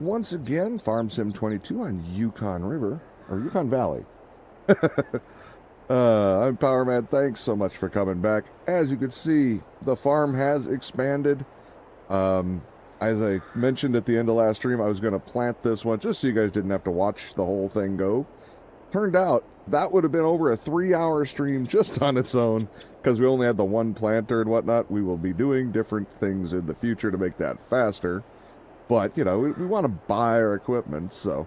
Once again, Farm Sim 22 on Yukon River, or Yukon Valley. I'm Powerman. Thanks so much for coming back. As you can see, the farm has expanded. Um, as I mentioned at the end of last stream, I was going to plant this one just so you guys didn't have to watch the whole thing go. Turned out that would have been over a 3-hour stream just on its own because we only had the one planter and whatnot. We will be doing different things in the future to make that faster. But, you know, we want to buy our equipment, so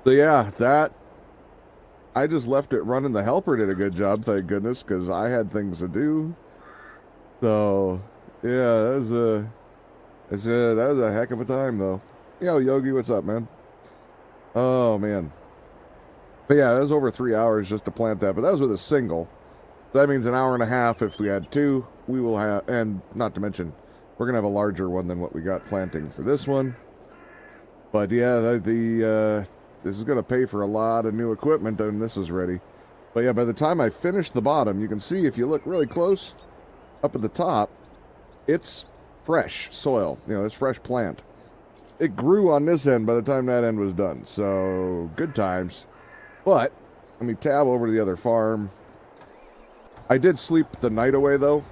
yeah, I just left it running. The helper did a good job, thank goodness, because I had things to do. So, yeah, that was a heck of a time, though. Yo, Yogi, what's up, man? Oh, man. But yeah, it was over 3 hours just to plant that, but that was with a single. That means an hour and a half if we had two. We will have, and not to mention, we're going to have a larger one than what we got planting for this one. But yeah, this is going to pay for a lot of new equipment when this is ready. But yeah, by the time I finish the bottom, you can see if you look really close up at the top, it's fresh soil. You know, it's fresh plant. It grew on this end by the time that end was done. So good times. But let me tab over to the other farm. I did sleep the night away though.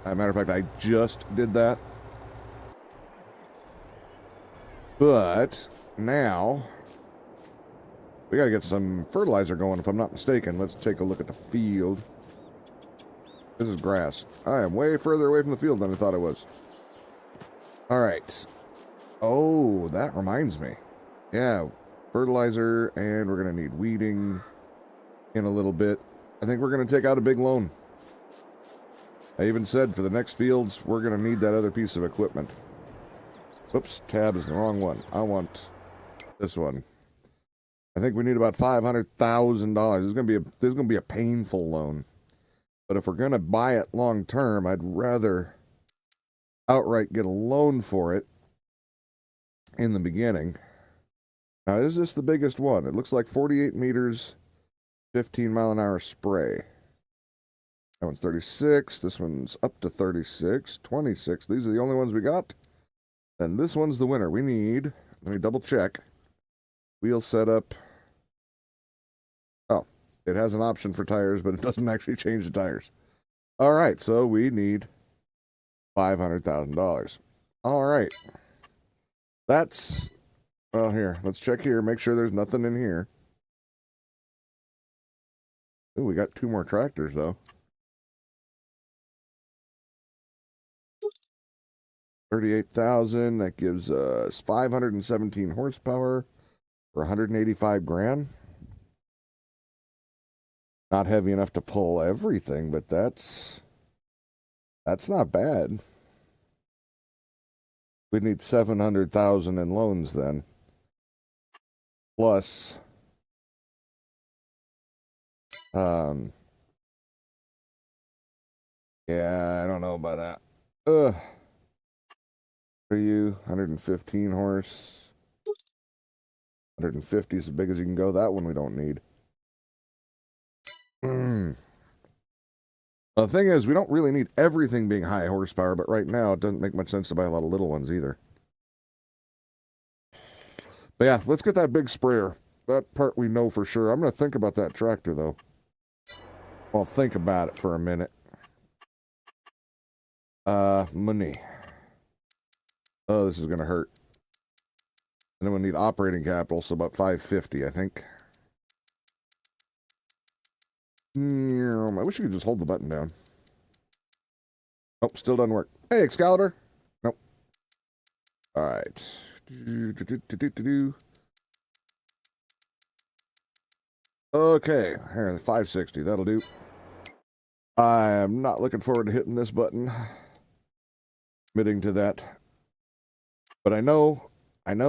As a matter of fact, I just did that. But now we gotta get some fertilizer going if I'm not mistaken. Let's take a look at the field. This is grass. I am way further away from the field than I thought I was. Alright. Oh, that reminds me. Yeah, fertilizer, and we're gonna need weeding in a little bit. I think we're gonna take out a big loan. I even said for the next fields, we're gonna need that other piece of equipment. Oops, tab is the wrong one. I want this one. I think we need about $500,000. This is gonna be a painful loan. But if we're gonna buy it long term, I'd rather outright get a loan for it in the beginning. Now, is this the biggest one? It looks like 48 meters, 15 mile an hour spray. That one's 36. This one's up to 36, 26. These are the only ones we got. And this one's the winner. We need, let me double check. Wheel setup. Oh, it has an option for tires, but it doesn't actually change the tires. All right, so we need $500,000. All right. That's, well, here, let's check here. Make sure there's nothing in here. Oh, we got 2 more tractors, though. 38,000. That gives us 517 horsepower for 185 grand. Not heavy enough to pull everything, but that's not bad. We need 700,000 in loans then. Plus, yeah, I don't know about that. For you, 115 horse. 150 is as big as you can go. That one we don't need. Well, the thing is, we don't really need everything being high horsepower, but right now it doesn't make much sense to buy a lot of little ones either. But yeah, let's get that big sprayer. That part we know for sure. I'm going to think about that tractor, though. I'll think about it for a minute. Money. Oh, this is going to hurt. And then we'll need operating capital, so about 550, I think. I wish you could just hold the button down. Nope, still doesn't work. Hey, Excalibur. Nope. All right. Okay, here, 560. That'll do. I am not looking forward to hitting this button. Admitting to that. But I know. It's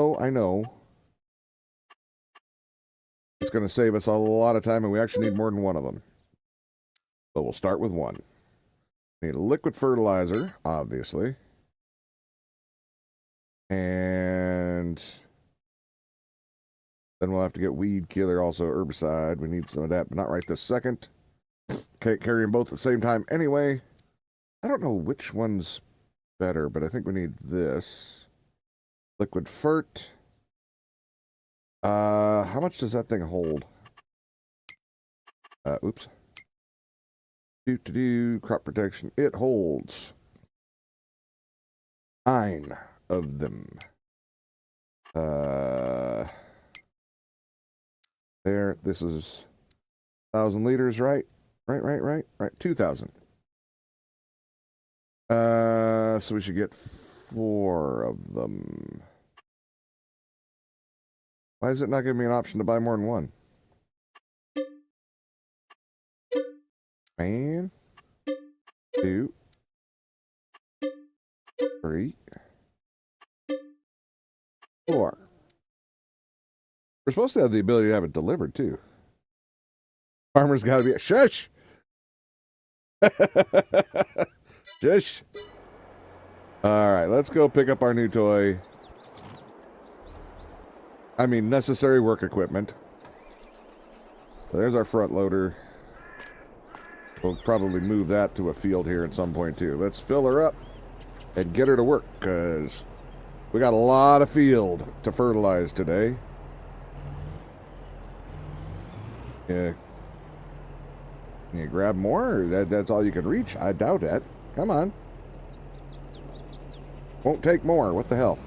going to save us a lot of time, and we actually need more than one of them. But we'll start with one. We need a liquid fertilizer, obviously. And then we'll have to get weed killer, also herbicide. We need some of that, but not right this second. Can't carry them both at the same time anyway. I don't know which one's better, but I think we need this. Liquid fert. How much does that thing hold? Oops. Crop protection. It holds 9 of them. There. This is 1,000 liters, right? Right. 2,000. So we should get 4 of them. Why is it not giving me an option to buy more than one? Man. 2. 3. 4. We're supposed to have the ability to have it delivered, too. Farmer's got to be... Shush! Shush! Alright, let's go pick up our new toy. I mean, necessary work equipment. So there's our front loader. We'll probably move that to a field here at some point, too. Let's fill her up and get her to work, because we got a lot of field to fertilize today. Yeah. Can you grab more? Or that's all you can reach? I doubt that. Come on. Won't take more. What the hell?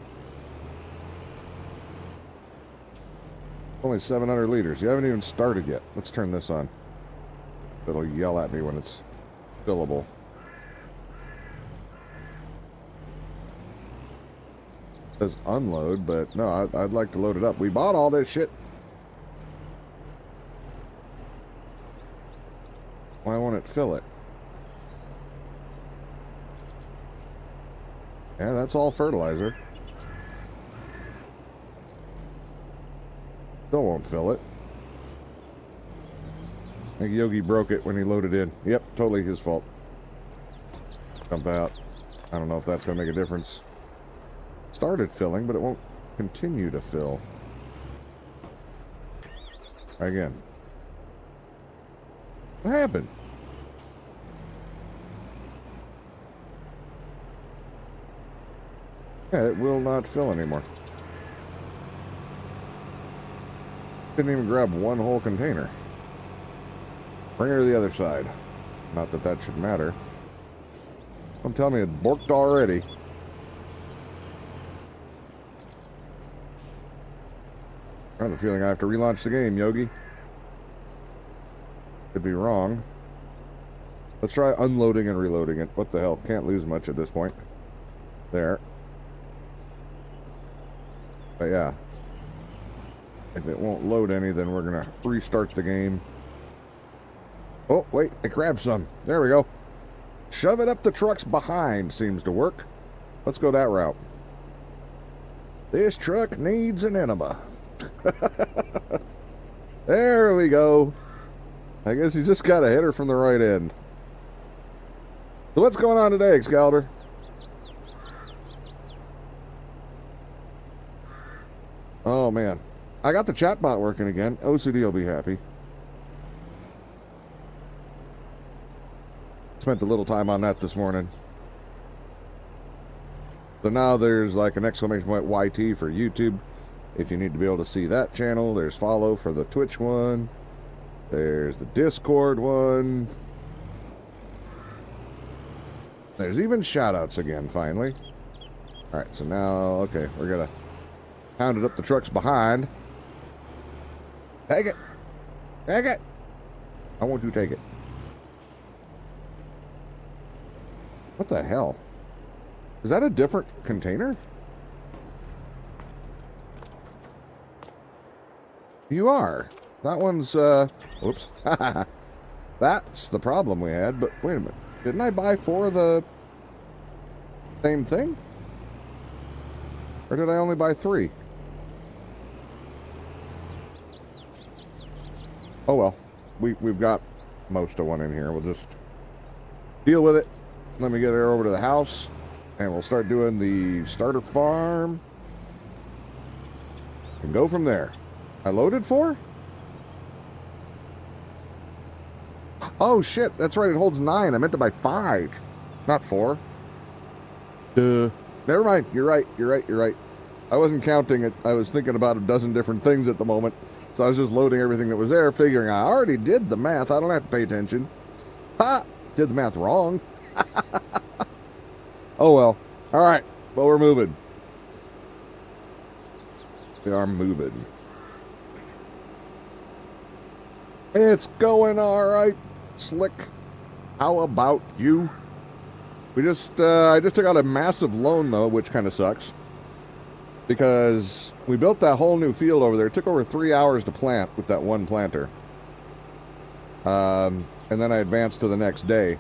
Only 700 liters. You haven't even started yet. Let's turn this on. It'll yell at me when it's fillable. It says unload, but no, I'd like to load it up. We bought all this shit. Why won't it fill it? Yeah, that's all fertilizer. Still won't fill it. I think Yogi broke it when he loaded in. Yep, totally his fault. Jump out. I don't know if that's going to make a difference. Started filling, but it won't continue to fill. Again. What happened? Yeah, it will not fill anymore. Didn't even grab one whole container. Bring her to the other side. Not that that should matter. Don't tell me it borked already. I have a feeling I have to relaunch the game, Yogi. Could be wrong. Let's try unloading and reloading it. What the hell? Can't lose much at this point. There. But yeah. If it won't load any, then we're going to restart the game. Oh, wait. It grabbed some. There we go. Shove it up the truck's behind seems to work. Let's go that route. This truck needs an enema. There we go. I guess you just got to hit her from the right end. So what's going on today, Excalibur? Oh, man. I got the chatbot working again. OCD will be happy. Spent a little time on that this morning. So now there's like an exclamation point YT for YouTube. If you need to be able to see that channel, there's follow for the Twitch one. There's the Discord one. There's even shoutouts again, finally. Alright, so now, okay, we're gonna pound it up the trucks behind. Take it! Take it! I want you to take it. What the hell? Is that a different container? You are. That one's, whoops. That's the problem we had, but wait a minute. Didn't I buy 4 of the same thing? Or did I only buy 3? Oh well. We've got most of one in here. We'll just deal with it. Let me get her over to the house, and we'll start doing the starter farm. And go from there. I loaded 4? Oh shit, that's right, it holds 9. I meant to buy 5, not 4. Duh. Never mind, you're right. I wasn't counting it. I was thinking about a dozen different things at the moment. So I was just loading everything that was there, figuring I already did the math. I don't have to pay attention. Ha! Did the math wrong. Oh well. All right. Well, we're moving. We are moving. It's going all right, Slick. How about you? I just took out a massive loan though, which kind of sucks. Because we built that whole new field over there. It took over 3 hours to plant with that one planter. And then I advanced to the next day.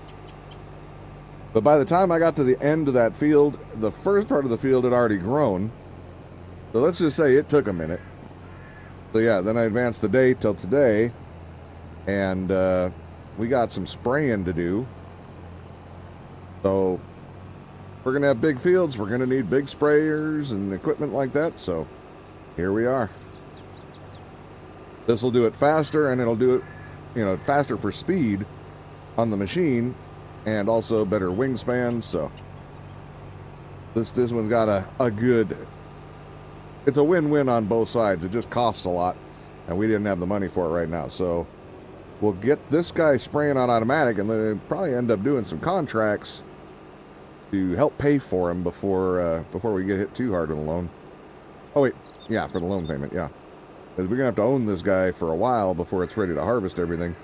But by the time I got to the end of that field, the first part of the field had already grown. So let's just say it took a minute. So yeah, then I advanced the day till today. And we got some spraying to do. So we're going to have big fields. We're going to need big sprayers and equipment like that. So here we are. This will do it faster, and it'll do it, you know, faster for speed on the machine, and also better wingspan. So this one's got a good, it's a win-win on both sides. It just costs a lot, and we didn't have the money for it right now. So we'll get this guy spraying on automatic, and then probably end up doing some contracts to help pay for him before we get hit too hard with a loan. Oh wait, yeah, for the loan payment, yeah. Because we're gonna have to own this guy for a while before it's ready to harvest everything,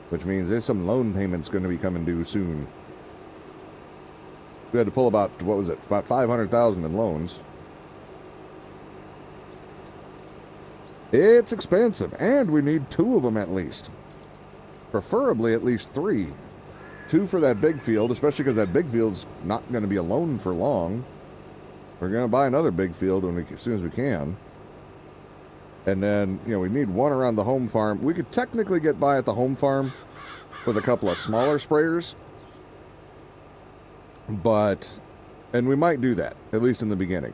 which means there's some loan payments going to be coming due soon. We had to pull about, what was it, about $500,000 in loans. It's expensive, and we need 2 of them at least. Preferably at least 3. 2 for that big field, especially because that big field's not going to be alone for long. We're going to buy another big field as soon as we can. And then, you know, we need 1 around the home farm. We could technically get by at the home farm with a couple of smaller sprayers. But, and we might do that, at least in the beginning.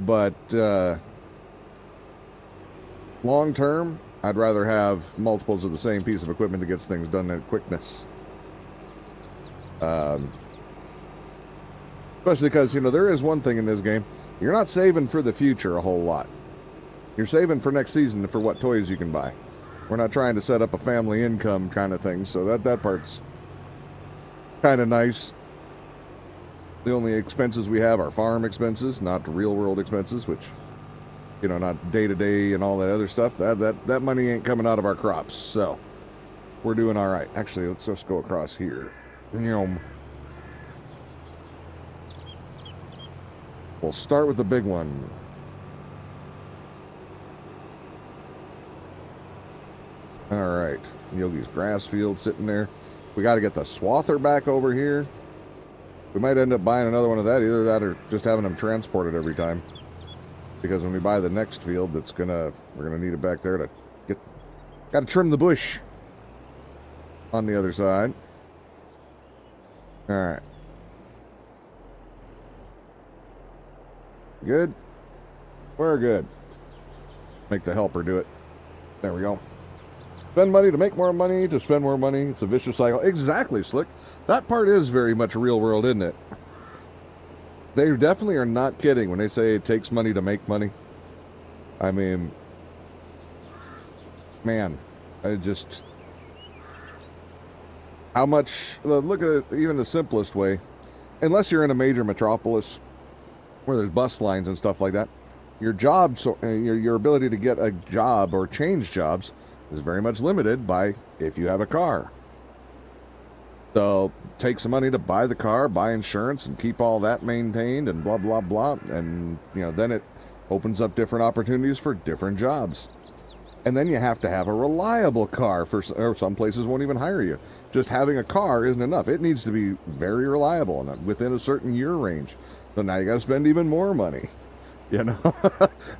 But, long term, I'd rather have multiples of the same piece of equipment that gets things done at quickness. Especially because, you know, there is one thing in this game. You're not saving for the future a whole lot. You're saving for next season for what toys you can buy. We're not trying to set up a family income kind of thing, so that part's kind of nice. The only expenses we have are farm expenses, not real-world expenses, which, you know, not day-to-day and all that other stuff. That money ain't coming out of our crops, so we're doing all right. Actually, let's just go across here. We'll start with the big one. All right, Yogi's grass field sitting there. We got to get the swather back over here. We might end up buying another one of that. Either that or just having them transported every time. Because when we buy the next field, we're gonna need it back there to get. Got to trim the bush on the other side. All right. Good? We're good. Make the helper do it. There we go. Spend money to make more money, to spend more money. It's a vicious cycle. Exactly, Slick. That part is very much real world, isn't it? They definitely are not kidding when they say it takes money to make money. I mean, man, I just... How much... Look at it, even the simplest way. Unless you're in a major metropolis where there's bus lines and stuff like that, your job, your ability to get a job or change jobs is very much limited by if you have a car. So take some money to buy the car, buy insurance, and keep all that maintained, and blah blah blah. And you know, then it opens up different opportunities for different jobs. And then you have to have a reliable car, or some places won't even hire you. Just having a car isn't enough. It needs to be very reliable and within a certain year range. So now you got to spend even more money. You know,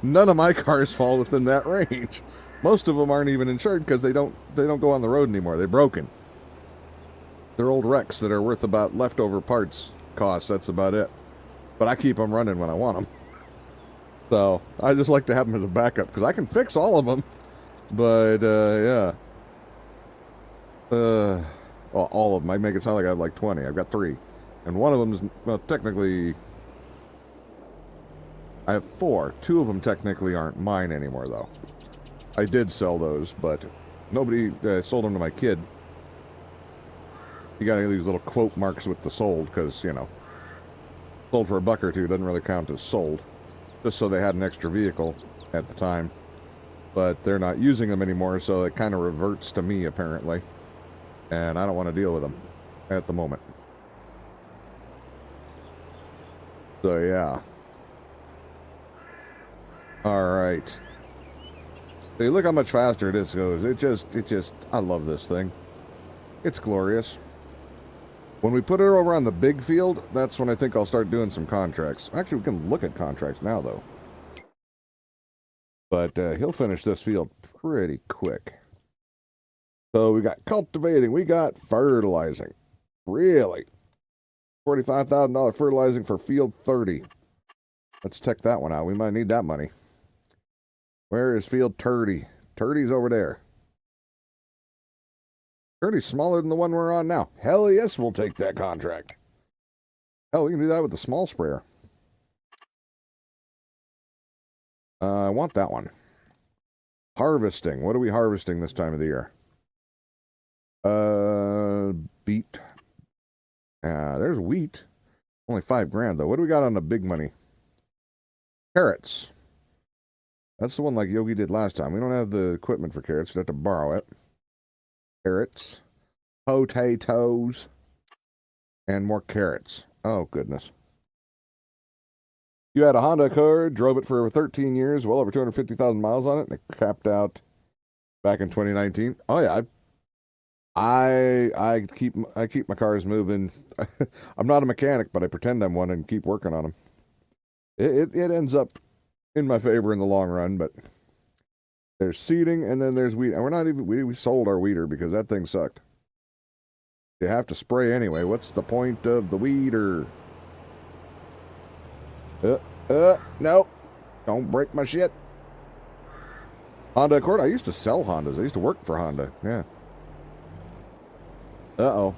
none of my cars fall within that range. Most of them aren't even insured because they don't go on the road anymore. They're broken. They're old wrecks that are worth about leftover parts costs. That's about it. But I keep them running when I want them. So I just like to have them as a backup because I can fix all of them. But yeah. Well, all of them. I make it sound like I have like 20. I've got 3. And one of them is, well, technically... I have 4. 2 of them technically aren't mine anymore, though. I did sell those, but nobody sold them to my kid. You gotta these little quote marks with the sold, because, you know, sold for $1 or $2 doesn't really count as sold. Just so they had an extra vehicle at the time. But they're not using them anymore, so it kind of reverts to me, apparently. And I don't want to deal with them at the moment. So, yeah. Alright. See, look how much faster this goes. It just, I love this thing. It's glorious. When we put it over on the big field, that's when I think I'll start doing some contracts. Actually, we can look at contracts now, though. But he'll finish this field pretty quick. So we got cultivating. We got fertilizing. Really? $45,000 fertilizing for field 30. Let's check that one out. We might need that money. Where is field 30? 30's over there. 30's smaller than the one we're on now. Hell yes, we'll take that contract. Hell, we can do that with the small sprayer. I want that one. Harvesting. What are we harvesting this time of the year? Beet. There's wheat. Only $5,000 though. What do we got on the big money? Carrots. That's the one like Yogi did last time. We don't have the equipment for carrots. We have to borrow it. Carrots. Potatoes. And more carrots. Oh, goodness. You had a Honda Accord, drove it for 13 years, well over 250,000 miles on it, and it capped out back in 2019. Oh yeah, I keep my cars moving. I'm not a mechanic, but I pretend I'm one and keep working on them. It ends up in my favor in the long run, but there's seeding and then there's weed. And we're not even we sold our weeder because that thing sucked. You have to spray anyway. What's the point of the weeder? No. Don't break my shit. Honda Accord. I used to sell Hondas. I used to work for Honda. Yeah. Uh-oh.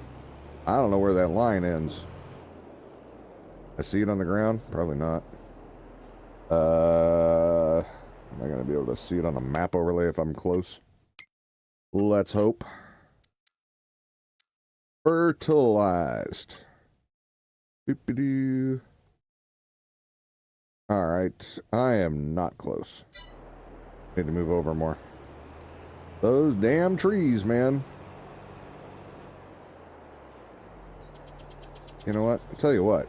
I don't know where that line ends. I see it on the ground? Probably not. Am I going to be able to see it on the map overlay if I'm close? Let's hope. Fertilized. Boop-a-doo. Alright, I am not close. Need to move over more. Those damn trees, man. You know what? I'll tell you what.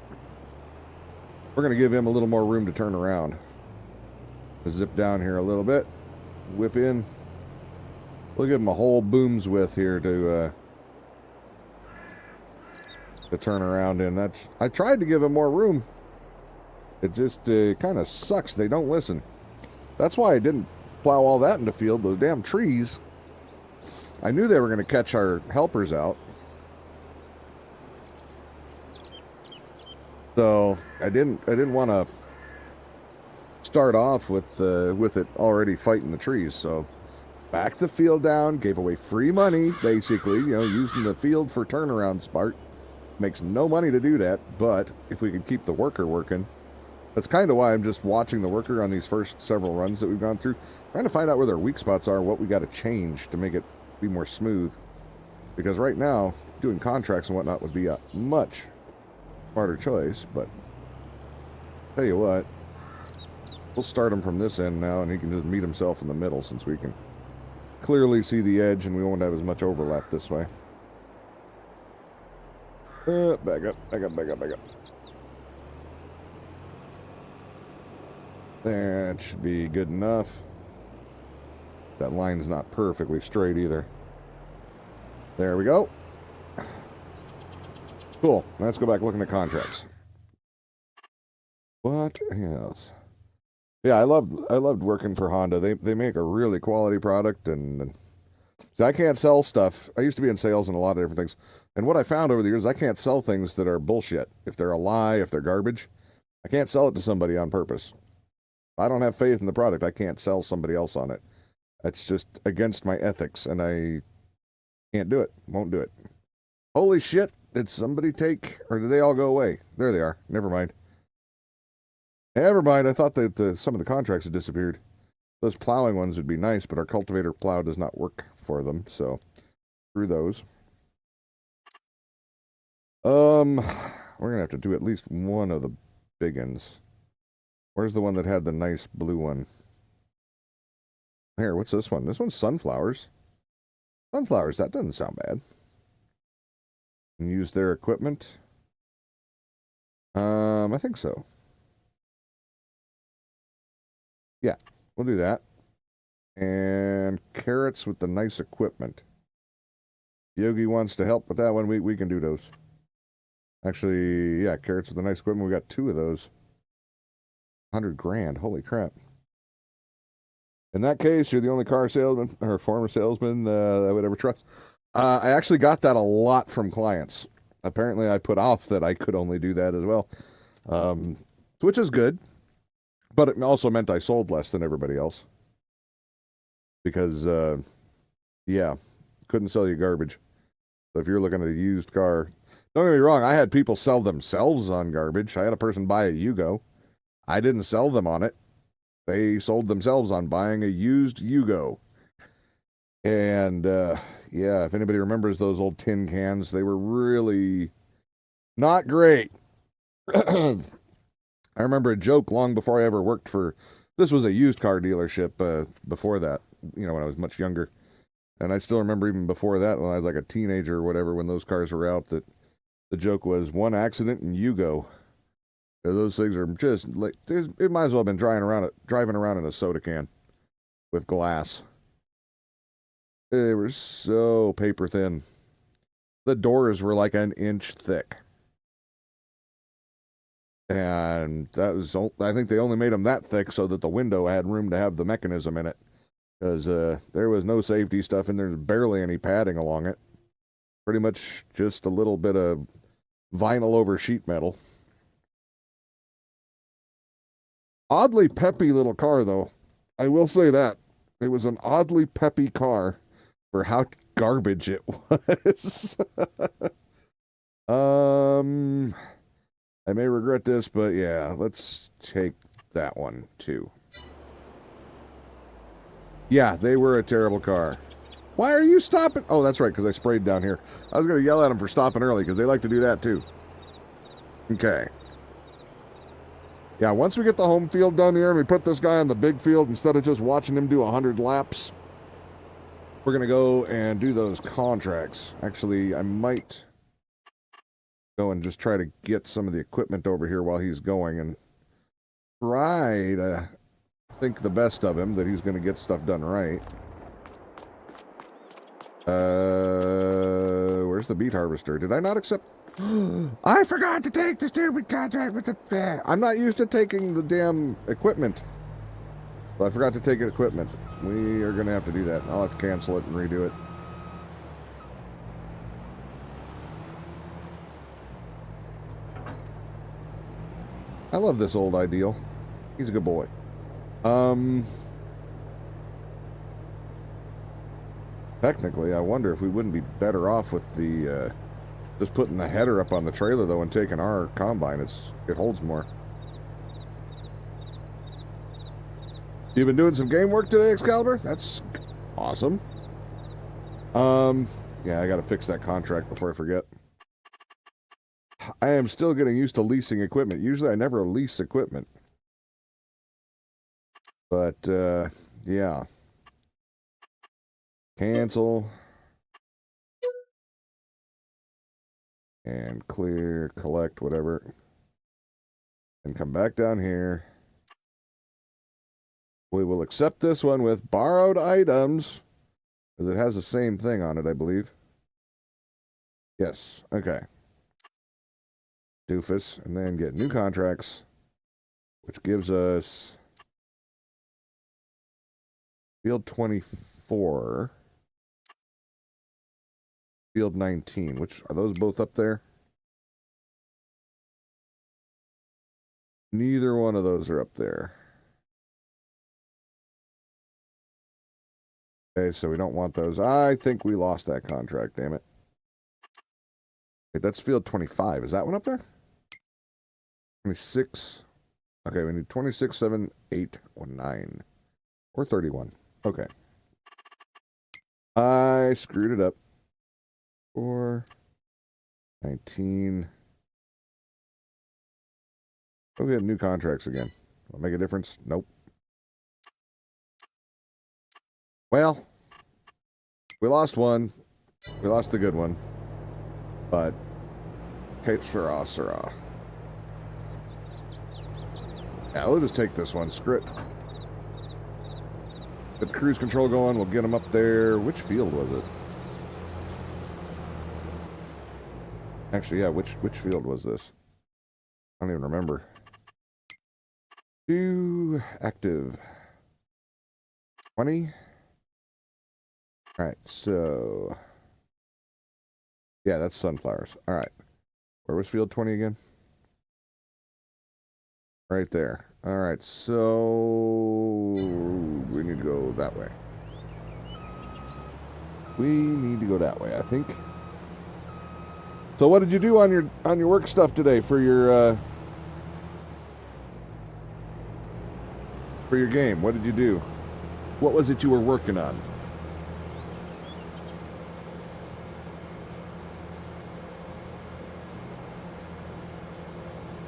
We're going to give him a little more room to turn around. Zip down here a little bit. Whip in. We'll give him a whole boom's width here to turn around in. I tried to give him more room. It just kind of sucks. They don't listen. That's why I didn't plow all that into field. Those damn trees. I knew they were going to catch our helpers out. So I didn't want to start off with it already fighting the trees. So backed the field down, gave away free money, basically. You know, using the field for turnaround smart. Makes no money to do that, but if we could keep the worker working. That's kind of why I'm just watching the worker on these first several runs that we've gone through, trying to find out where their weak spots are, what we got to change to make it be more smooth. Because right now, doing contracts and whatnot would be a much smarter choice, but tell you what, we'll start him from this end now, and he can just meet himself in the middle since we can clearly see the edge and we won't have as much overlap this way. Back up, back up, back up, back up. That should be good enough. That line's not perfectly straight either. There we go. Cool. Let's go back looking at contracts. What else? Yeah, I loved working for Honda. They make a really quality product, and see, I can't sell stuff. I used to be in sales and a lot of different things. And what I found over the years, I can't sell things that are bullshit. If they're a lie, if they're garbage, I can't sell it to somebody on purpose. If I don't have faith in the product, I can't sell somebody else on it. That's just against my ethics, and I can't do it. Won't do it. Holy shit, did somebody take, or did they all go away? There they are. Never mind. Never mind, I thought that some of the contracts had disappeared. Those plowing ones would be nice, but our cultivator plow does not work for them, so through those. We're gonna have to do at least one of the big ones. Where's the one that had the nice blue one? Here, what's this one? This one's sunflowers. Sunflowers, that doesn't sound bad. And use their equipment. I think so. Yeah, we'll do that. And carrots with the nice equipment. Yogi wants to help with that one. We can do those. Actually, yeah, carrots with the nice equipment. We got 2 of those. 100 grand. Holy crap. In that case, you're the only car salesman or former salesman I would ever trust. I actually got that a lot from clients. Apparently, I put off that I could only do that as well, which is good. But it also meant I sold less than everybody else. Because, yeah, couldn't sell you garbage. So if you're looking at a used car, don't get me wrong, I had people sell themselves on garbage. I had a person buy a Yugo. I didn't sell them on it. They sold themselves on buying a used Yugo. And, yeah, if anybody remembers those old tin cans, they were really not great. I remember a joke long before I ever worked for, this was a used car dealership before that, you know, when I was much younger. And I still remember even before that, when I was like a teenager or whatever, when those cars were out, that the joke was one accident and you go. Those things are just like, it might as well have been driving around in a soda can with glass. They were so paper thin. The doors were like an inch thick. And that was, I think they only made them that thick so that the window had room to have the mechanism in it. Because there was no safety stuff in there, barely any padding along it. Pretty much just a little bit of vinyl over sheet metal. Oddly peppy little car, though. I will say that. It was an oddly peppy car for how garbage it was. I may regret this, but yeah, let's take that one, too. Yeah, they were a terrible car. Why are you stopping? Oh, that's right, because I sprayed down here. I was going to yell at them for stopping early, because they like to do that, too. Okay. Yeah, once we get the home field done here and we put this guy on the big field instead of just watching him do 100 laps, we're going to go and do those contracts. Actually, I might go and just try to get some of the equipment over here while he's going and try to think the best of him, that he's going to get stuff done right. Where's the beet harvester? Did I not accept? I forgot to take the stupid contract with the... I'm not used to taking the damn equipment. But I forgot to take equipment. We are going to have to do that. I'll have to cancel it and redo it. I love this old Ideal. He's a good boy. Technically, I wonder if we wouldn't be better off with the... just putting the header up on the trailer, though, and taking our combine. It holds more. You've been doing some game work today, Excalibur? That's awesome. Yeah, I gotta fix that contract before I forget. I am still getting used to leasing equipment. Usually I never lease equipment. But, yeah. Cancel. And clear, collect, whatever. And come back down here. We will accept this one with borrowed items. Because it has the same thing on it, I believe. Yes, okay. Doofus. And then get new contracts. Which gives us... Field 24. Field 19. Which, are those both up there? Neither one of those are up there. Okay, so we don't want those. I think we lost that contract, damn it. Wait, that's field 25. Is that one up there? 26. Okay, we need 26, 7, 8, or 9. Or 31. Okay. I screwed it up. 4, 19. Oh, we have new contracts again. Will it make a difference? Nope. Well, we lost one. We lost the good one. But, okay, sirrah. Yeah, we'll just take this one. Screw it. Get the cruise control going. We'll get them up there. Which field was it? Actually, yeah, which field was this? I don't even remember. Do active. 20. All right, so... yeah, that's sunflowers. All right. Where was field 20 again? Right there. All right, so... we need to go that way. We need to go that way, I think. So what did you do on your work stuff today for your game? What did you do? What was it you were working on?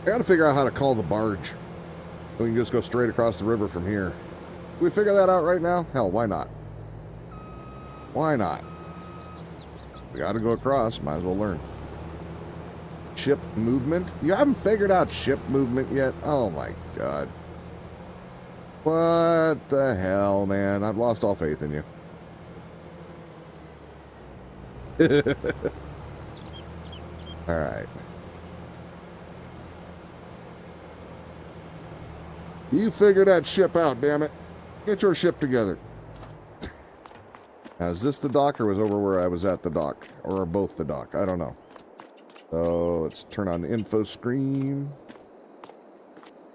I gotta figure out how to call the barge. We can just go straight across the river from here. Can we figure that out right now? Hell, why not? Why not? We gotta go across. Might as well learn. Ship movement? You haven't figured out ship movement yet? Oh my god. What the hell, man? I've lost all faith in you. Alright. You figure that ship out, damn it. Get your ship together. Now, is this the dock or was over where I was at the dock? Or are both the dock? I don't know. So, let's turn on the info screen.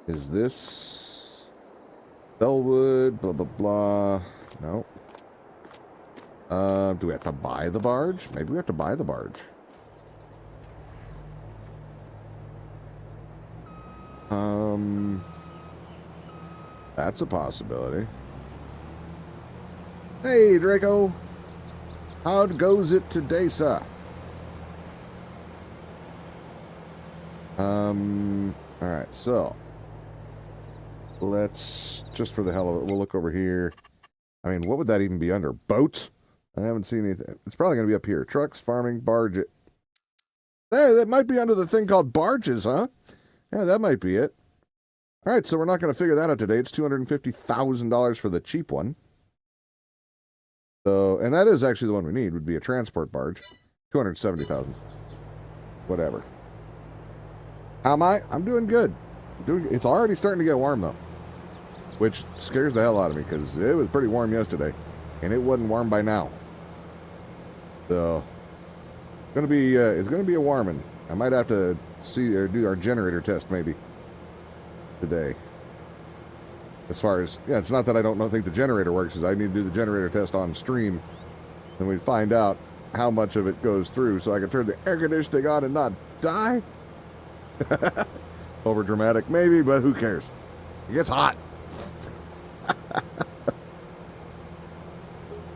Is this... Bellwood, blah, blah, blah. No. Do we have to buy the barge? Maybe we have to buy the barge. That's a possibility. Hey, Draco. How goes it today, sir? Alright, so. Let's, just for the hell of it, we'll look over here. I mean, what would that even be under? Boats? I haven't seen anything. It's probably going to be up here. Trucks, farming, barge. Hey, that might be under the thing called barges, huh? Yeah, that might be it. Alright, so we're not going to figure that out today. It's $250,000 for the cheap one. So, and that is actually the one we need, would be a transport barge. $270,000. Whatever. How am I? I'm doing good. It's already starting to get warm, though. Which scares the hell out of me, because it was pretty warm yesterday. And it wasn't warm by now. So, it's going to be a warming. I might have to see or do our generator test, maybe. Today. As far as, yeah, it's not that I don't think the generator works, is I need to do the generator test on stream, and we find out how much of it goes through, so I can turn the air conditioning on and not die. Over dramatic, maybe, but who cares? It gets hot.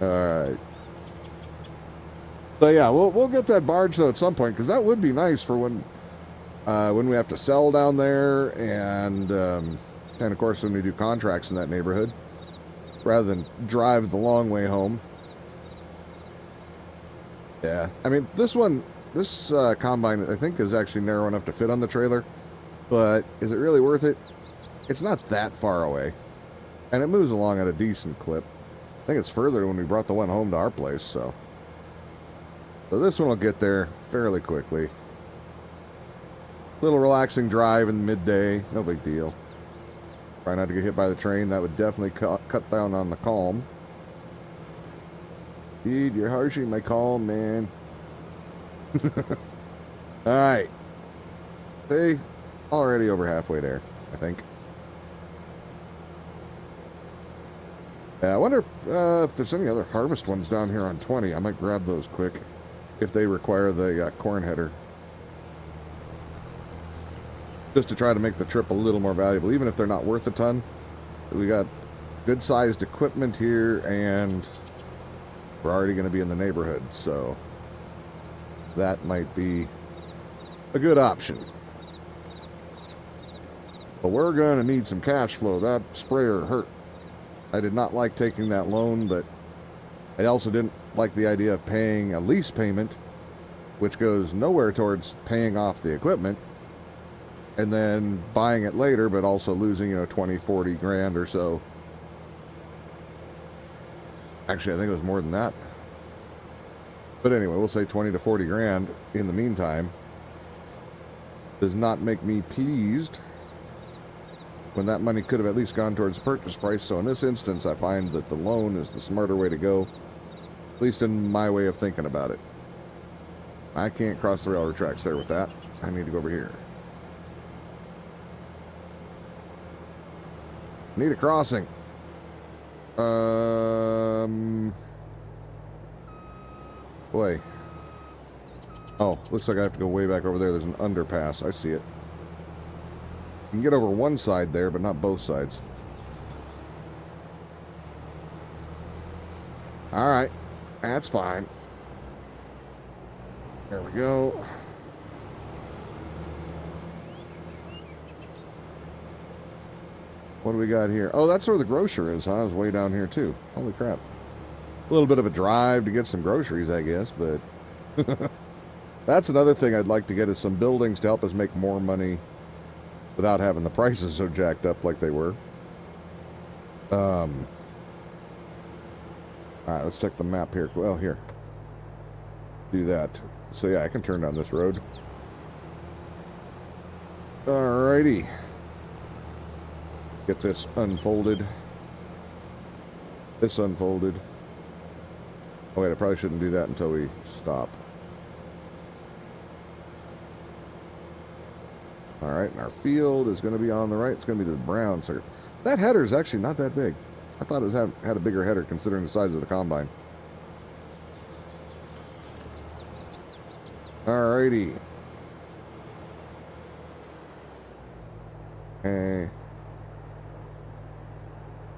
All right. So yeah, we'll get that barge though at some point, because that would be nice for when we have to sell down there, and of course when we do contracts in that neighborhood, rather than drive the long way home. Yeah, I mean, this combine, I think, is actually narrow enough to fit on the trailer, but is it really worth it? It's not that far away, and it moves along at a decent clip. I think it's further when we brought the one home to our place, so this one will get there fairly quickly. Little relaxing drive in the midday, no big deal. Try not to get hit by the train, that would definitely cut down on the calm. Dude, you're harshing my calm, man. Alright. See? Already over halfway there, I think. Yeah, I wonder if there's any other harvest ones down here on 20. I might grab those quick if they require the corn header. just to try to make the trip a little more valuable, even if they're not worth a ton. We got good-sized equipment here, and we're already going to be in the neighborhood, so that might be a good option. But we're going to need some cash flow. That sprayer hurt. I did not like taking that loan, but I also didn't like the idea of paying a lease payment, which goes nowhere towards paying off the equipment, and then buying it later, but also losing, 20, 40 grand or so. Actually, I think it was more than that. But anyway, we'll say 20 to 40 grand in the meantime. Does not make me pleased when that money could have at least gone towards the purchase price. So in this instance, I find that the loan is the smarter way to go, at least in my way of thinking about it. I can't cross the railroad tracks there with that. I need to go over here. Need a crossing. Boy. Oh, looks like I have to go way back over there. There's an underpass. I see it. You can get over one side there, but not both sides. Alright. That's fine. There we go. What do we got here? Oh, that's where the grocer is, huh? It's way down here, too. Holy crap. A little bit of a drive to get some groceries, I guess, but... That's another thing I'd like to get, is some buildings to help us make more money without having the prices so jacked up like they were. Alright, let's check the map here. Well, here. Do that. So, yeah, I can turn down this road. Alrighty. Get this unfolded. This unfolded. Oh, wait, I probably shouldn't do that until we stop. Alright, and our field is going to be on the right. It's going to be the brown circle. That header is actually not that big. I thought it had a bigger header considering the size of the combine. Alrighty. Hey.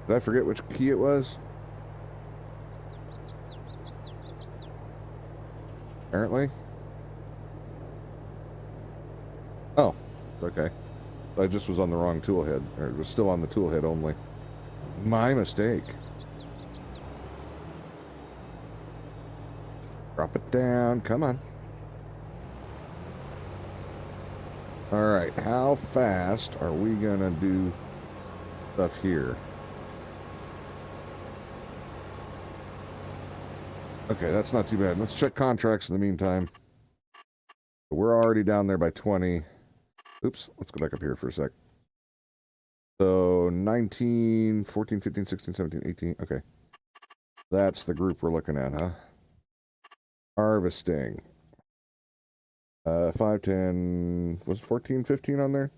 Did I forget which key it was? Apparently. Oh, okay. I just was on the wrong tool head. Or it was still on the tool head only. My mistake. Drop it down. Come on. Alright, how fast are we gonna do stuff here? Okay, that's not too bad. Let's check contracts in the meantime. We're already down there by 20. Oops, let's go back up here for a sec. So, 19, 14, 15, 16, 17, 18. Okay. That's the group we're looking at, huh? Harvesting. 5, 10, was 14, 15 on there?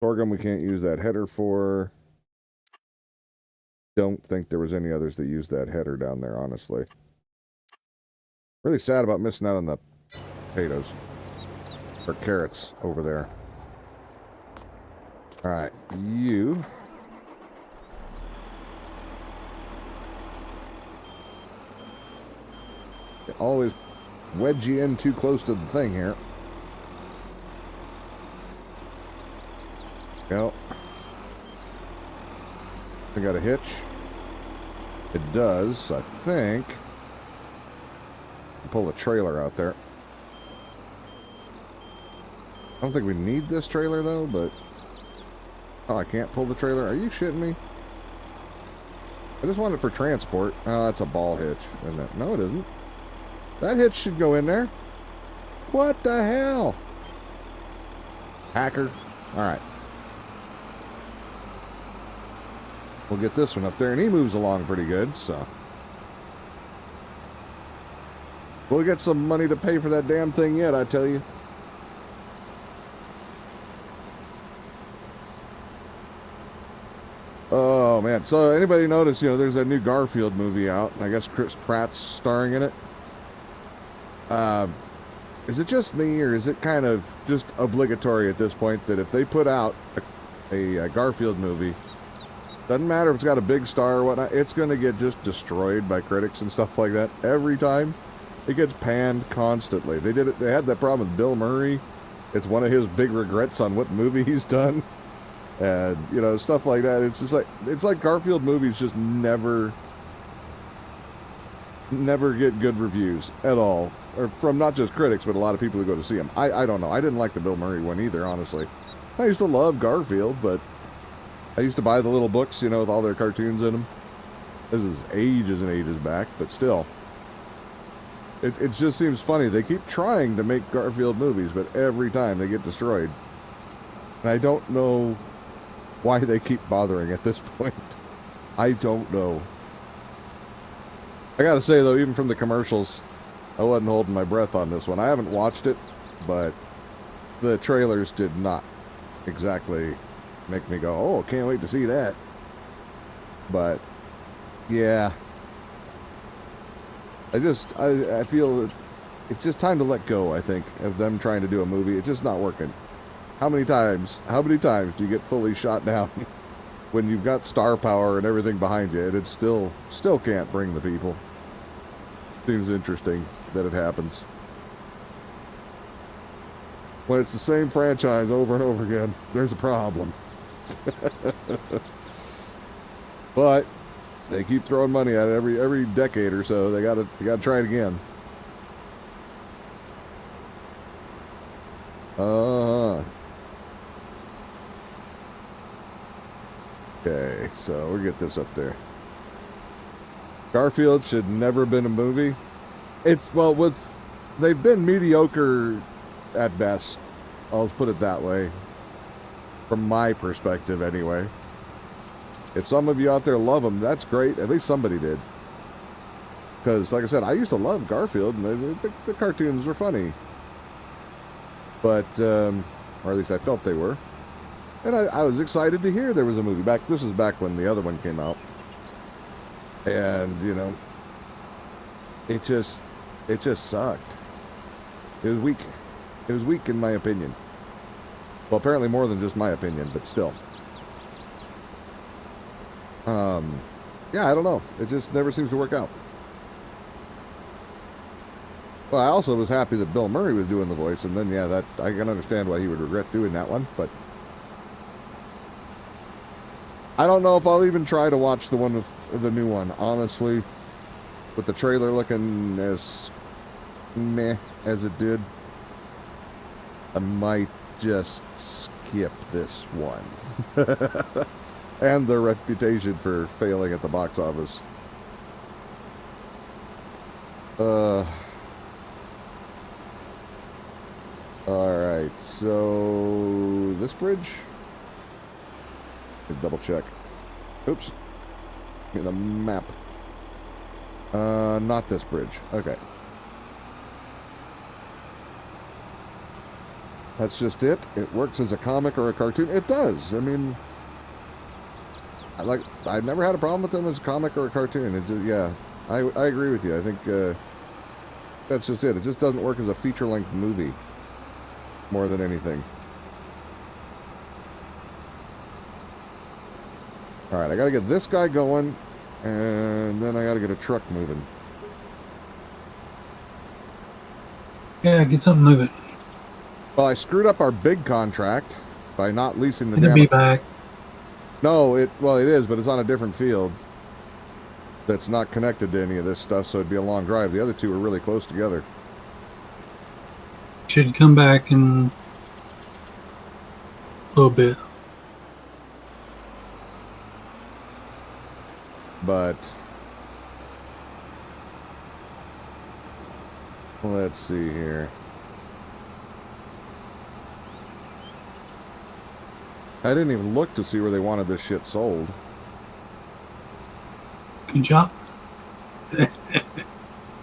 Sorghum we can't use that header for. Don't think there was any others that used that header down there, honestly. Really sad about missing out on the potatoes. Or carrots over there. Alright, you. Always wedge you in too close to the thing here. Go. I got a hitch. It does, I think. Pull a trailer out there. I don't think we need this trailer though, but... Oh, I can't pull the trailer? Are you shitting me? I just want it for transport. Oh, that's a ball hitch, isn't it? No, it isn't. That hitch should go in there. What the hell? Hacker. Alright. We'll get this one up there, and he moves along pretty good, so... We'll get some money to pay for that damn thing yet, I tell you. Oh, man. So, anybody notice, there's a new Garfield movie out. I guess Chris Pratt's starring in it. is it just me, or is it kind of just obligatory at this point that if they put out a Garfield movie, doesn't matter if it's got a big star or whatnot, it's going to get just destroyed by critics and stuff like that every time? It gets panned constantly. They did it. They had that problem with Bill Murray. It's one of his big regrets on what movie he's done, and you know, stuff like that. It's just like, it's like Garfield movies just never get good reviews at all, or from not just critics but a lot of people who go to see them. I don't know. I didn't like the Bill Murray one either, honestly. I used to love Garfield, but I used to buy the little books, you know, with all their cartoons in them. This is ages and ages back, but still. It just seems funny. They keep trying to make Garfield movies, but every time they get destroyed. And I don't know why they keep bothering at this point. I don't know. I gotta say, though, even from the commercials, I wasn't holding my breath on this one. I haven't watched it, but the trailers did not exactly make me go, oh, can't wait to see that. But, yeah. I feel it's just time to let go, I think, of them trying to do a movie. It's just not working. How many times do you get fully shot down when you've got star power and everything behind you, and it still can't bring the people? Seems interesting that it happens. When it's the same franchise over and over again, there's a problem. But they keep throwing money at it every decade or so. They gotta try it again. Okay, so we'll get this up there. Garfield should never been a movie. They've been mediocre at best. I'll put it that way. From my perspective, anyway. If some of you out there love them, that's great. At least somebody did. Because, like I said, I used to love Garfield, and the cartoons were funny. But, or at least I felt they were. And I was excited to hear there was a movie. This was back when the other one came out. And, you know, it just sucked. It was weak. It was weak in my opinion. Well, apparently more than just my opinion, but still. Yeah, I don't know. It just never seems to work out. Well, I also was happy that Bill Murray was doing the voice, and then, yeah, that I can understand why he would regret doing that one, but I don't know if I'll even try to watch the one with the new one, honestly, with the trailer looking as meh as it did. I might just skip this one. And their reputation for failing at the box office. Alright, so this bridge? Double check. Oops. Give me the map. Not this bridge. Okay. That's just it. It works as a comic or a cartoon. It does. I mean, I've never had a problem with them as a comic or a cartoon. It just, yeah, I agree with you. I think that's just it. It just doesn't work as a feature-length movie more than anything. All right, I got to get this guy going, and then I got to get a truck moving. Yeah, get something moving. Well, I screwed up our big contract by not leasing the It'll be back. No, it is, but it's on a different field that's not connected to any of this stuff, so it'd be a long drive. The other two are really close together. Should come back in a little bit. But let's see here. I didn't even look to see where they wanted this shit sold. Good job.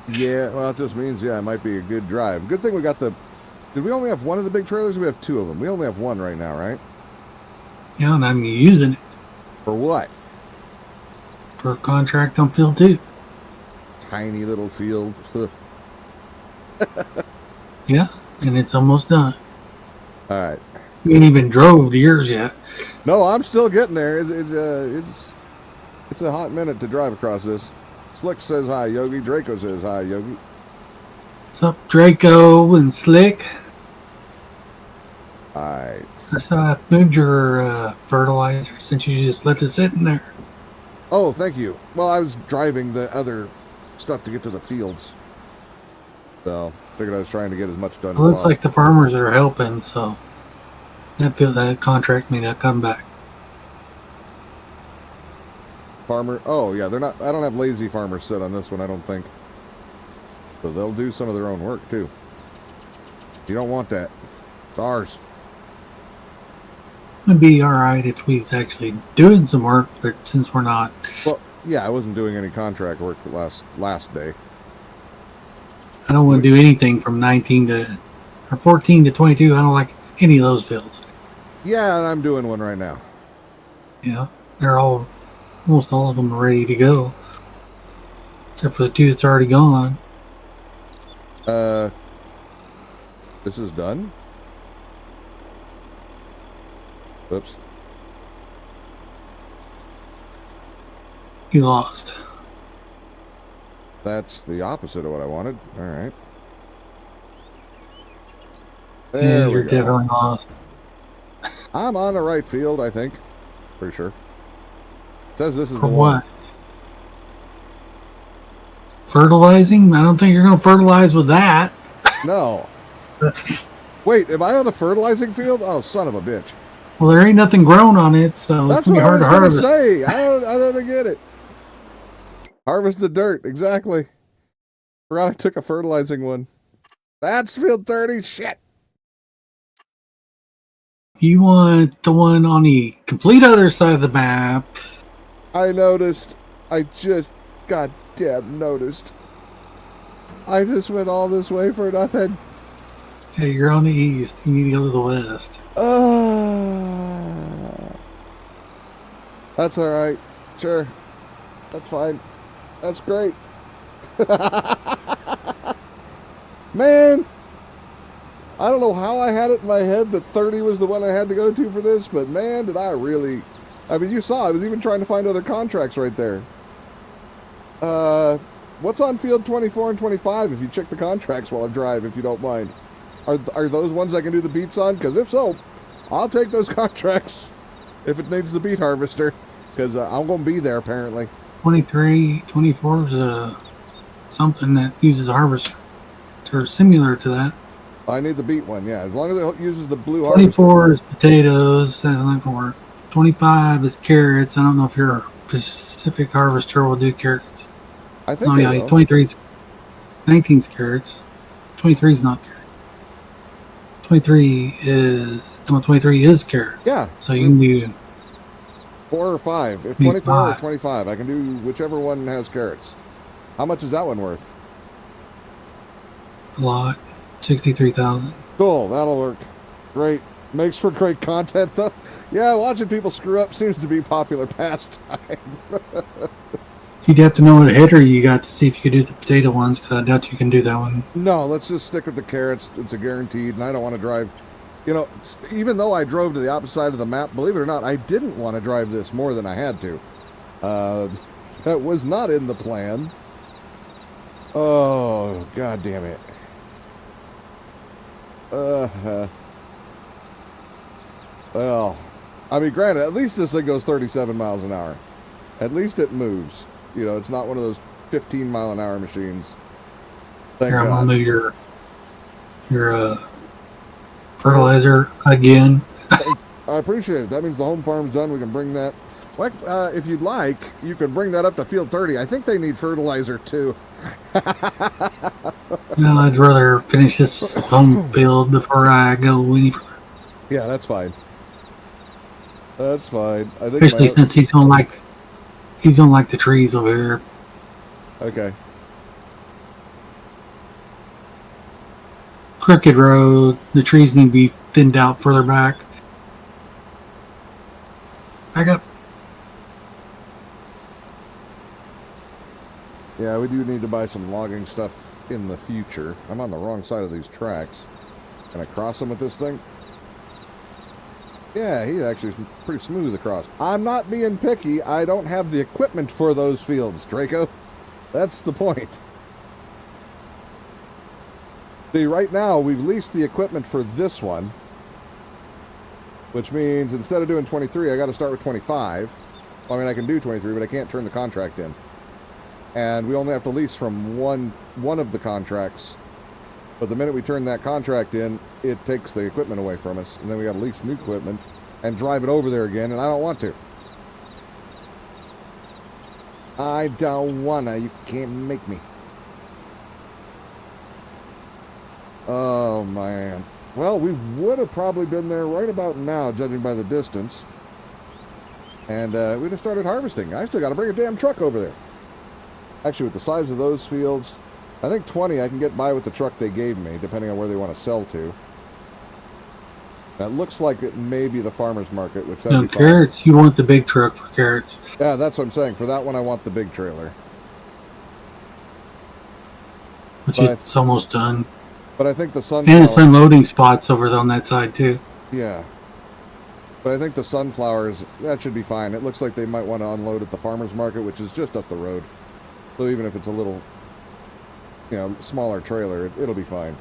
Yeah, well, it just means, yeah, it might be a good drive. Good thing we got the... Did we only have one of the big trailers? We have two of them. We only have one right now, right? Yeah, and I'm using it. For what? For a contract on field 2. Tiny little field. Yeah, and it's almost done. All right. You ain't even drove to yours yet. No, I'm still getting there. It's a hot minute to drive across this. Slick says hi, Yogi. Draco says hi, Yogi. What's up, Draco and Slick? All right. I saw I moved your fertilizer since you just left it sitting there. Oh, thank you. Well, I was driving the other stuff to get to the fields. So, figured I was trying to get as much done It as looks possible. like the farmers are helping, so that contract may not come back. Farmer. Oh, yeah, they're not. I don't have lazy farmers sit on this one, I don't think. So they'll do some of their own work, too. You don't want that. It's ours. It'd be alright if we was actually doing some work, but since we're not, Well, yeah, I wasn't doing any contract work the last day. I don't want to do anything from 19 to or 14 to 22. I don't like any of those fields. Yeah, and I'm doing one right now. Yeah, they're almost all of them are ready to go, except for the two that's already gone. This is done. Oops. You lost. That's the opposite of what I wanted. All right. Yeah, There we you're go. definitely lost. I'm on the right field, I think. Pretty sure. Says this is For the what? one. Fertilizing? I don't think you're going to fertilize with that. No. Wait, am I on the fertilizing field? Oh, son of a bitch. Well, there ain't nothing grown on it, so it's That's going to what be I hard was to going to harvest. say. I don't get it. Harvest the dirt. Exactly. Forgot I took a fertilizing one. That's field 30. Shit. You want the one on the complete other side of the map. I noticed. I just goddamn noticed. I just went all this way for nothing. Okay, you're on the east. You need to go to the west. That's all right. Sure. That's fine. That's great. Man, I don't know how I had it in my head that 30 was the one I had to go to for this, but man, did I really. I mean, you saw, I was even trying to find other contracts right there. What's on field 24 and 25 if you check the contracts while I drive, if you don't mind? Are those ones I can do the beats on? Because if so, I'll take those contracts if it needs the beet harvester, because I'm going to be there apparently. 23, 24 is something that uses a harvester. Or similar to that. I need the beet one, yeah. As long as it uses the blue harvester. 24 is potatoes. That's not going to work. 25 is carrots. I don't know if your Pacific harvester will do carrots. I think Oh, it yeah. will. 23 is 19 is carrots. 23 is not carrots. 23 is carrots. Yeah. So you can do 4 or 5. If Maybe 24 or 5. 25, I can do whichever one has carrots. How much is that one worth? a lot. 63,000. Cool, that'll work. Great. Makes for great content, though. Yeah, watching people screw up seems to be popular pastime. You'd have to know what header you got to see if you could do the potato ones, because I doubt you can do that one. No, let's just stick with the carrots. It's a guaranteed, and I don't want to drive. You know, even though I drove to the opposite side of the map, believe it or not, I didn't want to drive this more than I had to. That was not in the plan. Oh, god damn it. Well, I mean, granted, at least this thing goes 37 miles an hour. At least it moves. You know, it's not one of those 15-mile-an-hour machines. Thank Here, I'm God. going to move your fertilizer again. I appreciate it. That means the home farm's done. We can bring that. Well, if you'd like, you can bring that up to field 30. I think they need fertilizer, too. Well, I'd rather finish this home field before I go any further. Yeah, that's fine. That's fine. I think Especially since he's gonna like the trees over here. Okay. Crooked road. The trees need to be thinned out further back. Back up. Yeah, we do need to buy some logging stuff. in the future. I'm on the wrong side of these tracks. Can I cross them with this thing? Yeah, he actually is pretty smooth across. I'm not being picky. I don't have the equipment for those fields, Draco. That's the point. See, right now, we've leased the equipment for this one, which means instead of doing 23, I got to start with 25. I mean, I can do 23, but I can't turn the contract in. And we only have to lease from one of the contracts. But the minute we turn that contract in, it takes the equipment away from us. And then we got to lease new equipment and drive it over there again, and I don't want to. I don't wanna. You can't make me. Oh, man. Well, we would have probably been there right about now, judging by the distance. And we'd have started harvesting. I still got to bring a damn truck over there. Actually, with the size of those fields, I think 20 I can get by with the truck they gave me, depending on where they want to sell to. That looks like it may be the farmer's market, which that'd No, be fine. carrots, you want the big truck for carrots. Yeah, that's what I'm saying. For that one, I want the big trailer. Which But it's almost done. But I think the sunflower... And it's unloading spots over on that side, too. Yeah. But I think the sunflowers, that should be fine. It looks like they might want to unload at the farmer's market, which is just up the road. So even if it's a little, smaller trailer, it'll be fine.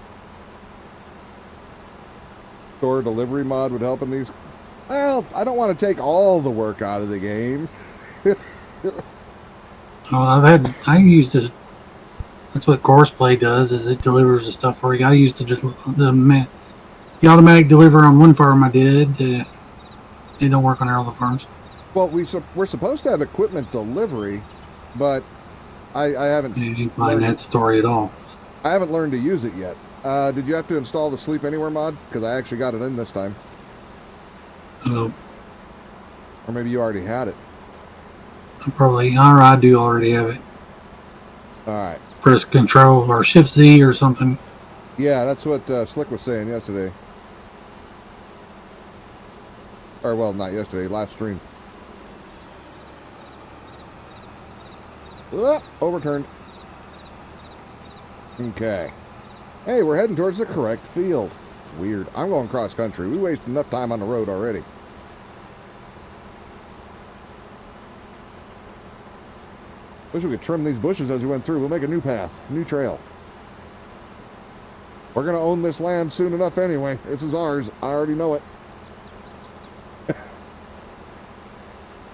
Store delivery mod would help in these. Well, I don't want to take all the work out of the game. I used this. That's what Courseplay does, is it delivers the stuff for you. I used the automatic deliver on one farm I did. They don't work on all the farms. Well, we're supposed to have equipment delivery, but I haven't... You didn't find that story at all. I haven't learned to use it yet. Did you have to install the Sleep Anywhere mod? Because I actually got it in this time. Or maybe you already had it. I do already have it. Alright. Press Control or Shift Z or something. Yeah, that's what Slick was saying yesterday. Or, well, not yesterday, last stream. Overturned. Okay. Hey, we're heading towards the correct field. Weird. I'm going cross country. We wasted enough time on the road already. Wish we could trim these bushes as we went through. We'll make a new path, a new trail. We're going to own this land soon enough anyway. This is ours. I already know it.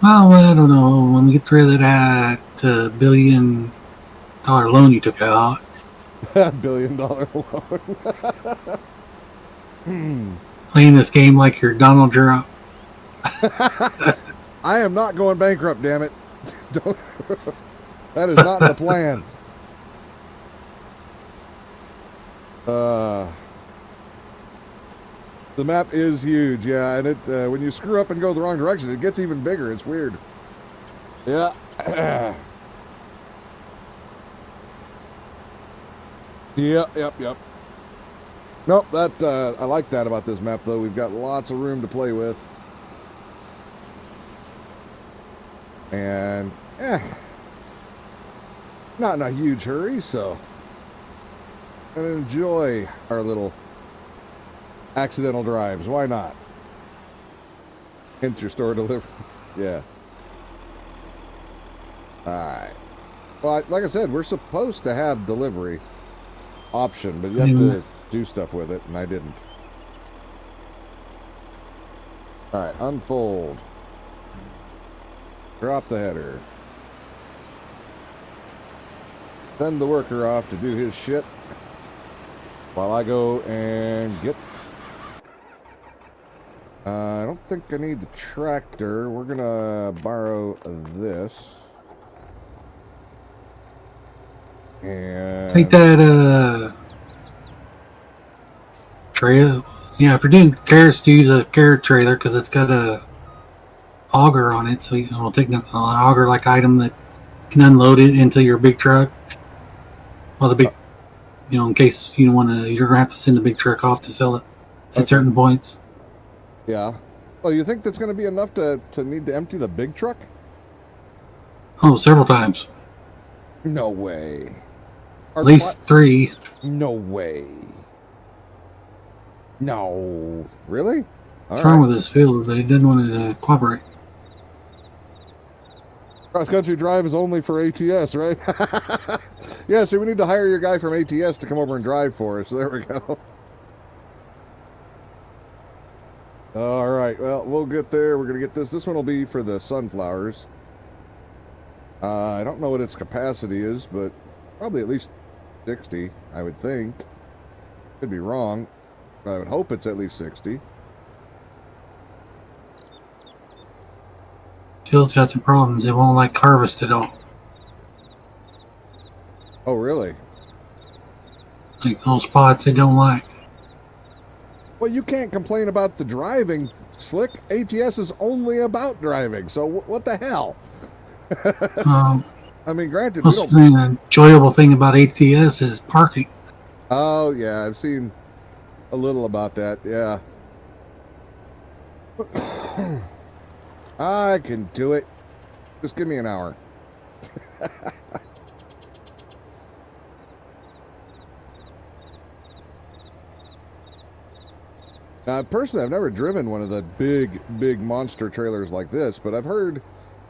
Well, I don't know. When we get rid of that $1 billion loan you took out. $1 billion loan. Playing this game like you're Donald Trump. I am not going bankrupt, damn it. Don't. That is not the plan. The map is huge, yeah, and it when you screw up and go the wrong direction, it gets even bigger. It's weird. Yeah. Yep. Nope, I like that about this map, though. We've got lots of room to play with. And, not in a huge hurry, so gonna enjoy our little accidental drives. Why not? Hence your store delivery. Yeah. Alright. Well, like I said, we're supposed to have delivery option, but you have to do stuff with it, and I didn't. Alright, unfold. Drop the header. Send the worker off to do his shit while I go and get... I don't think I need the tractor. We're gonna borrow this. And... Take that, trailer. Yeah, if you're doing carrots, to use a carrot trailer because it's got a auger on it. So we'll take an auger-like item that can unload it into your big truck. Well, the big, in case you want to, you're gonna have to send the big truck off to sell it at certain points. Yeah. Well, you think that's going to be enough to need to empty the big truck? Oh, several times. No way. At least 3. No way. No. Really? What's wrong with this field? But he didn't want to cooperate. Cross-country drive is only for ATS, right? Yeah, see, we need to hire your guy from ATS to come over and drive for us. There we go. All right, well, we'll get there. We're going to get this. This one will be for the sunflowers. I don't know what its capacity is, but probably at least 60, I would think. Could be wrong, but I would hope it's at least 60. Field's got some problems. It won't like harvest at all. Oh, really? Like those spots they don't like. Well, you can't complain about the driving, Slick. ATS is only about driving, so what the hell? I mean, granted, we don't... The enjoyable thing about ATS is parking. Oh, yeah, I've seen a little about that, yeah. I can do it. Just give me an hour. Now, personally, I've never driven one of the big monster trailers like this, but I've heard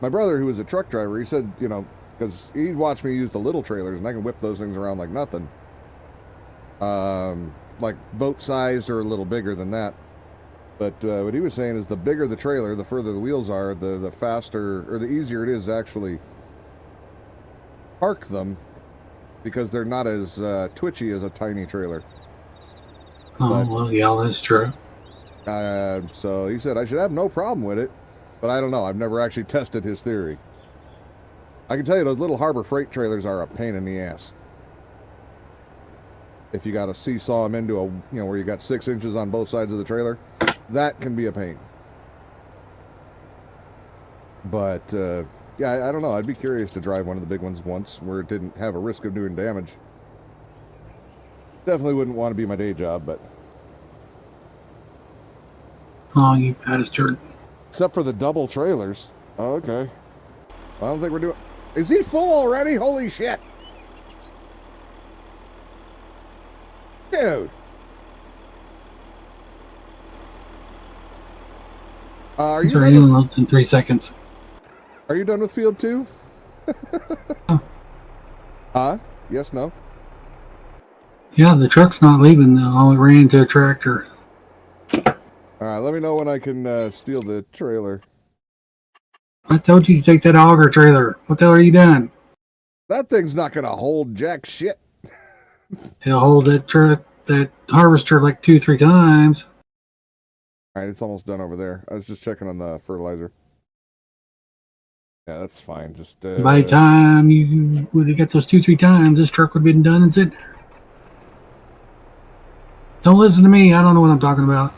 my brother, who was a truck driver, he said, you know, because he'd watch me use the little trailers, and I can whip those things around like nothing. Like boat-sized or a little bigger than that. But what he was saying is the bigger the trailer, the further the wheels are, the faster, or the easier it is to actually park them, because they're not as twitchy as a tiny trailer. Oh, well, yeah, that's true. So he said I should have no problem with it, but I don't know. I've never actually tested his theory. I can tell you those little Harbor Freight trailers are a pain in the ass. If you got to seesaw them into a, you know, where you got 6 inches on both sides of the trailer, that can be a pain. But, yeah, I don't know. I'd be curious to drive one of the big ones once where it didn't have a risk of doing damage. Definitely wouldn't want to be my day job, but... Oh, you bastard. Except for the double trailers. Oh, okay. I don't think we're doing... Is he full already? Holy shit! Dude! Are you Sorry, in 3 seconds. Are you done with field 2? Oh. Huh? Yes, no? Yeah, the truck's not leaving though. It ran into a tractor. Alright, let me know when I can steal the trailer. I told you to take that auger trailer. What the hell are you doing? That thing's not gonna hold jack shit. It'll hold that truck, that harvester like 2-3 times. Alright, it's almost done over there. I was just checking on the fertilizer. Yeah, that's fine. Just by the time you would have got those 2-3 times, this truck would have been done and sitting there. Don't listen to me. I don't know what I'm talking about.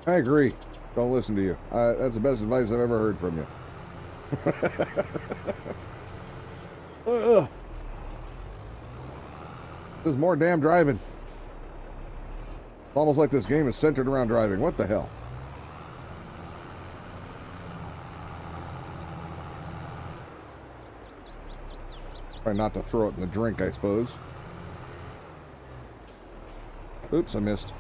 I agree. Don't listen to you. That's the best advice I've ever heard from you. There's more damn driving. It's almost like this game is centered around driving. What the hell? Try not to throw it in the drink, I suppose. Oops, I missed.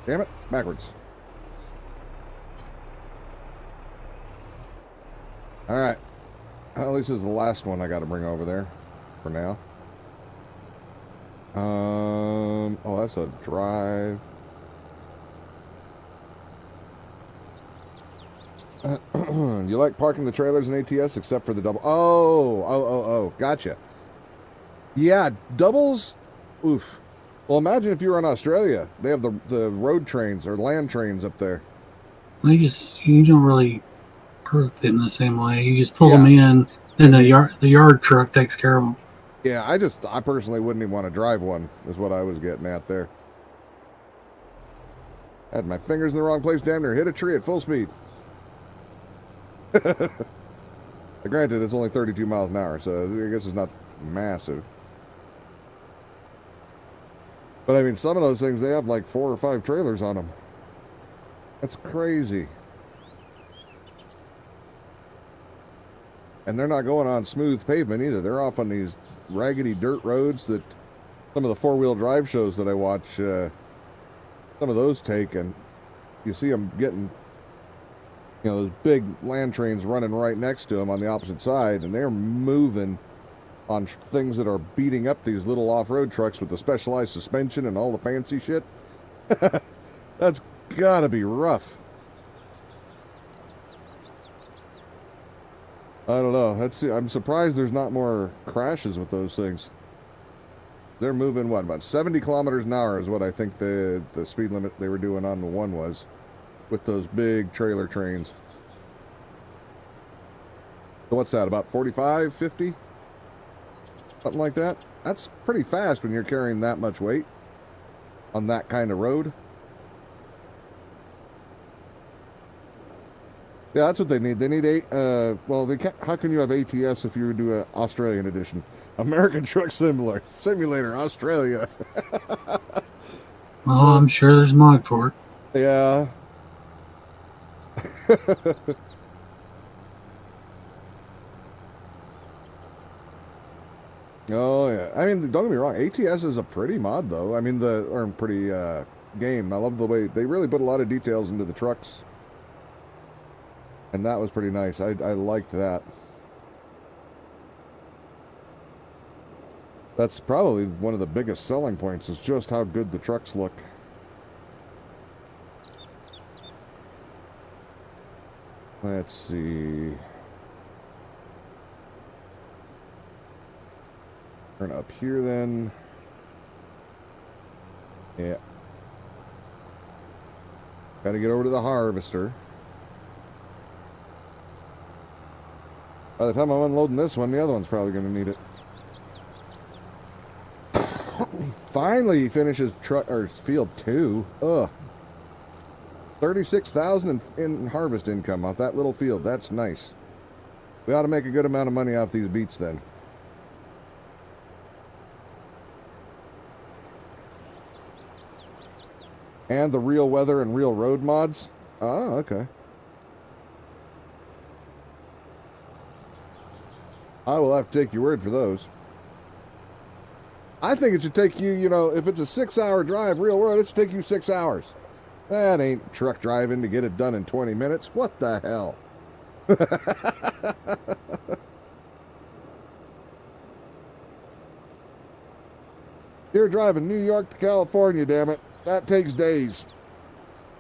Damn it, backwards. Alright. Well, at least this is the last one I got to bring over there for now. Oh, that's a drive. You like parking the trailers in ATS except for the double? Oh, gotcha. Yeah, doubles. Oof. Well, imagine if you were in Australia. They have the road trains or land trains up there. You don't really perk them the same way. You just pull them in, then the yard truck takes care of them. Yeah, I personally wouldn't even want to drive one, is what I was getting at there. Had my fingers in the wrong place, damn near hit a tree at full speed. Granted, it's only 32 miles an hour, so I guess it's not massive. But I mean, some of those things, they have like 4 or 5 trailers on them. That's crazy. And they're not going on smooth pavement either. They're off on these raggedy dirt roads that some of the four-wheel drive shows that I watch, some of those take, and you see them getting, those big land trains running right next to them on the opposite side, and they're moving on things that are beating up these little off-road trucks with the specialized suspension and all the fancy shit. That's gotta be rough. I don't know. I'm surprised there's not more crashes with those things. They're moving, what, about 70 kilometers an hour is what I think the speed limit they were doing on the one was, with those big trailer trains. So what's that, about 45, 50? Something like that? That's pretty fast when you're carrying that much weight on that kind of road. Yeah, that's what they need. They need well, they can't. How can you have ATS if you do an Australian edition? American Truck Simulator, Australia. Well, I'm sure there's a mod for it. Yeah. Oh yeah. I mean, don't get me wrong. ATS is a pretty mod, though. I mean, pretty game. I love the way they really put a lot of details into the trucks. And that was pretty nice. I liked that. That's probably one of the biggest selling points, is just how good the trucks look. Let's see. Turn up here then. Yeah. Gotta get over to the harvester. By the time I'm unloading this one, the other one's probably going to need it. Finally, he finishes field 2. Ugh. 36,000 in harvest income off that little field. That's nice. We ought to make a good amount of money off these beets then. And the real weather and real road mods. Oh, okay. I will have to take your word for those. I think it should take you, if it's a 6-hour drive, real world, it should take you 6 hours. That ain't truck driving to get it done in 20 minutes. What the hell? You're driving New York to California, damn it. That takes days.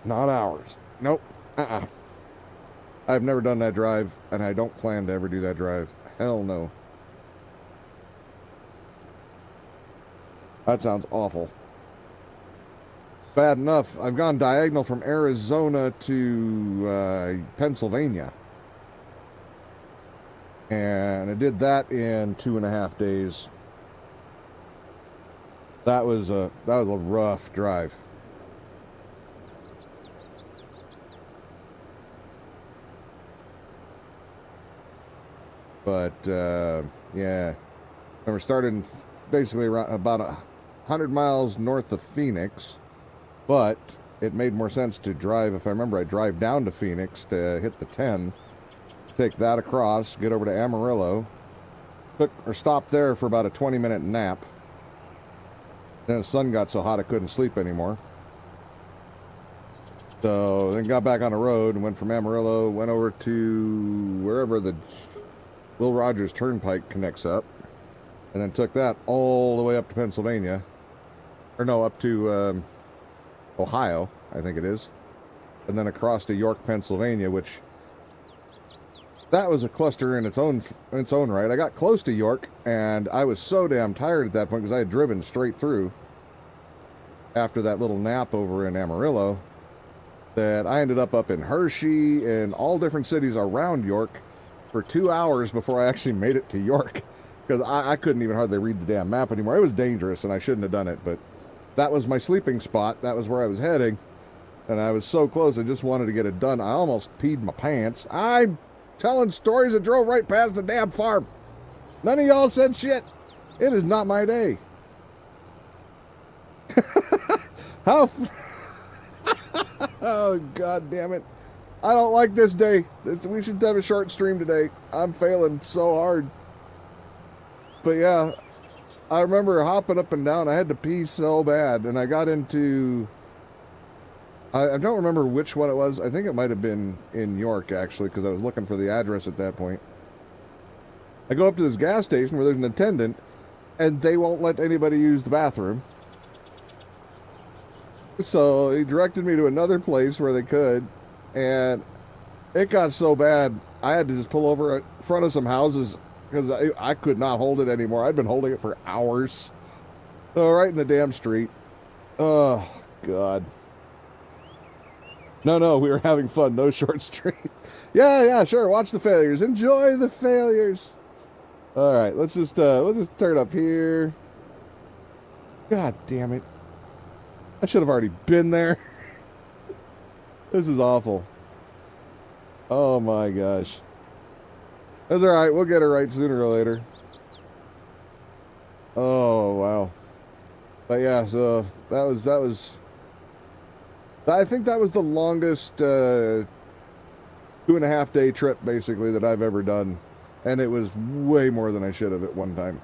Not hours. Nope. I've never done that drive, and I don't plan to ever do that drive. Hell no. That sounds awful. Bad enough, I've gone diagonal from Arizona to Pennsylvania. And I did that in 2.5 days. That was a rough drive. But yeah, we started basically around about 100 miles north of Phoenix, but it made more sense to drive, if I remember, I drive down to Phoenix to hit the 10, take that across, get over to Amarillo, stopped there for about a 20-minute nap. Then the sun got so hot I couldn't sleep anymore. So then got back on the road and went from Amarillo, went over to wherever the Will Rogers Turnpike connects up, and then took that all the way up to Pennsylvania. Or no, up to Ohio, I think it is. And then across to York, Pennsylvania, which that was a cluster in its own right. I got close to York, and I was so damn tired at that point because I had driven straight through after that little nap over in Amarillo that I ended up in Hershey and all different cities around York for 2 hours before I actually made it to York, because I couldn't even hardly read the damn map anymore. It was dangerous, and I shouldn't have done it, but that was my sleeping spot. That was where I was heading, and I was so close. I just wanted to get it done. I almost peed my pants. I'm telling stories that drove right past the damn farm. None of y'all said shit. It is not my day. How? Oh, God damn it. I don't like this day. We should have a short stream today. I'm failing so hard. But yeah, I remember hopping up and down. I had to pee so bad, and I got into... I don't remember which one it was. I think it might have been in York, actually, because I was looking for the address at that point. I go up to this gas station where there's an attendant, and they won't let anybody use the bathroom. So he directed me to another place where they could, and it got so bad, I had to just pull over in front of some houses because I could not hold it anymore. I'd been holding it for hours. Oh, right in the damn street. Oh, God. No, we were having fun. No short stream. Yeah, sure. Watch the failures. Enjoy the failures. All right, we'll just turn up here. God damn it. I should have already been there. This is awful. Oh my gosh. That's all right. We'll get it right sooner or later. Oh, wow. But yeah, so that was I think that was the longest 2.5 day trip basically that I've ever done. And it was way more than I should have at one time.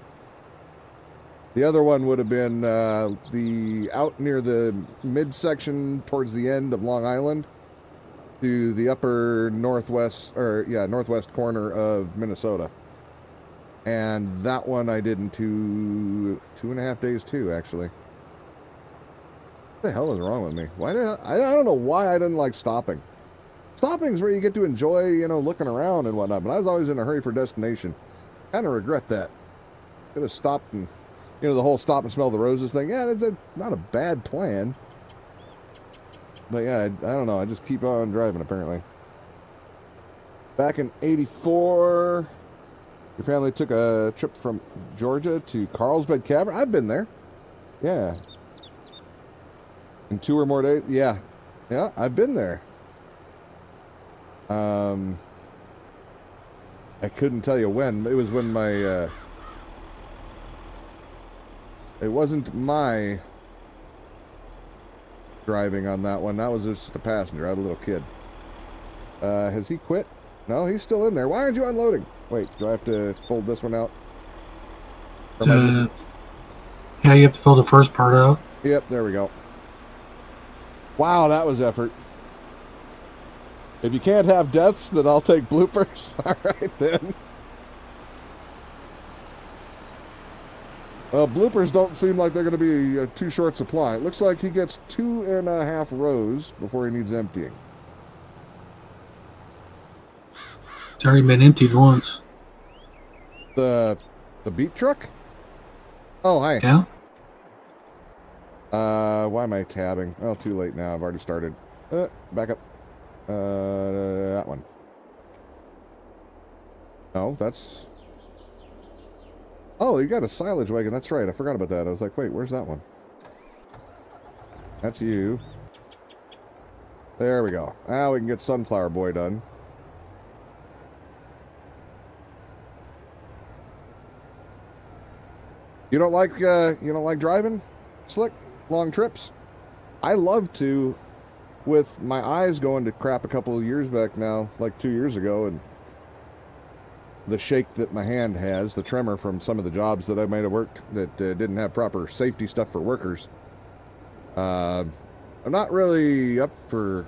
The other one would have been the out near the midsection towards the end of Long Island to the upper northwest corner of Minnesota. And that one I did in 2.5 days too, actually. What the hell is wrong with me? I don't know why I didn't like stopping. Stopping is where you get to enjoy, looking around and whatnot, but I was always in a hurry for destination. Kind of regret that. Could have stopped and, the whole stop and smell the roses thing. Yeah, it's not a bad plan. But yeah, I don't know. I just keep on driving, apparently. Back in '84, your family took a trip from Georgia to Carlsbad Cavern. I've been there. Yeah. In 2 or more days. Yeah, I've been there. I couldn't tell you when. It was when my, it wasn't my driving on that one. That was just a passenger. I had a little kid. Has he quit? No, he's still in there. Why aren't you unloading? Wait, do I have to fold this one out? Yeah, you have to fill the first part out. Yep, there we go. Wow, that was effort. If you can't have deaths, then I'll take bloopers. All right, then. Well, bloopers don't seem like they're going to be a too short supply. It looks like he gets 2.5 rows before he needs emptying. It's already been emptied once. The beat truck? Oh, hi. Yeah? Why am I tabbing? Oh, too late now. I've already started. Back up. That one. No, that's... Oh, you got a silage wagon. That's right. I forgot about that. I was like, wait, where's that one? That's you. There we go. Now we can get Sunflower Boy done. You don't like driving, Slick? Long trips? I love to, with my eyes going to crap a couple of years back now, like 2 years ago, and the shake that my hand has, the tremor from some of the jobs that I might have worked that didn't have proper safety stuff for workers. I'm not really up for,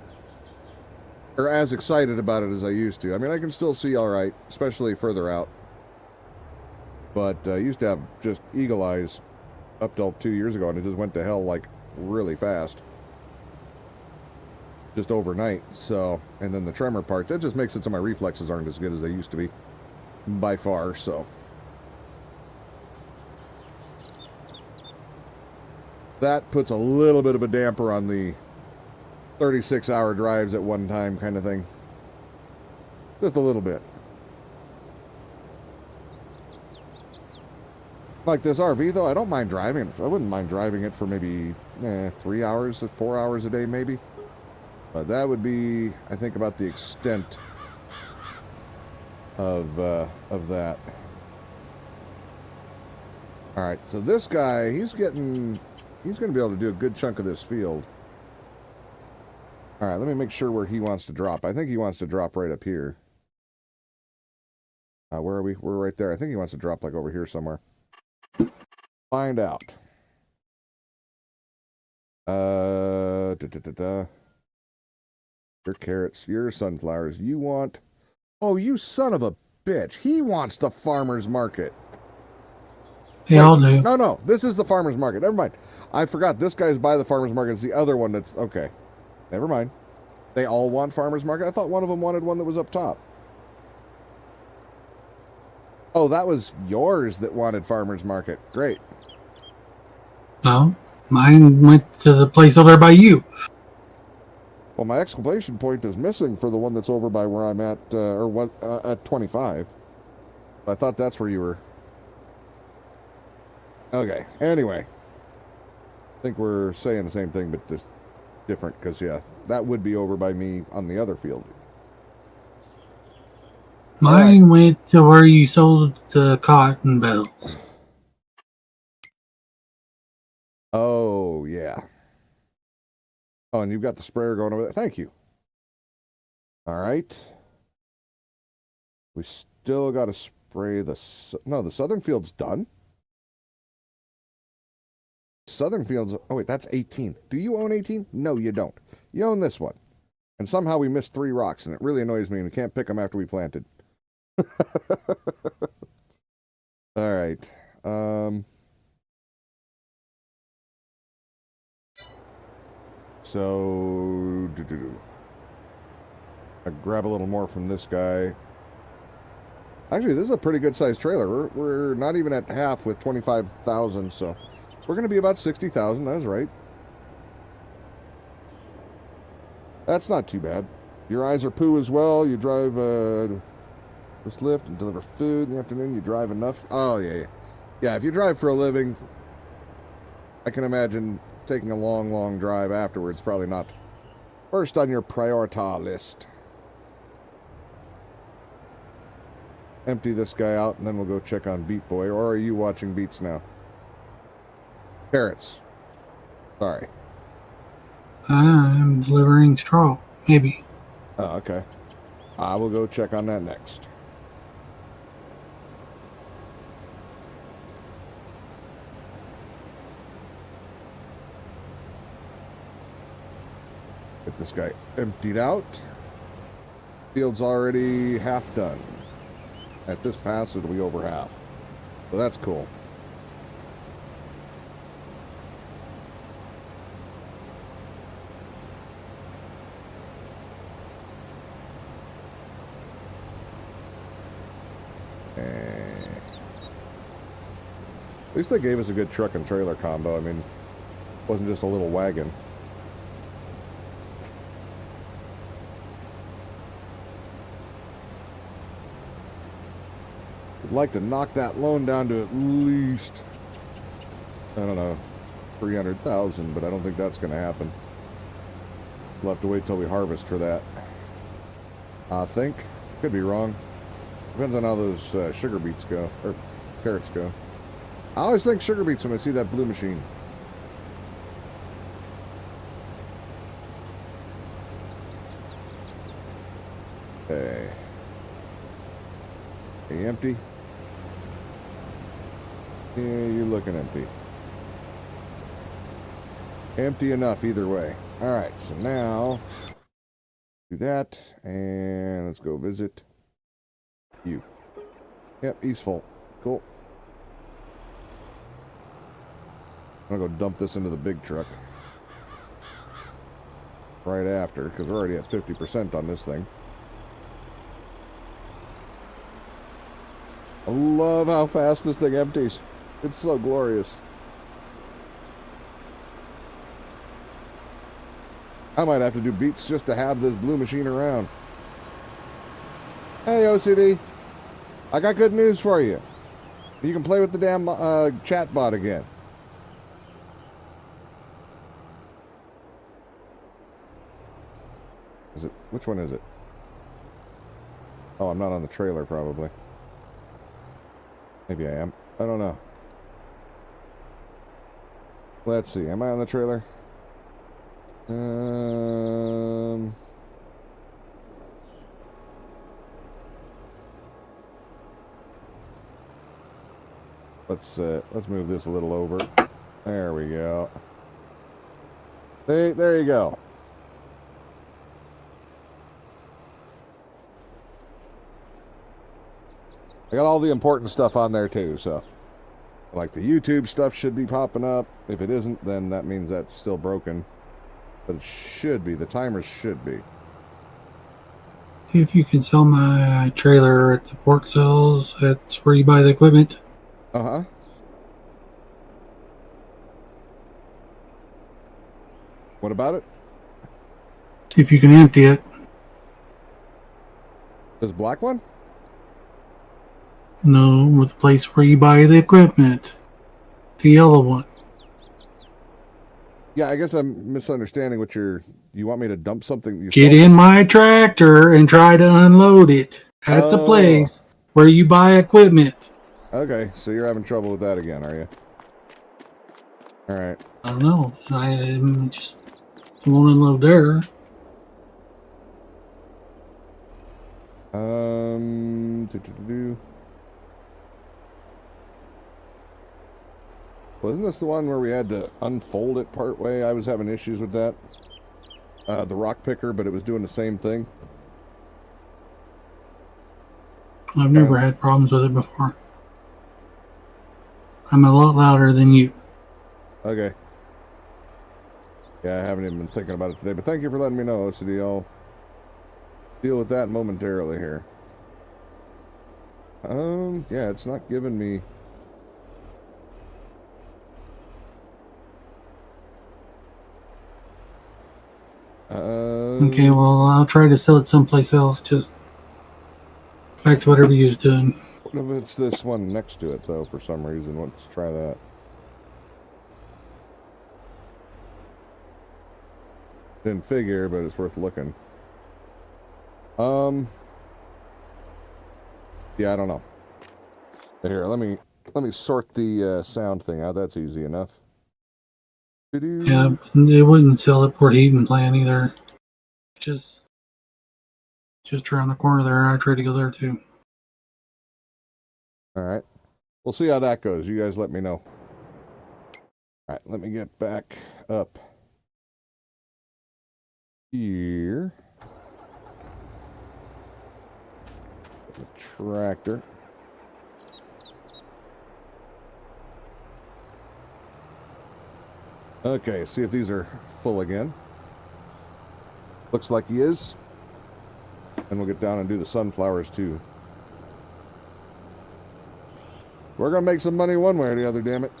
or as excited about it as I used to. I mean, I can still see all right, especially further out. But I used to have just eagle eyes up till 2 years ago, and it just went to hell like really fast. Just overnight. So, and then the tremor part, that just makes it so my reflexes aren't as good as they used to be. By far, so. That puts a little bit of a damper on the 36-hour drives at one time kind of thing. Just a little bit. Like this RV, though, I don't mind driving it. I wouldn't mind driving it for maybe 3 hours, 4 hours a day, maybe. But that would be, I think, about the extent of that. All right, so this guy, he's going to be able to do a good chunk of this field. All right, let me make sure where he wants to drop. I think he wants to drop right up here. Where are we? We're right there. I think he wants to drop like over here somewhere. Find out. Your carrots, your sunflowers. You want... Oh, you son of a bitch. He wants the farmer's market. They all do. No. This is the farmer's market. Never mind. I forgot. This guy's by the farmer's market. It's the other one that's... Okay. Never mind. They all want farmer's market? I thought one of them wanted one that was up top. Oh, that was yours that wanted farmer's market. Great. No, mine went to the place over there by you. Well, my exclamation point is missing for the one that's over by where I'm at, or what, at 25. I thought that's where you were. Okay, anyway. I think we're saying the same thing, but just different, because, yeah, that would be over by me on the other field. Mine went to where you sold the cotton bales. Oh, yeah. Oh, and you've got the sprayer going over there. Thank you. All right. We still got to spray the... No, the southern field's done. Southern field's... Oh, wait, that's 18. Do you own 18? No, you don't. You own this one. And somehow we missed 3 rocks, and it really annoys me, and we can't pick them after we planted. All right. So, I grab a little more from this guy. Actually, this is a pretty good sized trailer. We're not even at half with 25,000, so we're going to be about 60,000. That's right. That's not too bad. Your eyes are poo as well. You drive this lift and deliver food in the afternoon. You drive enough. Oh yeah. Yeah, if you drive for a living, I can imagine taking a long drive afterwards. Probably not first on your priority list. Empty this guy out, and then we'll go check on Beat Boy. Or are you watching Beats now? Carrots. Sorry. I'm delivering straw, maybe. Oh, okay. I will go check on that next. Get this guy emptied out. Field's already half done. At this pass, it'll be over half. So that's cool. At least they gave us a good truck and trailer combo. I mean, it wasn't just a little wagon. I'd like to knock that loan down to at least, I don't know, 300,000, but I don't think that's going to happen. We'll have to wait till we harvest for that. I think. Could be wrong. Depends on how those sugar beets go, or carrots go. I always think sugar beets when I see that blue machine. Okay. Okay, empty. Yeah, you're looking empty. Empty enough either way. Alright, so now do that, and let's go visit you. Yep, he's full. Cool. I'm gonna go dump this into the big truck right after, because we're already at 50% on this thing. I love how fast this thing empties. It's so glorious. I might have to do beats just to have this blue machine around. Hey, OCD. I got good news for you. You can play with the damn chat bot again. Is it? Which one is it? Oh, I'm not on the trailer, probably. Maybe I am. I don't know. Let's see. Am I on the trailer? Um, let's move this a little over. There we go. There you go. I got all the important stuff on there too, so like the YouTube stuff should be popping up. If it isn't, then that means that's still broken. But it should be. The timers should be. See if you can sell my trailer at the port sales. That's where you buy the equipment. Uh-huh. What about it? See if you can empty it. This black one? No, with the place where you buy the equipment. The yellow one. Yeah, I guess I'm misunderstanding what you want me to dump something yourself? Get in my tractor and try to unload it at the place where you buy equipment. Okay, so you're having trouble with that again, are you? Alright. I don't know. I just won't unload there. Wasn't this the one where we had to unfold it part way? I was having issues with that. The rock picker, but it was doing the same thing. I've never had problems with it before. I'm a lot louder than you. Okay. Yeah, I haven't even been thinking about it today, but thank you for letting me know, OCD. I'll deal with that momentarily here. Yeah, it's not giving me... Okay, well, I'll try to sell it someplace else. Just back to whatever you was doing. What if it's this one next to it, though, for some reason? Let's try that. Didn't figure, but it's worth looking. Yeah, I don't know. Here, let me sort the sound thing out. That's easy enough. Yeah, they wouldn't sell it port heating plant either. Just around the corner there. I tried to go there too. All right. We'll see how that goes. You guys let me know. All right, let me get back up here. The tractor. Okay, see if these are full again. Looks like he is. And we'll get down and do the sunflowers too. We're gonna make some money one way or the other, damn it.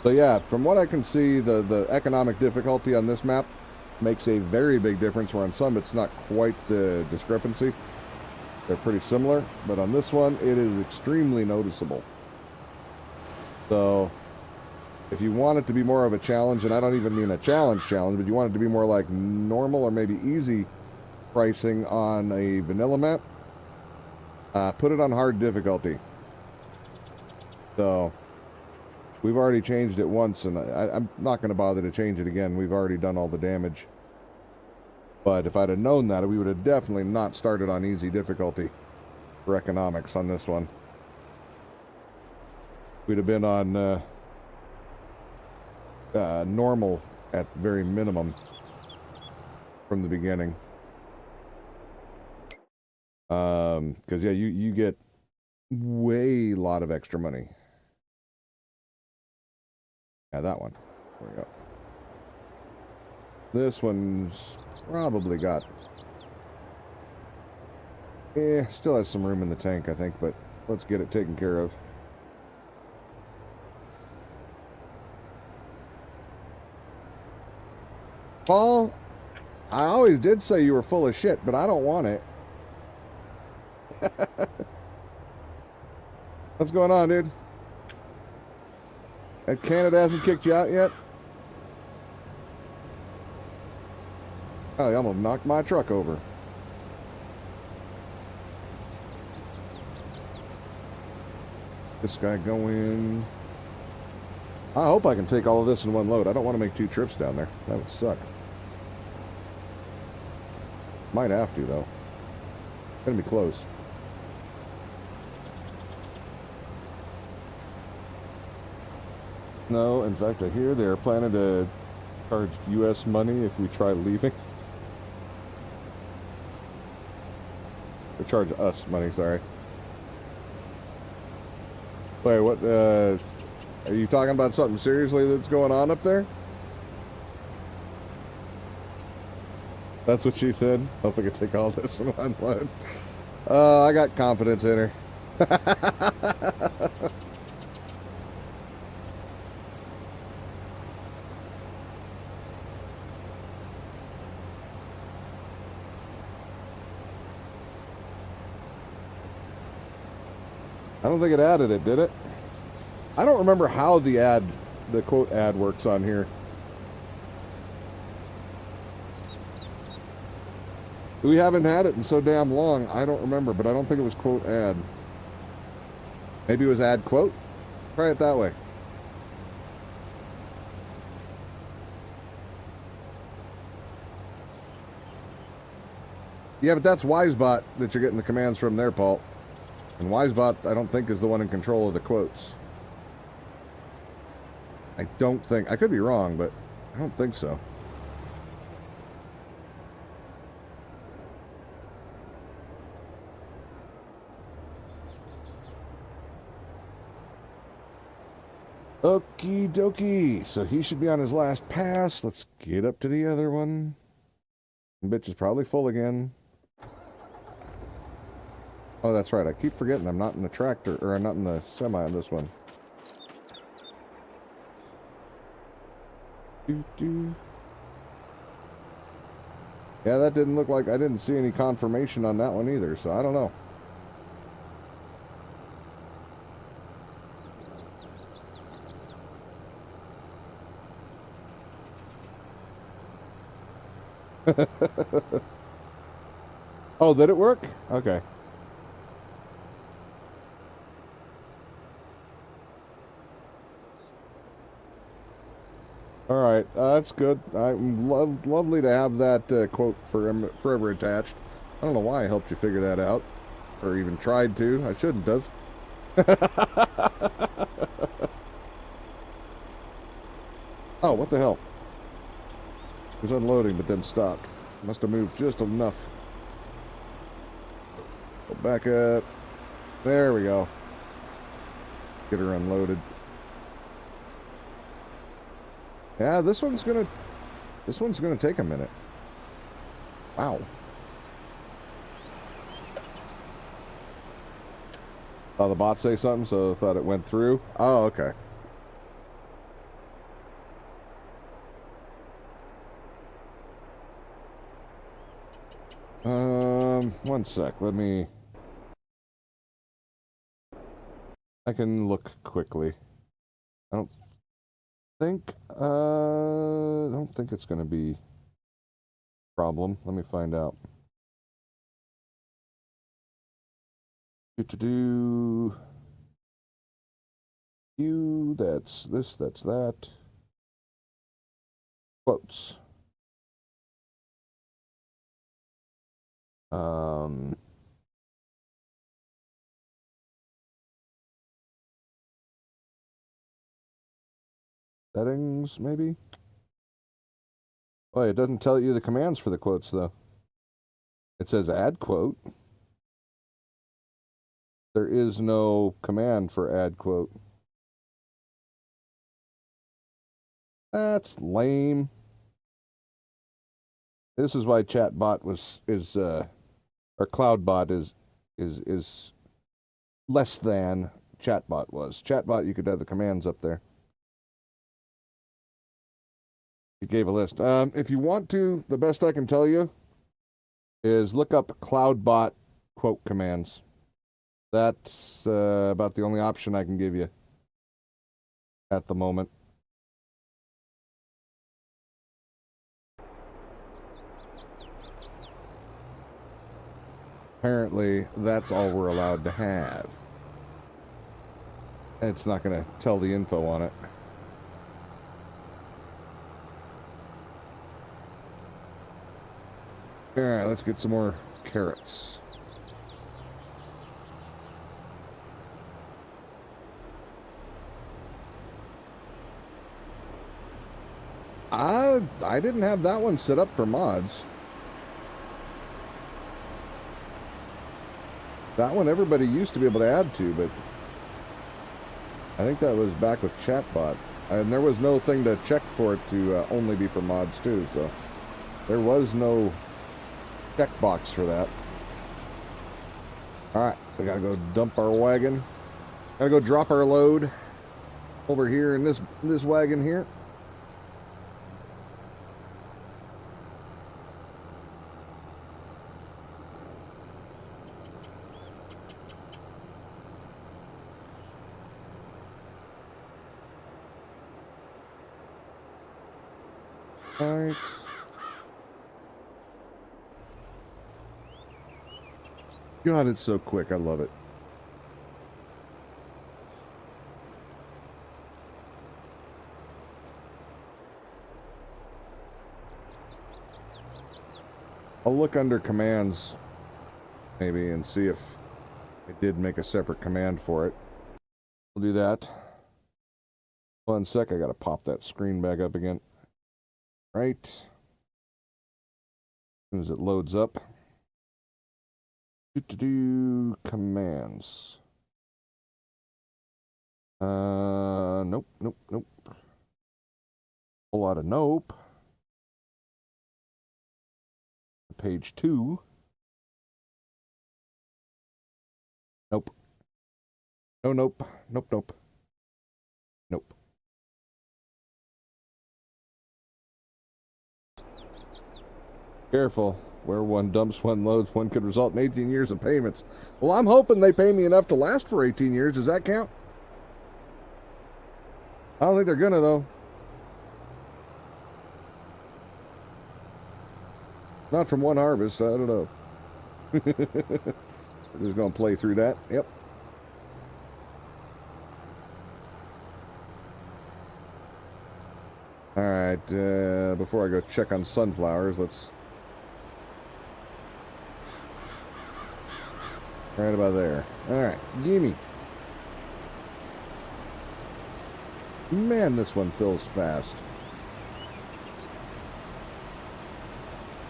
So yeah, from what I can see, the economic difficulty on this map makes a very big difference, where on some it's not quite the discrepancy. They're pretty similar, but on this one it is extremely noticeable. So if you want it to be more of a challenge, and I don't even mean a challenge, but you want it to be more like normal or maybe easy pricing on a vanilla map, put it on hard difficulty. So we've already changed it once, and I'm not going to bother to change it again. We've already done all the damage. But if I'd have known that, we would have definitely not started on easy difficulty for economics on this one. We'd have been on normal at very minimum from the beginning. Because, yeah, you get way lot of extra money. Yeah, that one. There we go. This one's probably got... still has some room in the tank, I think, but let's get it taken care of. Paul, I always did say you were full of shit, but I don't want it. What's going on, dude? Canada hasn't kicked you out yet? Oh, he almost knocked my truck over. This guy going... I hope I can take all of this in one load. I don't want to make 2 trips down there. That would suck. Might have to, though. Gonna be close. No, in fact, I hear they're planning to charge U.S. money if we try leaving. Or charge us money, sorry. Wait, what, are you talking about something seriously that's going on up there? That's what she said. Hope I can take all this in one load. I got confidence in her. I don't think it added it, did it? I don't remember how the quote ad works on here. We haven't had it in so damn long, I don't remember, but I don't think it was quote ad. Maybe it was ad quote? Try it that way. Yeah, but that's Wisebot that you're getting the commands from there, Paul. And Wisebot, I don't think, is the one in control of the quotes. I don't think. I could be wrong, but I don't think so. Okie dokie. So he should be on his last pass. Let's get up to the other one. Bitch is probably full again. Oh, that's right. I keep forgetting I'm not in the tractor, or I'm not in the semi on this one. Doo-doo. Yeah, that didn't look like... I didn't see any confirmation on that one either, so I don't know. Oh, did it work? Okay. All right, that's good. Lovely to have that quote forever attached. I don't know why I helped you figure that out, or even tried to. I shouldn't have. Oh, what the hell? It was unloading, but then stopped. Must have moved just enough. Go back up. There we go. Get her unloaded. Yeah, this one's gonna take a minute. Wow. Oh, the bot say something, so I thought it went through. Oh, okay. One sec. Let me... I can look quickly. I don't think it's gonna be a problem. Let me find out. Do you, that's this, that's that. Quotes. Settings, maybe? Oh, it doesn't tell you the commands for the quotes, though. It says add quote. There is no command for add quote. That's lame. This is why chatbot or cloudbot is less than chatbot was. Chatbot, you could have the commands up there. It gave a list. If you want to, the best I can tell you is look up cloudbot quote commands. That's about the only option I can give you at the moment. Apparently, that's all we're allowed to have. It's not going to tell the info on it. Alright, let's get some more carrots. I didn't have that one set up for mods. That one everybody used to be able to add to, but I think that was back with Chatbot. And there was no thing to check for it to only be for mods too, so there was no checkbox for that. Alright, we gotta go dump our wagon. Gotta go drop our load over here in this wagon here. Alright. God, it's so quick. I love it. I'll look under commands maybe and see if I did make a separate command for it. We'll do that. 1 sec, I gotta pop that screen back up again. Right. As soon as it loads up. Commands. Nope. Whole lot of nope. Page 2. Nope. No, nope. Nope. Careful. Where one dumps, one loads, one could result in 18 years of payments. Well, I'm hoping they pay me enough to last for 18 years. Does that count? I don't think they're gonna, though. Not from one harvest. I don't know. We're just gonna play through that. Yep. Alright, before I go check on sunflowers, let's... Right about there. Alright, gimme. Man, this one fills fast.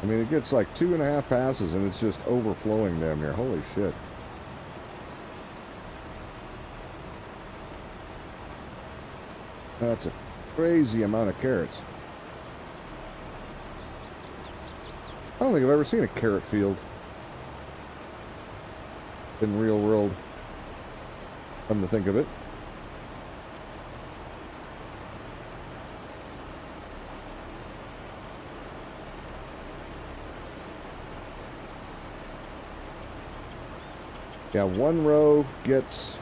I mean, it gets like 2.5 passes and it's just overflowing damn near. Holy shit. That's a crazy amount of carrots. I don't think I've ever seen a carrot field in real world, come to think of it. Yeah, one row gets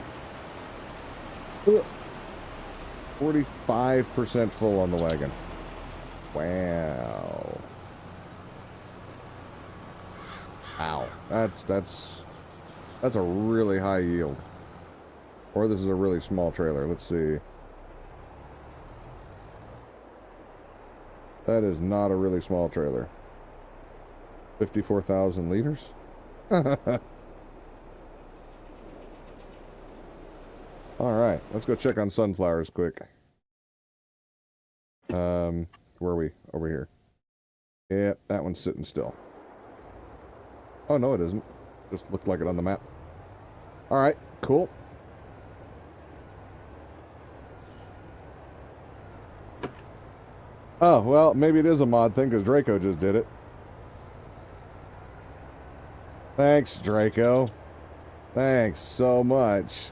45% full on the wagon. Wow. Ow. That's a really high yield. Or this is a really small trailer. Let's see. That is not a really small trailer. 54,000 liters? Alright, let's go check on sunflowers quick. Where are we? Over here. Yeah, that one's sitting still. Oh, no, it isn't. Just looked like it on the map. Alright, cool. Oh, well, maybe it is a mod thing because Draco just did it. Thanks, Draco. Thanks so much.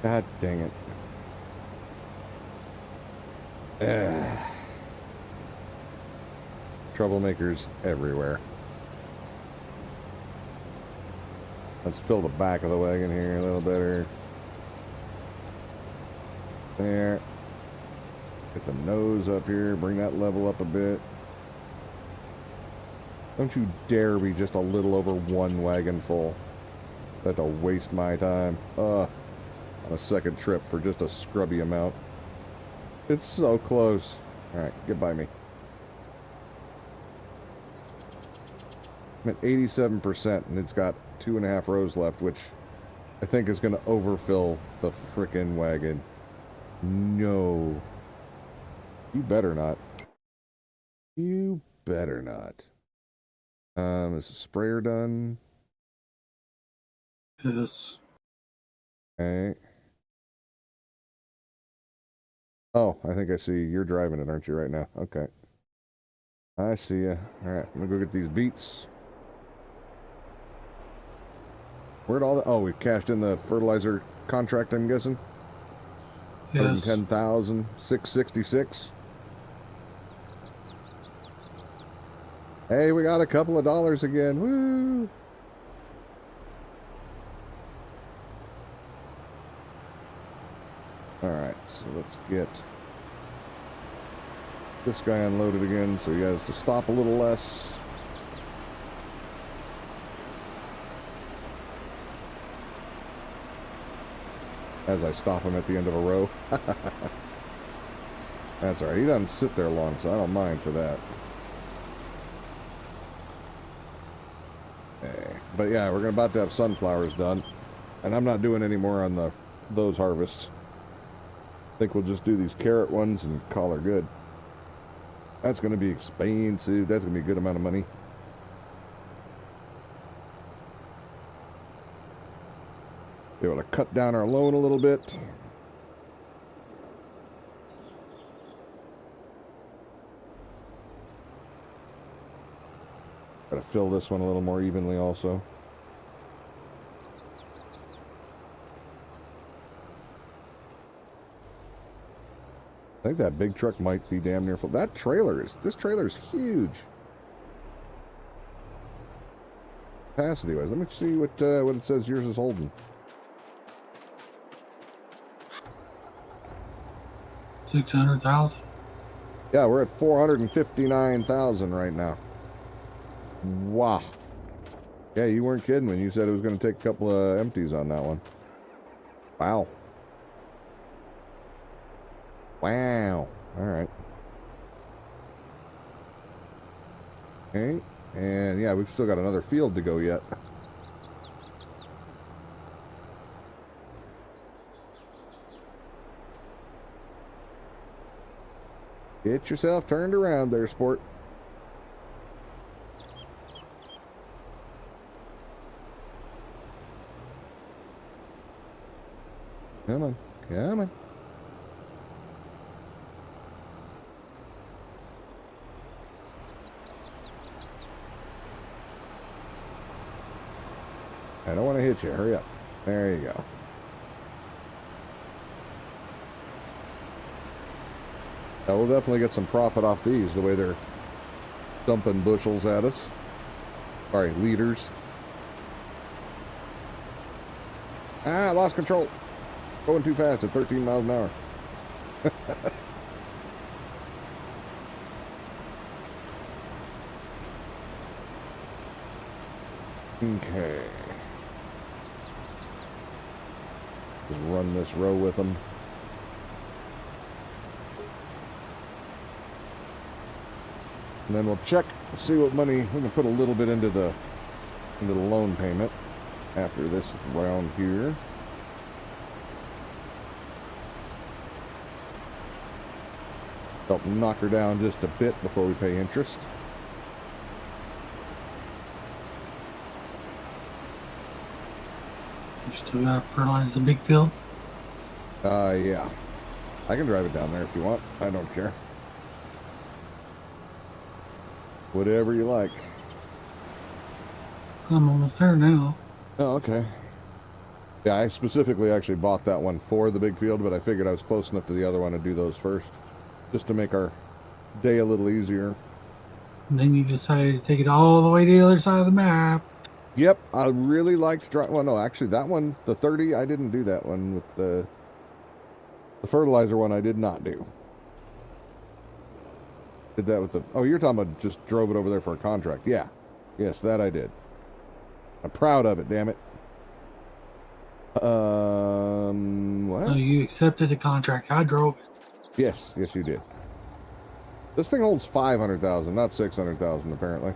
God dang it. Ugh. Troublemakers everywhere. Let's fill the back of the wagon here a little better. There. Get the nose up here. Bring that level up a bit. Don't you dare be just a little over one wagon full. That'll waste my time. On a second trip for just a scrubby amount. It's so close. Alright, get by me. I'm at 87% and it's got 2.5 rows left, which I think is going to overfill the frickin' wagon. No. You better not. You better not. Is the sprayer done? Yes. Okay. Oh, I think I see. You're driving it, aren't you, right now? Okay. I see ya. Alright, I'm gonna go get these beets. Where'd all the... Oh, we cashed in the fertilizer contract, I'm guessing? Yes. 110,666. Hey, we got a couple of dollars again. Woo! Alright, so let's get this guy unloaded again so he has to stop a little less. As I stop him at the end of a row. That's alright, he doesn't sit there long, so I don't mind for that. But yeah, we're about to have sunflowers done. And I'm not doing any more on those harvests. I think we'll just do these carrot ones and call her good. That's going to be expensive. That's going to be a good amount of money. Be able to cut down our loan a little bit. Got to fill this one a little more evenly also. I think that big truck might be damn near full. This trailer is huge. Capacity wise, let me see what it says yours is holding. 600,000. Yeah, we're at 459,000 right now. Wow. Yeah, you weren't kidding when you said it was going to take a couple of empties on that one. Wow. Wow. Alright. Okay. And yeah, we've still got another field to go yet. Get yourself turned around there, sport. Come on. Come on. I don't want to hit you. Hurry up. There you go. Yeah, we'll definitely get some profit off these, the way they're dumping bushels at us. Sorry, liters. Ah, I lost control. Going too fast at 13 miles an hour. Okay. Just run this row with them. And then we'll check and see what money we can put a little bit into the loan payment after this round here. Help knock her down just a bit before we pay interest. You still gotta fertilize the big field? Yeah. I can drive it down there if you want. I don't care. Whatever you like. I'm almost there now. Oh, okay. Yeah, I specifically actually bought that one for the big field, but I figured I was close enough to the other one to do those first. Just to make our day a little easier. And then you decided to take it all the way to the other side of the map. Yep, I really liked drive. Well, no, actually, that one, the 30, I didn't do that one with the fertilizer one. I did not do. Did that with the. Oh, you're talking about just drove it over there for a contract? Yeah, yes, that I did. I'm proud of it. Damn it. What? So you accepted the contract. I drove it. Yes, yes, you did. This thing holds 500,000, not 600,000, apparently.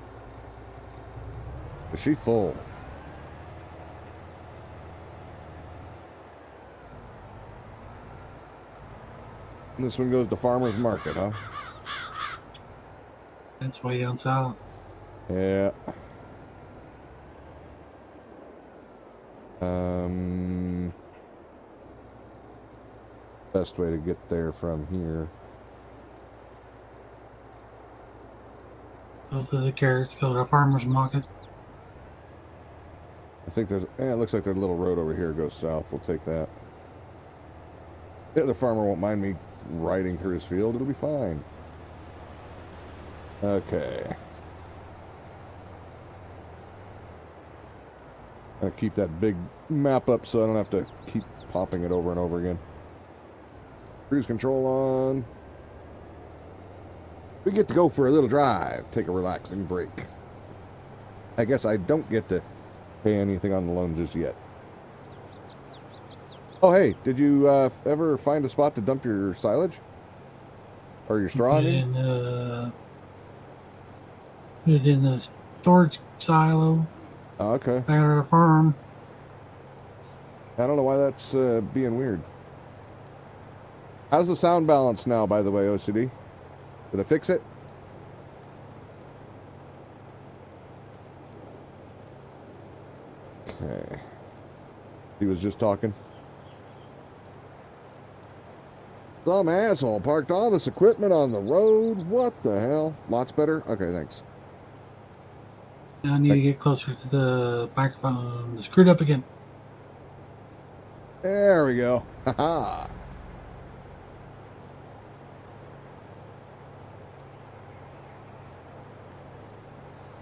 Is she full? This one goes to farmer's market, huh? That's way down south. Yeah. Best way to get there from here. Both of the carrots go to farmer's market. I think there's. It looks like there's a little road over here goes south. We'll take that. Yeah, the farmer won't mind me riding through his field. It'll be fine. Okay. I'll keep that big map up so I don't have to keep popping it over and over again. Cruise control on. We get to go for a little drive. Take a relaxing break. I guess I don't get to pay anything on the loan just yet. Oh, hey, did you ever find a spot to dump your silage? Or your straw, I mean? Put it in the storage silo. Oh, okay. Back at the farm. I don't know why that's being weird. How's the sound balance now, by the way, OCD? Did I fix it? Okay. He was just talking. Some asshole parked all this equipment on the road. What the hell? Lots better? Okay, thanks. Now I need to get closer to the microphone. Screwed up again. There we go. Haha.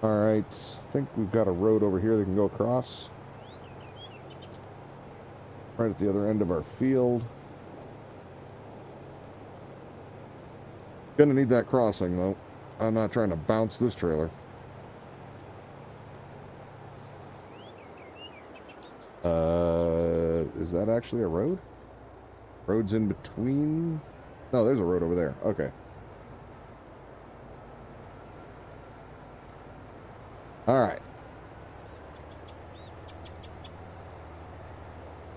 Alright, I think we've got a road over here that can go across. Right at the other end of our field. Gonna need that crossing, though. I'm not trying to bounce this trailer. Is that actually a road? Road's in between? No, there's a road over there. Okay. Alright.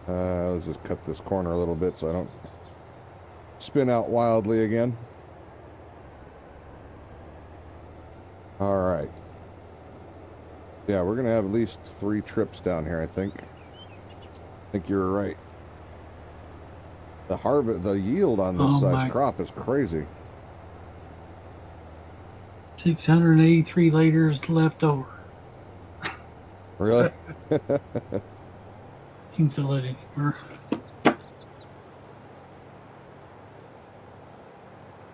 Let's just cut this corner a little bit so I don't spin out wildly again. Alright. Yeah, we're going to have at least 3 trips down here, I think. I think you're right. The yield on this size crop is crazy. 683 liters left over. Really? You can sell it anywhere.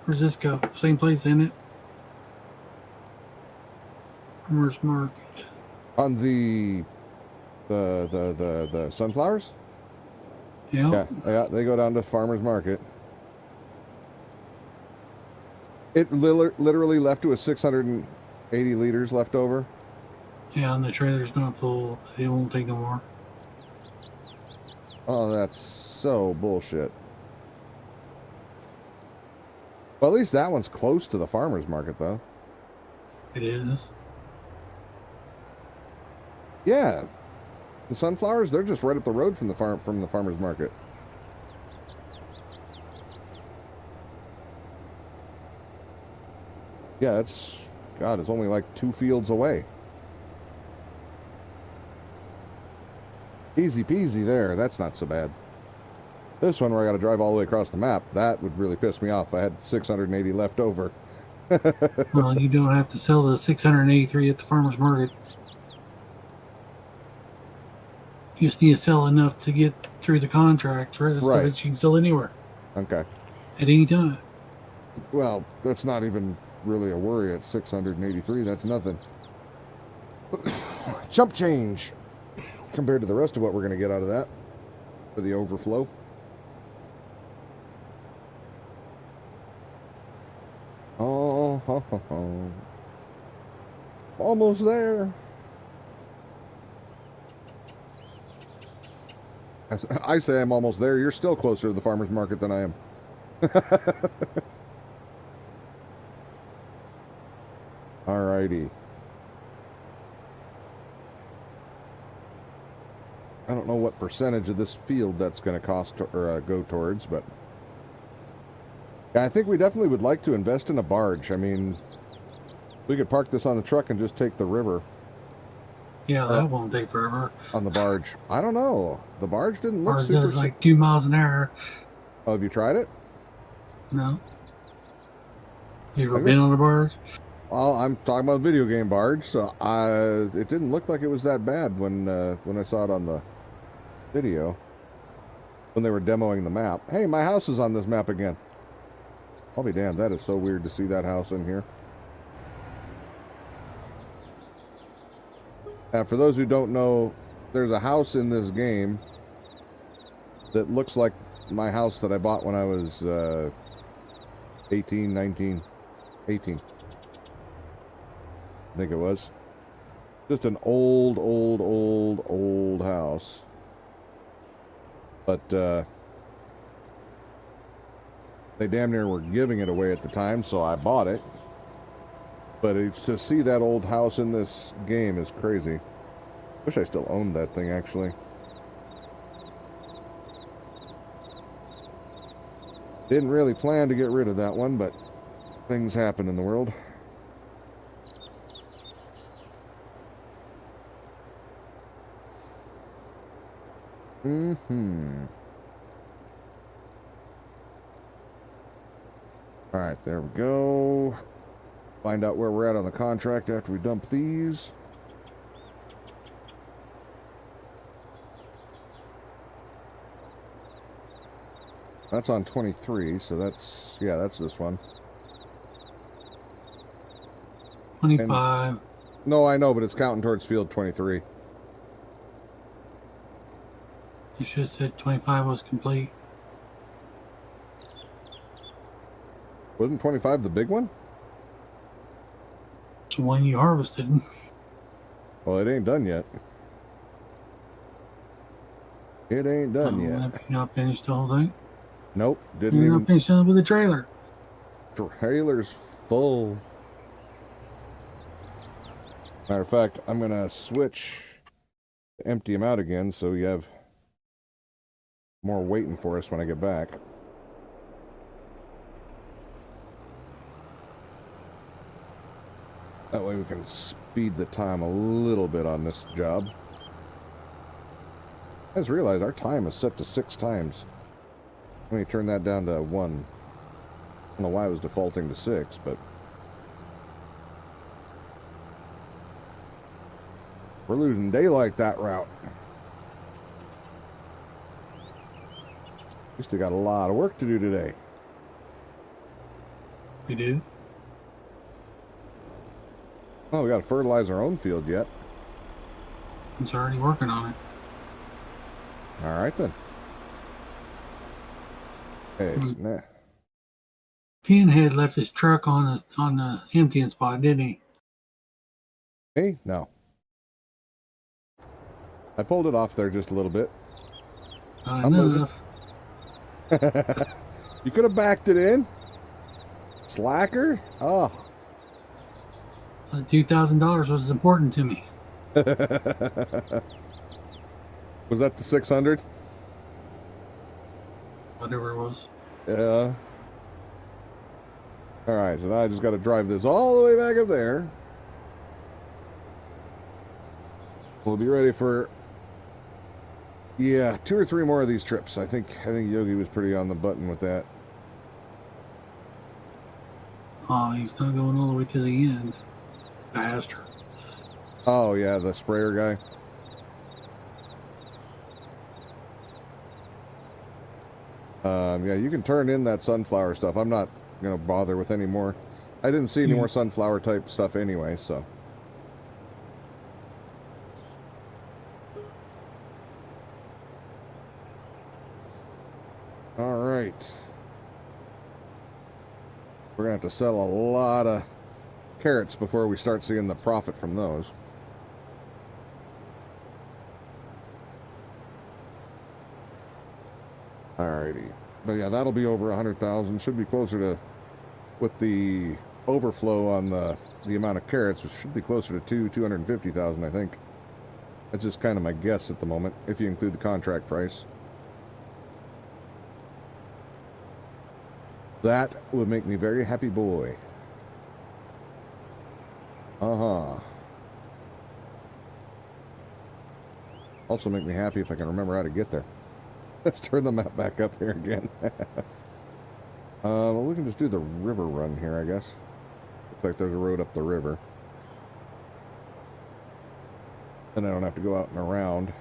Where's this go? Same place, isn't it? Farmer's market. On the sunflowers? Yeah. Yeah, they go down to farmer's market. It literally left with 680 liters left over. Yeah, and the trailer's not full. It won't take no more. Oh, that's so bullshit. Well, at least that one's close to the farmer's market, though. It is. Yeah. The sunflowers, they're just right up the road from the farmer's market. Yeah, it's only like 2 fields away. Easy peasy there. That's not so bad. This one where I got to drive all the way across the map, that would really piss me off. I had 680 left over. Well, you don't have to sell the 683 at the farmer's market. You just need to sell enough to get through the contract. The rest of it you can sell anywhere. Okay. At any time. Well, that's not even really a worry at 683. That's nothing. Chump change compared to the rest of what we're going to get out of that for the overflow. Oh, ho, ho, ho. Almost there. I say I'm almost there. You're still closer to the farmer's market than I am. Alrighty. I don't know what percentage of this field that's going to cost or go towards, but yeah, I think we definitely would like to invest in a barge. I mean, we could park this on the truck and just take the river. Yeah, that won't take forever. On the barge. I don't know. The barge didn't look Barge super... does like 2 miles an hour. Oh, have you tried it? No. You ever been on a barge? Well, I'm talking about video game barge, so it didn't look like it was that bad when I saw it on the video. When they were demoing the map. Hey, my house is on this map again. I'll be damned, that is so weird to see that house in here. For those who don't know, there's a house in this game that looks like my house that I bought when I was 18, 19, 18. I think it was. Just an old house. But they damn near were giving it away at the time, so I bought it. But it's to see that old house in this game is crazy. Wish I still owned that thing, actually. Didn't really plan to get rid of that one, but things happen in the world. Alright, there we go. Find out where we're at on the contract after we dump these. That's on 23, so that's, yeah, that's this one. 25. And, no, I know, but it's counting towards field 23. You should have said 25 was complete. Wasn't 25 the big one? It's the one you harvested. Well, it ain't done yet. It ain't done yet. Have you not finished the whole thing? Nope, didn't You're even... not finished with the trailer. Trailer's full. Matter of fact, I'm going to switch to empty them out again so you have more waiting for us when I get back. That way we can speed the time a little bit on this job. I just realized our time is set to 6 times. Let me turn that down to 1. I don't know why I was defaulting to 6, but... we're losing daylight that route. We still got a lot of work to do today. We do? Oh, we got to fertilize our own field yet. It's already working on it. All right, then. Hey, nah. Pinhead left his truck on the emptying spot, didn't he? Hey, no. I pulled it off there just a little bit. Not enough. You could have backed it in. Slacker? Oh. $2,000 was important to me. Was that the 600? Whatever it was. Yeah. Alright, so now I just got to drive this all the way back up there. We'll be ready for... yeah, 2 or 3 more of these trips. I think Yogi was pretty on the button with that. Oh, he's not going all the way to the end. Bastard. Oh, yeah, the sprayer guy. Yeah, you can turn in that sunflower stuff. I'm not going to bother with any more. I didn't see any more sunflower type stuff anyway, so. We're going to have to sell a lot of carrots before we start seeing the profit from those. Alrighty. But yeah, that'll be over 100,000. Should be closer to, with the overflow on the amount of carrots, which should be closer to 250,000, I think. That's just kind of my guess at the moment, if you include the contract price. That would make me very happy boy. Uh-huh. Also make me happy if I can remember how to get there. Let's turn the map back up here again. Well, we can just do the river run here, I guess. Looks like there's a road up the river. Then I don't have to go out and around.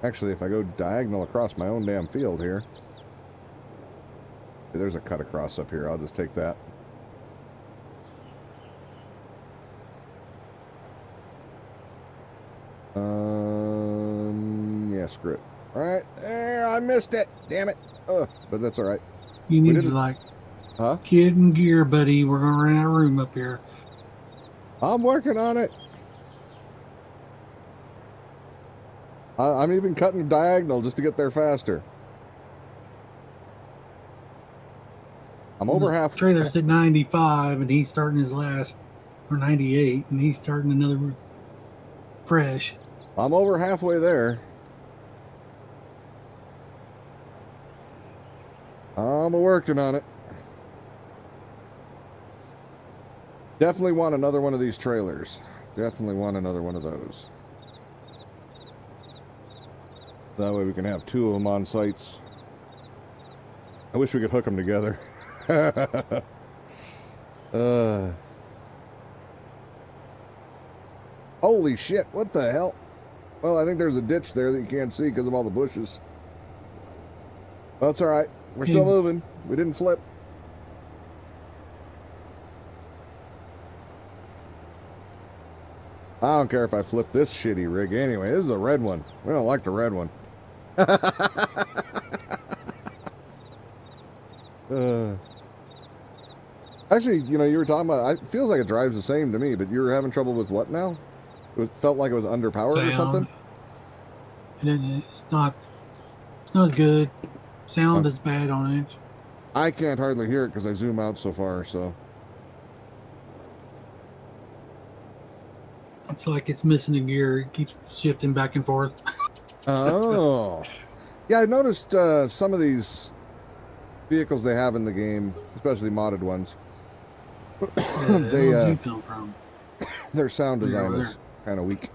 Actually, if I go diagonal across my own damn field here. There's a cut across up here. I'll just take that. Yeah, screw it. All right, there, I missed it. Damn it. But that's all right. You need to like, kid and gear, buddy. We're gonna run out of room up here. I'm working on it. I'm even cutting diagonal just to get there faster. I'm over half. Trailer's at 95, and he's starting his last, or 98, and he's starting another fresh. I'm over halfway there. I'm working on it. Definitely want another one of these trailers. Definitely want another one of those. That way we can have two of them on sites. I wish we could hook them together. Holy shit, what the hell? Well, I think there's a ditch there that you can't see because of all the bushes. Well, that's all right. We're still moving. We didn't flip. I don't care if I flip this shitty rig anyway. This is a red one. We don't like the red one. Actually, you know, you were talking about, it feels like it drives the same to me, but you were having trouble with what now? It felt like it was underpowered or something? It's not good. Sound is bad on it. I can't hardly hear it because I zoom out so far, so. It's like it's missing a gear. It keeps shifting back and forth. Oh. Yeah, I noticed some of these vehicles they have in the game, especially modded ones. Their sound design is kind of weak.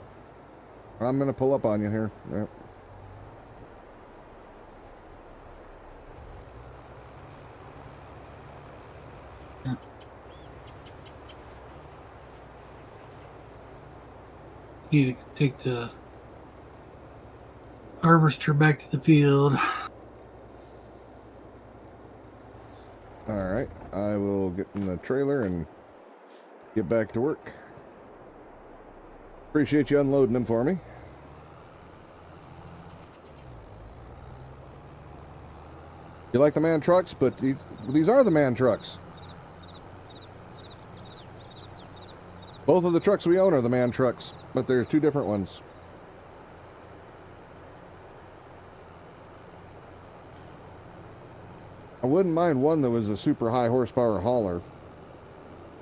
I'm going to pull up on you here. Yep. Need to take the harvester back to the field. All right, I will get in the trailer and get back to work. Appreciate you unloading them for me. You like the man trucks, but these are the man trucks. Both of the trucks we own are the man trucks, but there's two different ones. I wouldn't mind one that was a super high horsepower hauler,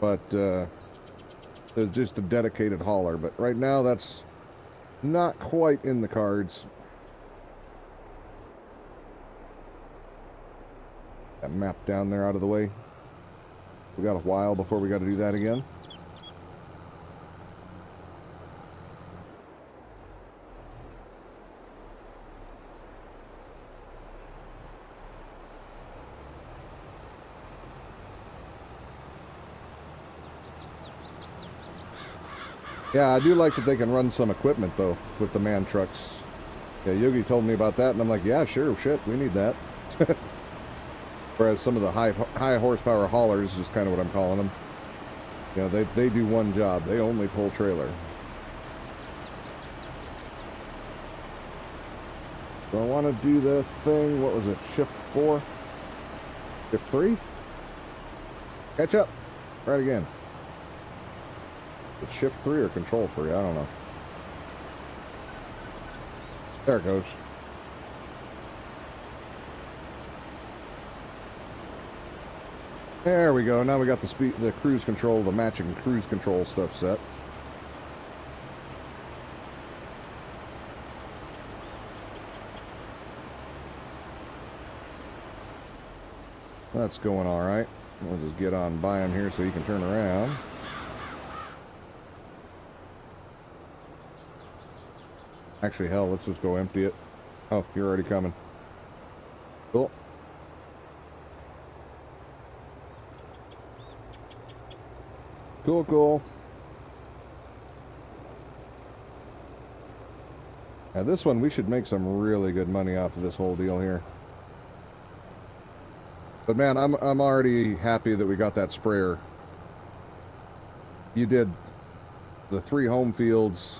but it's just a dedicated hauler. But right now that's not quite in the cards. That map down there out of the way. We got a while before we got to do that again. Yeah, I do like that they can run some equipment, though, with the man trucks. Yeah, Yogi told me about that, and I'm like, yeah, sure, shit, we need that. Whereas some of the high horsepower haulers is kind of what I'm calling them. You know, they do one job. They only pull trailer. So I want to do the thing, what was it, shift 4? Shift 3? Catch up. Try it again. It's shift 3 or control 3, I don't know. There it goes. There we go. Now we got the speed, the cruise control, the matching cruise control stuff set. That's going all right. We'll just get on by him here so he can turn around. Actually, hell, let's just go empty it. Oh, you're already coming. Cool. Cool, cool. Now this one, we should make some really good money off of this whole deal here. But man, I'm already happy that we got that sprayer. You did the 3 home fields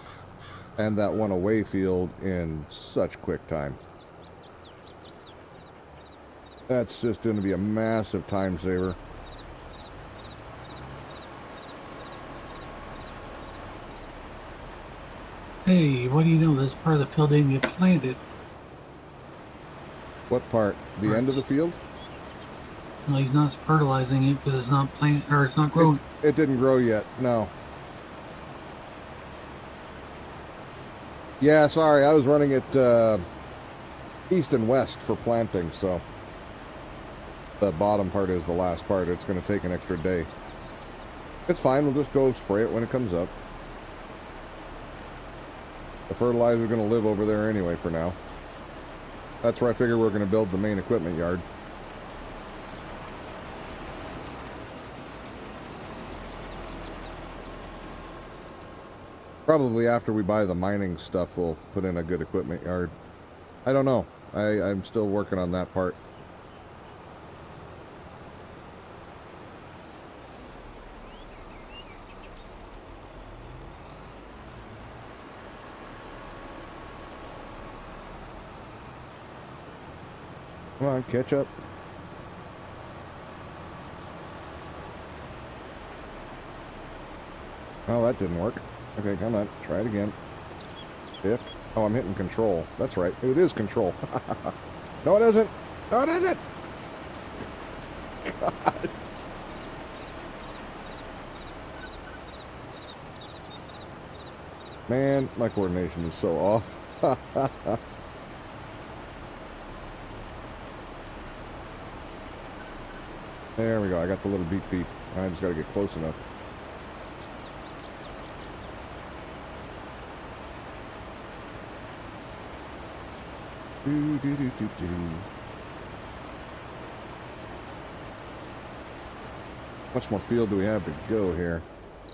and that 1 away field in such quick time. That's just going to be a massive time saver. Hey, what do you know? This part of the field didn't get planted. What part? The end of the field? Well, he's not fertilizing it because it's not plant or it's not growing. It didn't grow yet. No. Yeah, sorry. I was running it east and west for planting, so the bottom part is the last part. It's going to take an extra day. It's fine. We'll just go spray it when it comes up. The fertilizer's going to live over there anyway for now. That's where I figure we're going to build the main equipment yard. Probably after we buy the mining stuff, we'll put in a good equipment yard. I don't know. I'm still working on that part. Come on, catch up. Oh, that didn't work. Okay, come on. Try it again. Shift. Oh, I'm hitting control. That's right. It is control. No, it isn't. No, it isn't. God. Man, my coordination is so off. There we go. I got the little beep beep. I just got to get close enough. Do, do, do, do, do. How much more field do we have to go here?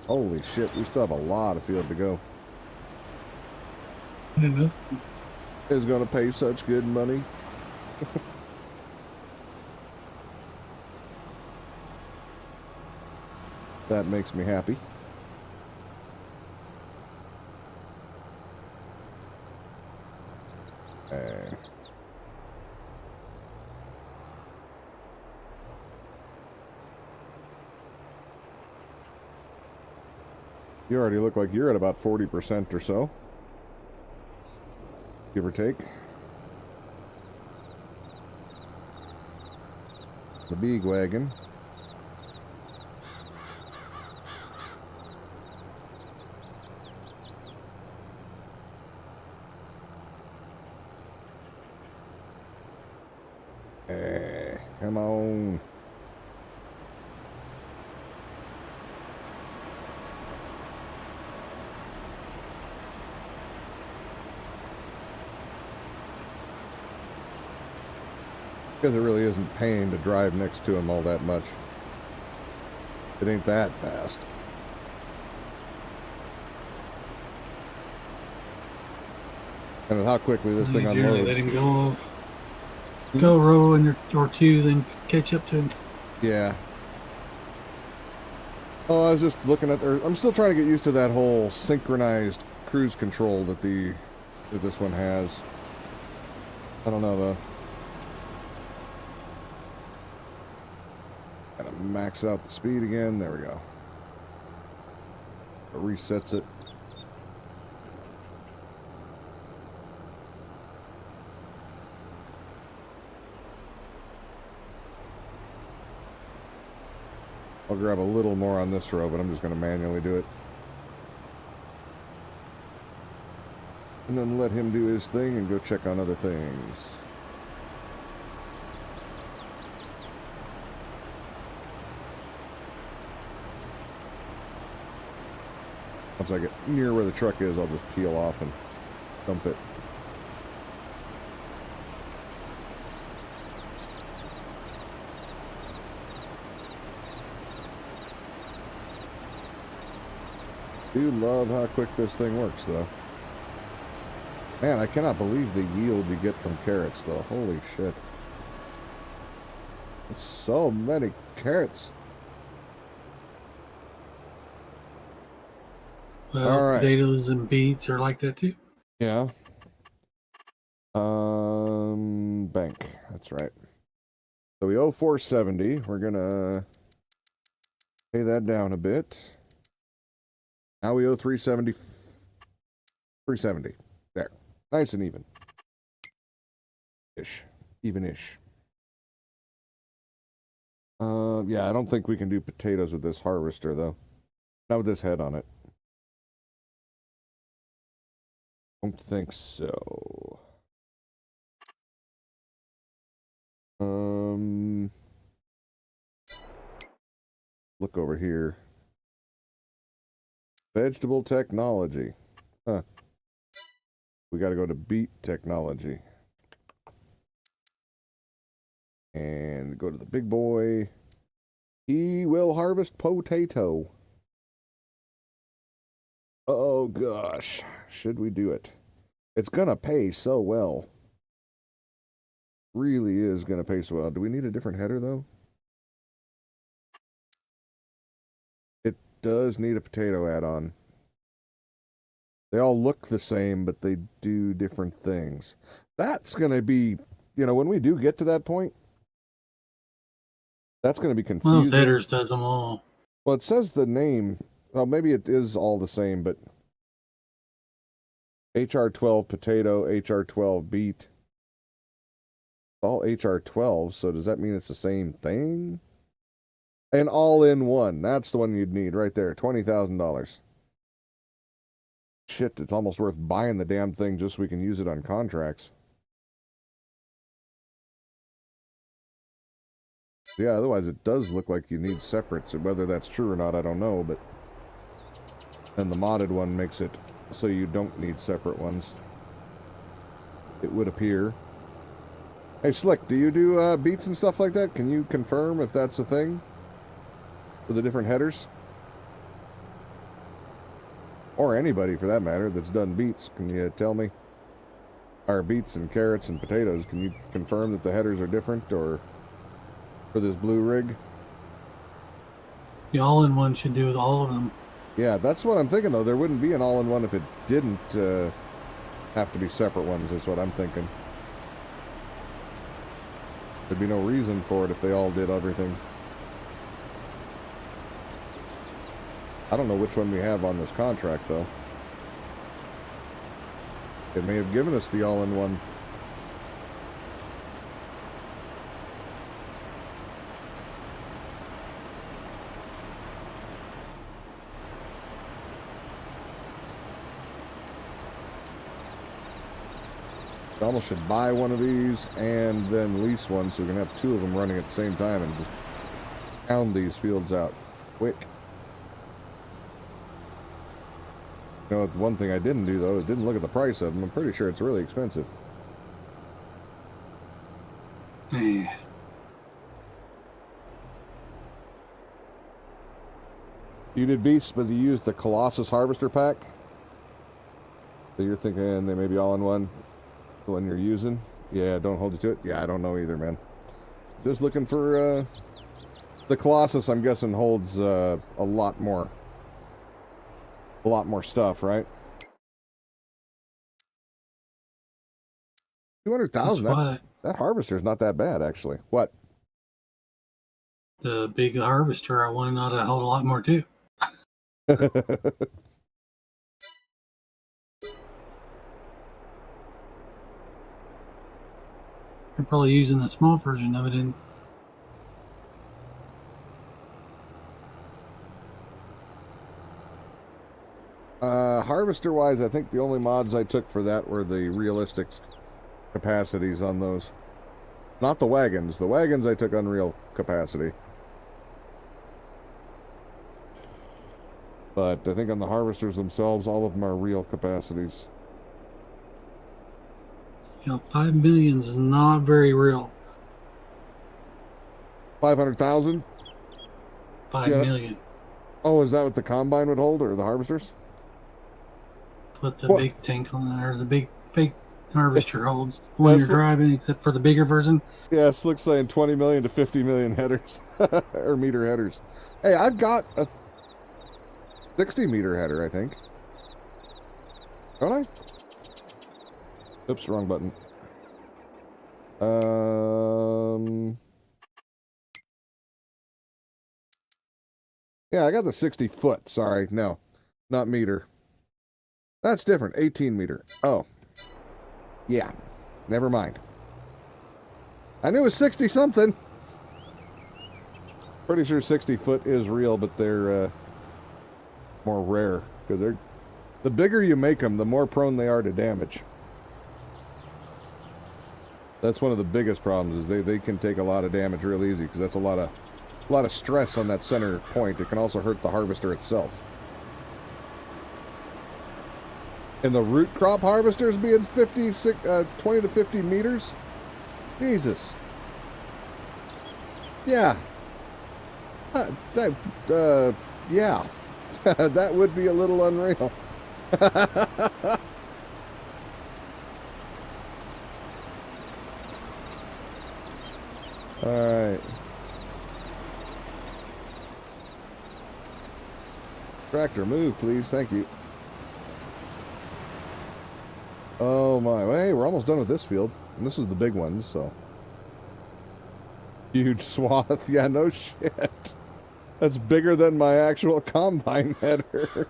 Holy shit, we still have a lot of field to go. It's going to pay such good money. That makes me happy. You already look like you're at about 40% or so. Give or take. The big wagon. Come on. Because it really isn't paying to drive next to him all that much. It ain't that fast. And with how quickly this thing unloads. Let him go row and or two, then catch up to him. Yeah. Oh, I was just looking at. I'm still trying to get used to that whole synchronized cruise control that this one has. I don't know though. Gotta max out the speed again. There we go. It resets it. I'll grab a little more on this row, but I'm just going to manually do it. And then let him do his thing and go check on other things. Once I get near where the truck is, I'll just peel off and dump it. Do love how quick this thing works, though. Man, I cannot believe the yield you get from carrots, though. Holy shit. It's so many carrots. Well, All right. potatoes and beets are like that too. Yeah. Bank. That's right. So we owe 470. We're gonna pay that down a bit. Now we owe 370. 370. There. Nice and even. Ish. Even-ish. Yeah, I don't think we can do potatoes with this harvester, though. Not with this head on it. Don't think so. Look over here. Vegetable technology. Huh. We got to go to beet technology. And go to the big boy. He will harvest potato. Oh gosh. Should we do it? It's gonna pay so well. Really is gonna pay so well. Do we need a different header though? It does need a potato add-on. They all look the same, but they do different things. That's gonna be, you know, when we do get to that point, that's gonna be confusing. Well, those headers does them all. Well, it says the name. Well, maybe it is all the same, but HR12 potato, HR12 beet. All HR12, so does that mean it's the same thing? And all in one. That's the one you'd need right there. $20,000. Shit, it's almost worth buying the damn thing just so we can use it on contracts. Yeah, otherwise it does look like you need separates. Whether that's true or not, I don't know, but then the modded one makes it so you don't need separate ones. It would appear. Hey, Slick, do you do beats and stuff like that? Can you confirm if that's a thing? For the different headers? Or anybody, for that matter, that's done beets. Can you tell me? Or beets and carrots and potatoes. Can you confirm that the headers are different, or for this blue rig? The all-in-one should do with all of them. Yeah, that's what I'm thinking, though. There wouldn't be an all-in-one if it didn't have to be separate ones, is what I'm thinking. There'd be no reason for it if they all did everything. I don't know which one we have on this contract, though. It may have given us the all-in-one. I almost should buy one of these and then lease one so we can have two of them running at the same time and just pound these fields out quick. You know, the one thing I didn't do, though, is didn't look at the price of them. I'm pretty sure it's really expensive. Yeah. You did beasts, but you used the Colossus Harvester Pack? So you're thinking they may be all in one? The one you're using? Yeah, don't hold you to it? Yeah, I don't know either, man. Just looking for, the Colossus, I'm guessing, holds, a lot more stuff, right? 200,000. That harvester's not that bad, actually. What? The big harvester, I want not a whole lot more too. You're probably using the small version of it in. Harvester wise, I think the only mods I took for that were the realistic capacities on those. Not the wagons. The wagons I took unreal capacity. But I think on the harvesters themselves, all of them are real capacities. 5 million is not very real. 500,000? 5 million. Oh, is that what the combine would hold, or the harvesters? What the big tank on or the big fake harvester holds when you're driving, except for the bigger version. Yeah, Slick's saying 20 million to 50 million headers. Or meter headers. Hey, I've got a 60 meter header, I think. Don't I? Oops, wrong button. Yeah, I got the 60 foot. Sorry, no. Not meter. That's different. 18 meter. Oh. Yeah. Never mind. I knew it was 60 something. Pretty sure 60 foot is real, but they're more rare. Because the bigger you make them, the more prone they are to damage. That's one of the biggest problems, is they can take a lot of damage real easy, because that's a lot of stress on that center point. It can also hurt the harvester itself. And the root crop harvesters being 20 to 50 meters? Jesus. Yeah. Yeah. That would be a little unreal. Alright. Tractor, move, please. Thank you. Oh my. Well, hey, we're almost done with this field. And this is the big one, so. Huge swath. Yeah, no shit. That's bigger than my actual combine header.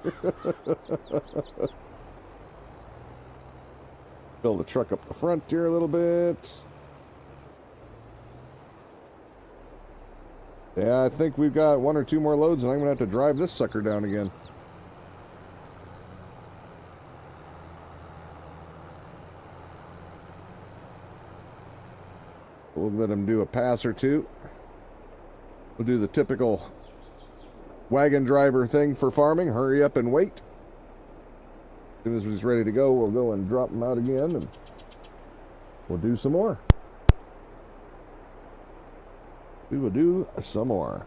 Fill the truck up the front here a little bit. Yeah, I think we've got 1 or 2 more loads, and I'm going to have to drive this sucker down again. We'll let him do a pass or two. We'll do the typical wagon driver thing for farming. Hurry up and wait. As soon as he's ready to go, we'll go and drop him out again, and we'll do some more. We will do some more.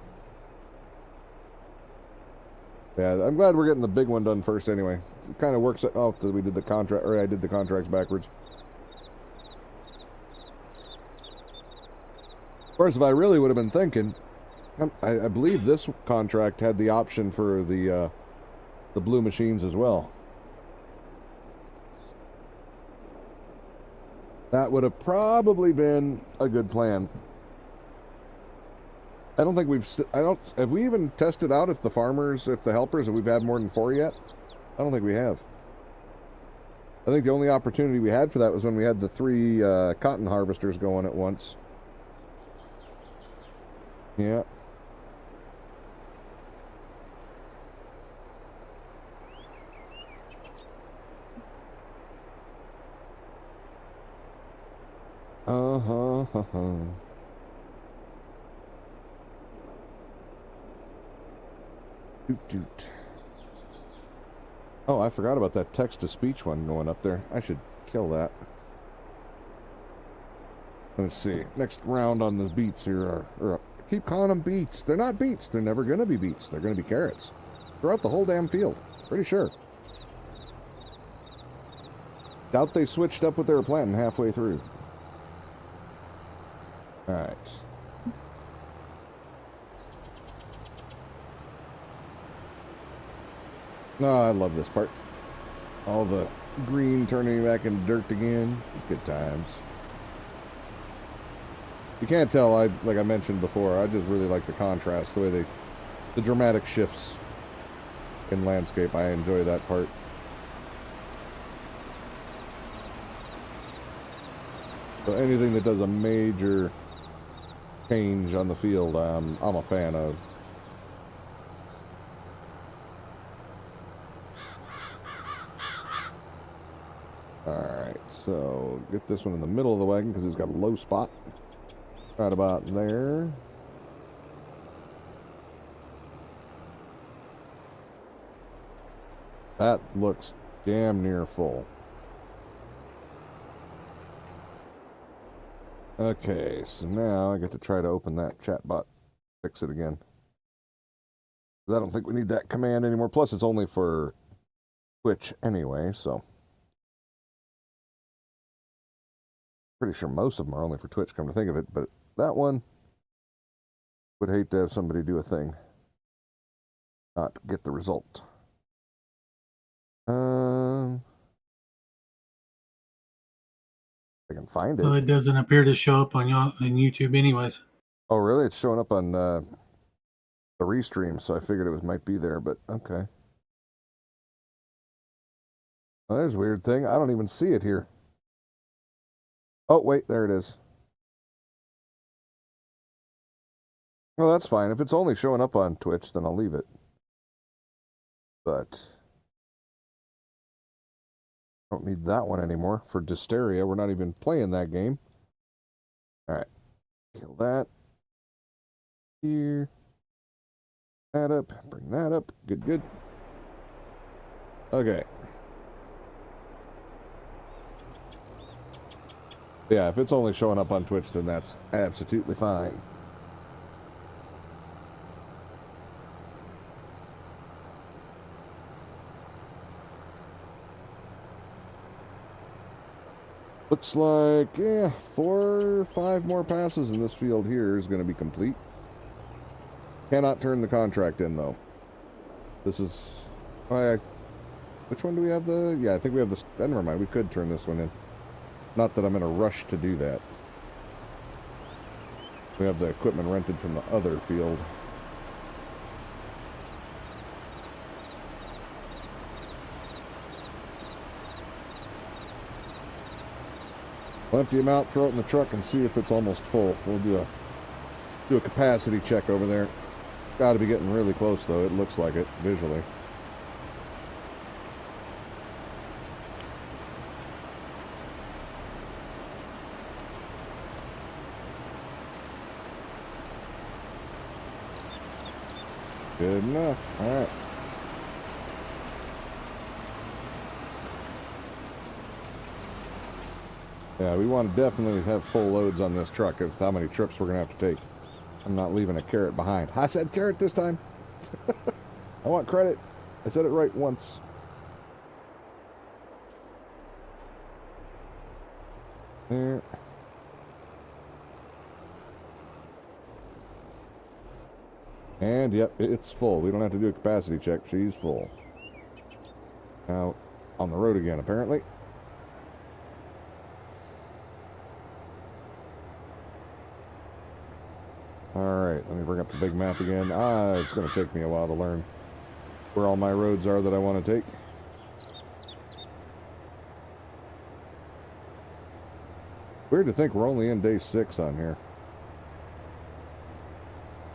Yeah, I'm glad we're getting the big one done first anyway. It kind of works out. Oh, we did the contract, or I did the contracts backwards. Of course, if I really would have been thinking, I believe this contract had the option for the blue machines as well. That would have probably been a good plan. I don't think have we even tested out if the helpers, if we've had more than 4 yet? I don't think we have. I think the only opportunity we had for that was when we had the 3 cotton harvesters going at once. Yeah. Doot. Oh, I forgot about that text-to-speech one going up there. I should kill that. Let's see. Next round on the beets here are keep calling them beets. They're not beets. They're never going to be beets. They're going to be carrots. Throughout the whole damn field. Pretty sure. Doubt they switched up what they were planting halfway through. Alright. Oh, I love this part. All the green turning back into dirt again. It's good times. You can't tell, like I mentioned before, I just really like the contrast, the way the dramatic shifts in landscape. I enjoy that part. So anything that does a major change on the field, I'm a fan of. Alright, so get this one in the middle of the wagon because it's got a low spot. Right about there. That looks damn near full. Okay, so now I get to try to open that chat bot, fix it again. I don't think we need that command anymore. Plus, it's only for Twitch anyway, so. Pretty sure most of them are only for Twitch, come to think of it, but that one would hate to have somebody do a thing, not get the result. I can find it. Well, it doesn't appear to show up on YouTube anyways. Oh, really? It's showing up on the restream, so I figured it might be there, but okay. Well, there's a weird thing. I don't even see it here. Oh, wait, there it is. Well, that's fine. If it's only showing up on Twitch, then I'll leave it. But I don't need that one anymore for Dysteria. We're not even playing that game. All right. Kill that. Here. That up. Bring that up. Good, good. Okay. Yeah, if it's only showing up on Twitch, then that's absolutely fine. Looks like, yeah, 4 or 5 more passes in this field here is going to be complete. Cannot turn the contract in, though. This is... which one do we have the... Yeah, I think we have the... never mind, we could turn this one in. Not that I'm in a rush to do that. We have the equipment rented from the other field. We'll empty them out, throw it in the truck, and see if it's almost full. We'll do a capacity check over there. Got to be getting really close, though. It looks like it, visually. Good enough. All right. Yeah, we want to definitely have full loads on this truck of how many trips we're going to have to take. I'm not leaving a carrot behind. I said carrot this time. I want credit. I said it right once. There. And, yep, it's full. We don't have to do a capacity check. She's full. Now, on the road again, apparently. Alright, let me bring up the big map again. It's going to take me a while to learn where all my roads are that I want to take. Weird to think we're only in day 6 on here.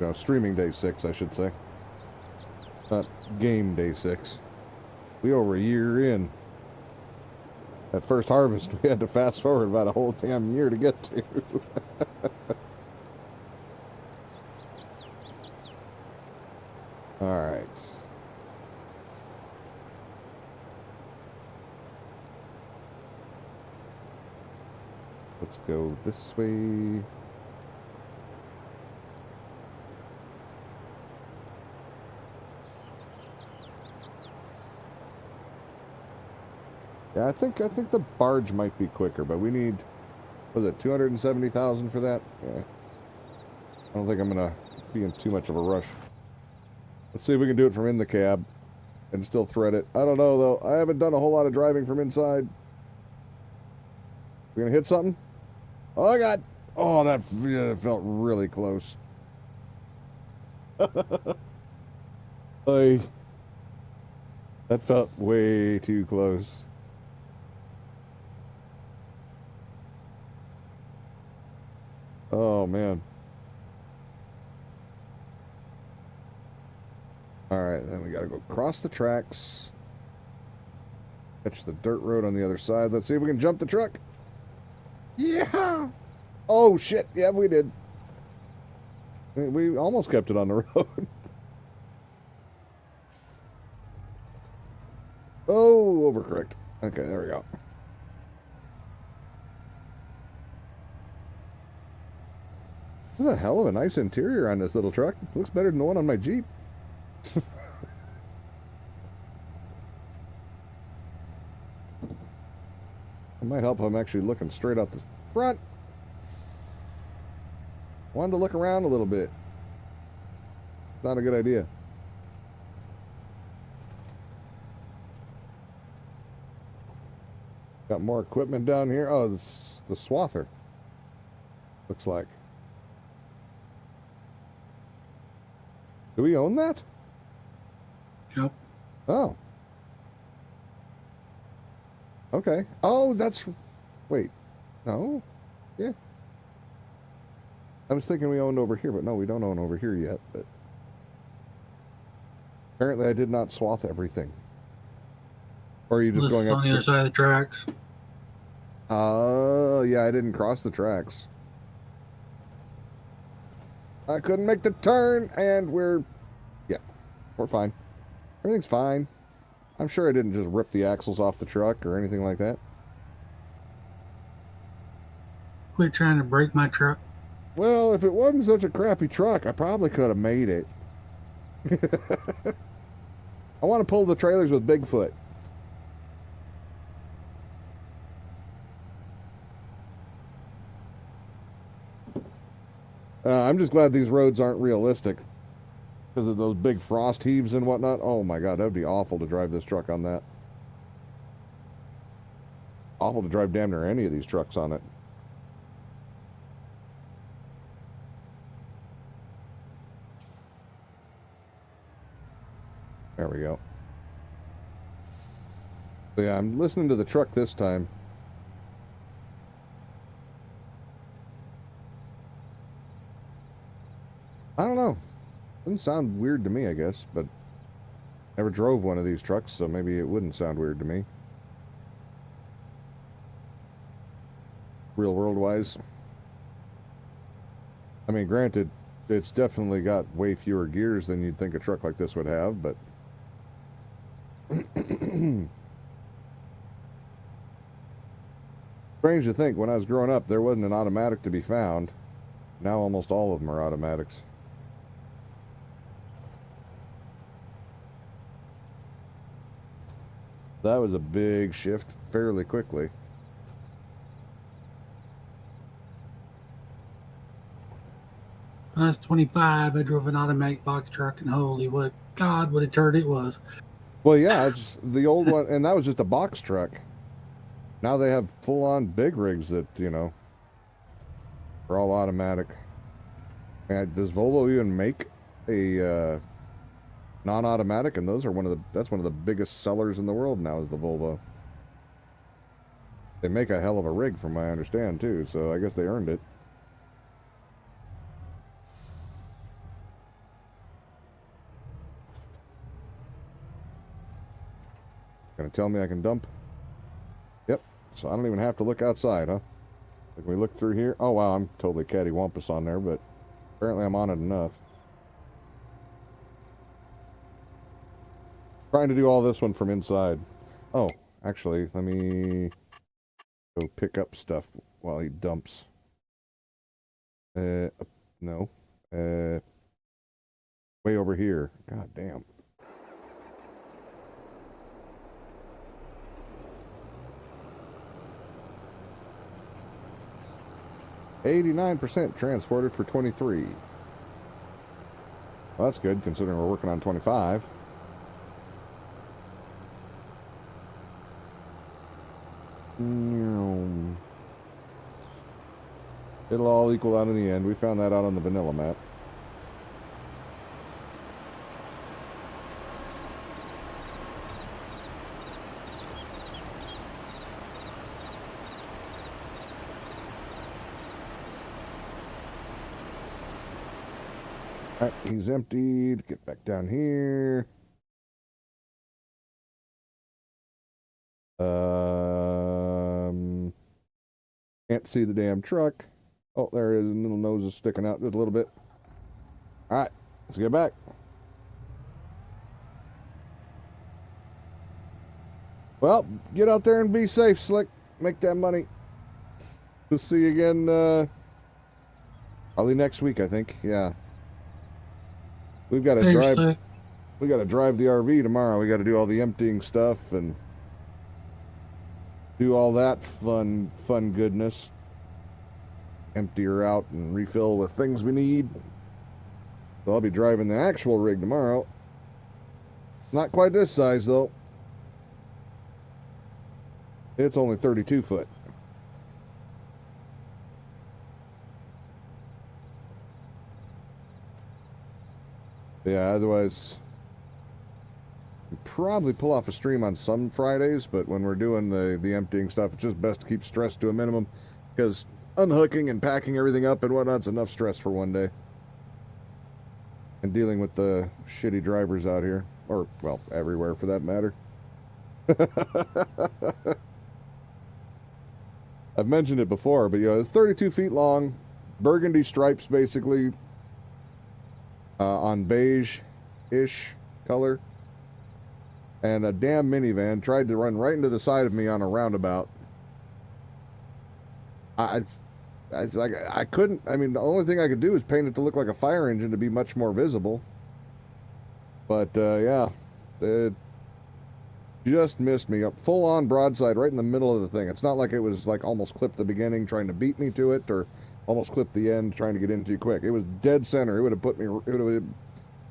No, streaming day 6, I should say. Not game day 6. We over a year in. That first harvest, we had to fast forward about a whole damn year to get to. Alright. Let's go this way. Yeah, I think the barge might be quicker, but we need, was it 270,000 for that? Yeah. I don't think I'm gonna be in too much of a rush. Let's see if we can do it from in the cab and still thread it. I don't know though. I haven't done a whole lot of driving from inside. We gonna hit something? Oh God! Oh, that yeah, felt really close. I, that felt way too close. Oh, man. All right, then we got to go across the tracks. Catch the dirt road on the other side. Let's see if we can jump the truck. Yeah! Oh, shit. Yeah, we did. We almost kept it on the road. Oh, overcorrect. Okay, there we go. This is a hell of a nice interior on this little truck. Looks better than the one on my Jeep. It might help if I'm actually looking straight out the front. Wanted to look around a little bit. Not a good idea. Got more equipment down here. Oh, this the swather. Looks like. Do we own that? Yep. Oh. Okay. Oh, that's... Wait. No? Yeah. I was thinking we owned over here, but no, we don't own over here yet. But apparently I did not swath everything. Or are you just This going is up on the other side of the tracks. Oh, yeah, I didn't cross the tracks. I couldn't make the turn, and we're fine. Everything's fine. I'm sure I didn't just rip the axles off the truck or anything like that. Quit trying to break my truck. Well, if it wasn't such a crappy truck, I probably could have made it. I want to pull the trailers with Bigfoot. I'm just glad these roads aren't realistic. Because of those big frost heaves and whatnot. Oh my god, that would be awful to drive this truck on that. Awful to drive damn near any of these trucks on it. There we go. So yeah, I'm listening to the truck this time. I don't know. Doesn't sound weird to me, I guess, but never drove one of these trucks, so maybe it wouldn't sound weird to me. Real world wise. I mean, granted, it's definitely got way fewer gears than you'd think a truck like this would have, but strange to think, when I was growing up, there wasn't an automatic to be found. Now almost all of them are automatics. That was a big shift fairly quickly. When I was 25, I drove an automatic box truck, and holy God, what a turd it was. Well, yeah, it's the old one, and that was just a box truck. Now they have full-on big rigs that, you know, are all automatic. And does Volvo even make a non-automatic? And those are that's one of the biggest sellers in the world now, is the Volvo. They make a hell of a rig from what I understand too, so I guess they earned it. Gonna tell me I can dump? Yep. So I don't even have to look outside, huh? Can we look through here? Oh wow, I'm totally cattywampus on there, but apparently I'm on it enough. Trying to do all this one from inside. Oh, actually, let me go pick up stuff while he dumps. No. Way over here. God damn. %, transported for 23. Well, that's good, considering we're working on 25. It'll all all equal out in the end. We found that out on the vanilla map. Alright, he's emptied. Get back down here. Can't see the damn truck. Oh, there it is. Little nose is sticking out just a little bit. Alright, let's get back. Well, get out there and be safe, Slick. Make that money. We'll see you again, probably next week, I think. Yeah. We've got to drive. Slick. We got to drive the RV tomorrow. We got to do all the emptying stuff and do all that fun goodness. Empty her out and refill with things we need. So I'll be driving the actual rig tomorrow. Not quite this size, though. It's only 32 foot. Yeah, otherwise, probably pull off a stream on some Fridays, but when we're doing the emptying stuff, it's just best to keep stress to a minimum, because unhooking and packing everything up and whatnot's enough stress for one day. And dealing with the shitty drivers out here, or, well, everywhere for that matter. I've mentioned it before, but, you know, it's 32 feet long, burgundy stripes, basically, on beige-ish color. And a damn minivan tried to run right into the side of me on a roundabout. I couldn't. I mean, the only thing I could do is paint it to look like a fire engine to be much more visible. But yeah, it just missed me up, full on broadside right in the middle of the thing. It's not like it was like almost clipped the beginning trying to beat me to it, or almost clipped the end trying to get in too quick. It was dead center. It would have put me.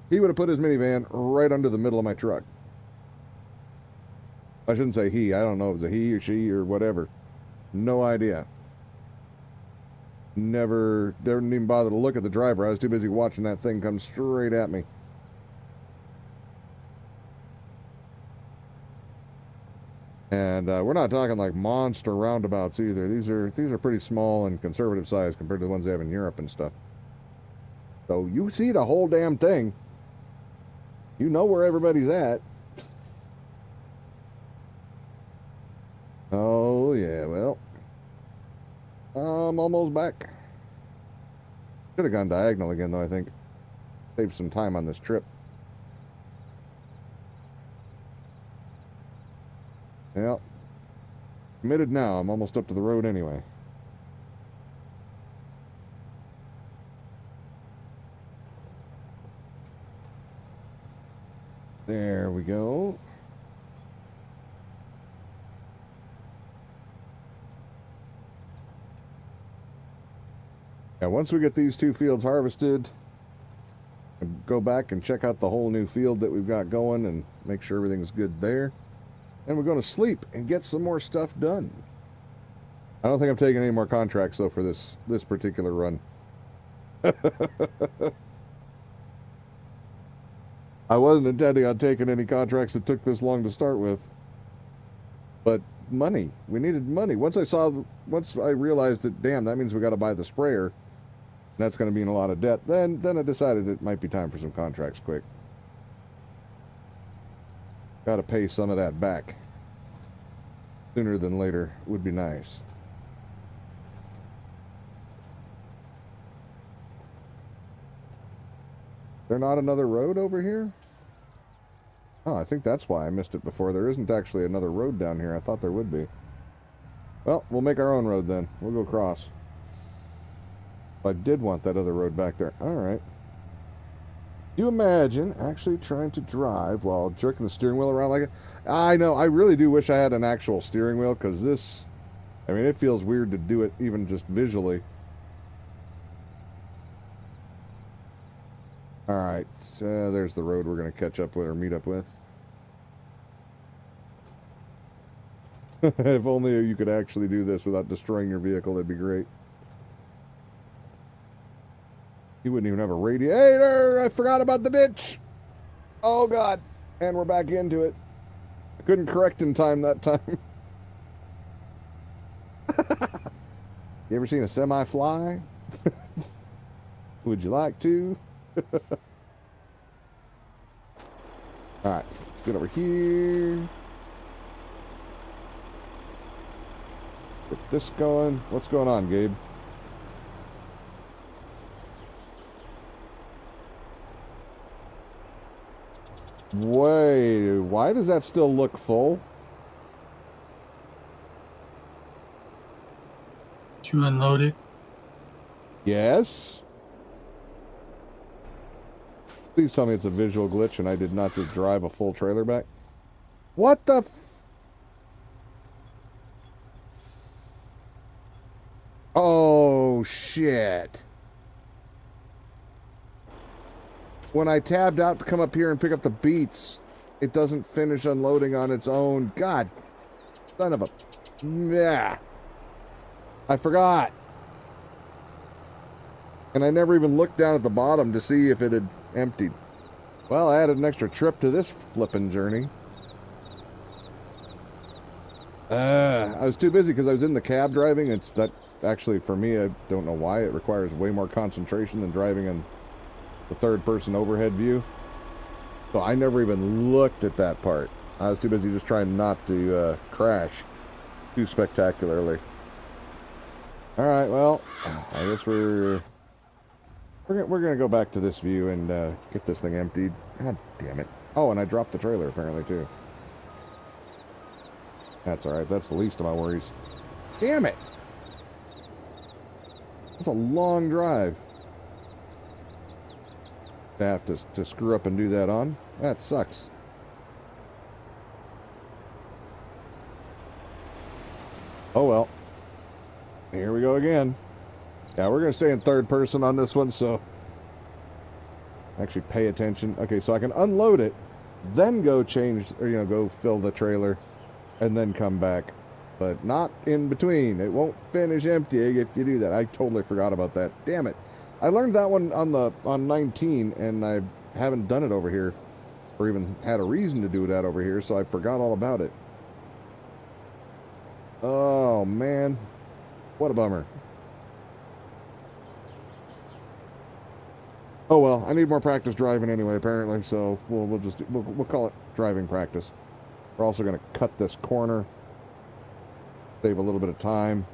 He would have put his minivan right under the middle of my truck. I shouldn't say he. I don't know if it was a he or she or whatever. No idea. Never didn't even bother to look at the driver. I was too busy watching that thing come straight at me. And we're not talking like monster roundabouts either. These are pretty small and conservative size compared to the ones they have in Europe and stuff. So you see the whole damn thing. You know where everybody's at. Oh, yeah, well, I'm almost back. Should have gone diagonal again, though, I think. Save some time on this trip. Yeah. Committed now. I'm almost up to the road anyway. There we go. Yeah, once we get these two fields harvested, go back and check out the whole new field that we've got going and make sure everything's good there. And we're going to sleep and get some more stuff done. I don't think I'm taking any more contracts, though, for this particular run. I wasn't intending on taking any contracts that took this long to start with. But money. We needed money. Once I realized that, damn, that means we got to buy the sprayer. That's going to be in a lot of debt. Then I decided it might be time for some contracts quick. Got to pay some of that back. Sooner than later would be nice. There not another road over here? Oh, I think that's why I missed it before. There isn't actually another road down here. I thought there would be. Well, we'll make our own road then. We'll go across. I did want that other road back there. Alright. Do you imagine actually trying to drive while jerking the steering wheel around like it? I know, I really do wish I had an actual steering wheel, because this, I mean, it feels weird to do it even just visually. Alright, so there's the road we're going to catch up with or meet up with. If only you could actually do this without destroying your vehicle, that'd be great. He wouldn't even have a radiator. I forgot about the ditch. Oh, God. And we're back into it. I couldn't correct in time that time. You ever seen a semi fly? Would you like to? Alright, so let's get over here. Get this going. What's going on, Gabe? Wait, why does that still look full? Did you unload it? Yes. Please tell me it's a visual glitch and I did not just drive a full trailer back. What the Oh, shit. When I tabbed out to come up here and pick up the beets, it doesn't finish unloading on its own. God, son of a... Yeah. I forgot. And I never even looked down at the bottom to see if it had emptied. Well, I added an extra trip to this flippin' journey. I was too busy because I was in the cab driving. It's that actually for me, I don't know why it requires way more concentration than driving in the third-person overhead view. So I never even looked at that part. I was too busy just trying not to crash too spectacularly. All right, well, I guess we're gonna go back to this view and get this thing emptied. God damn it! Oh, and I dropped the trailer apparently too. That's all right. That's the least of my worries. Damn it! That's a long drive. To have to screw up and do that on. That sucks. Oh well. Here we go again. Yeah, we're going to stay in third person on this one, so actually pay attention. Okay, so I can unload it, then go change, or, go fill the trailer, and then come back. But not in between. It won't finish emptying if you do that. I totally forgot about that. Damn it. I learned that one on 19, and I haven't done it over here, or even had a reason to do that over here, so I forgot all about it. Oh, man. What a bummer. Oh well, I need more practice driving anyway, apparently, so we'll call it driving practice. We're also going to cut this corner, save a little bit of time,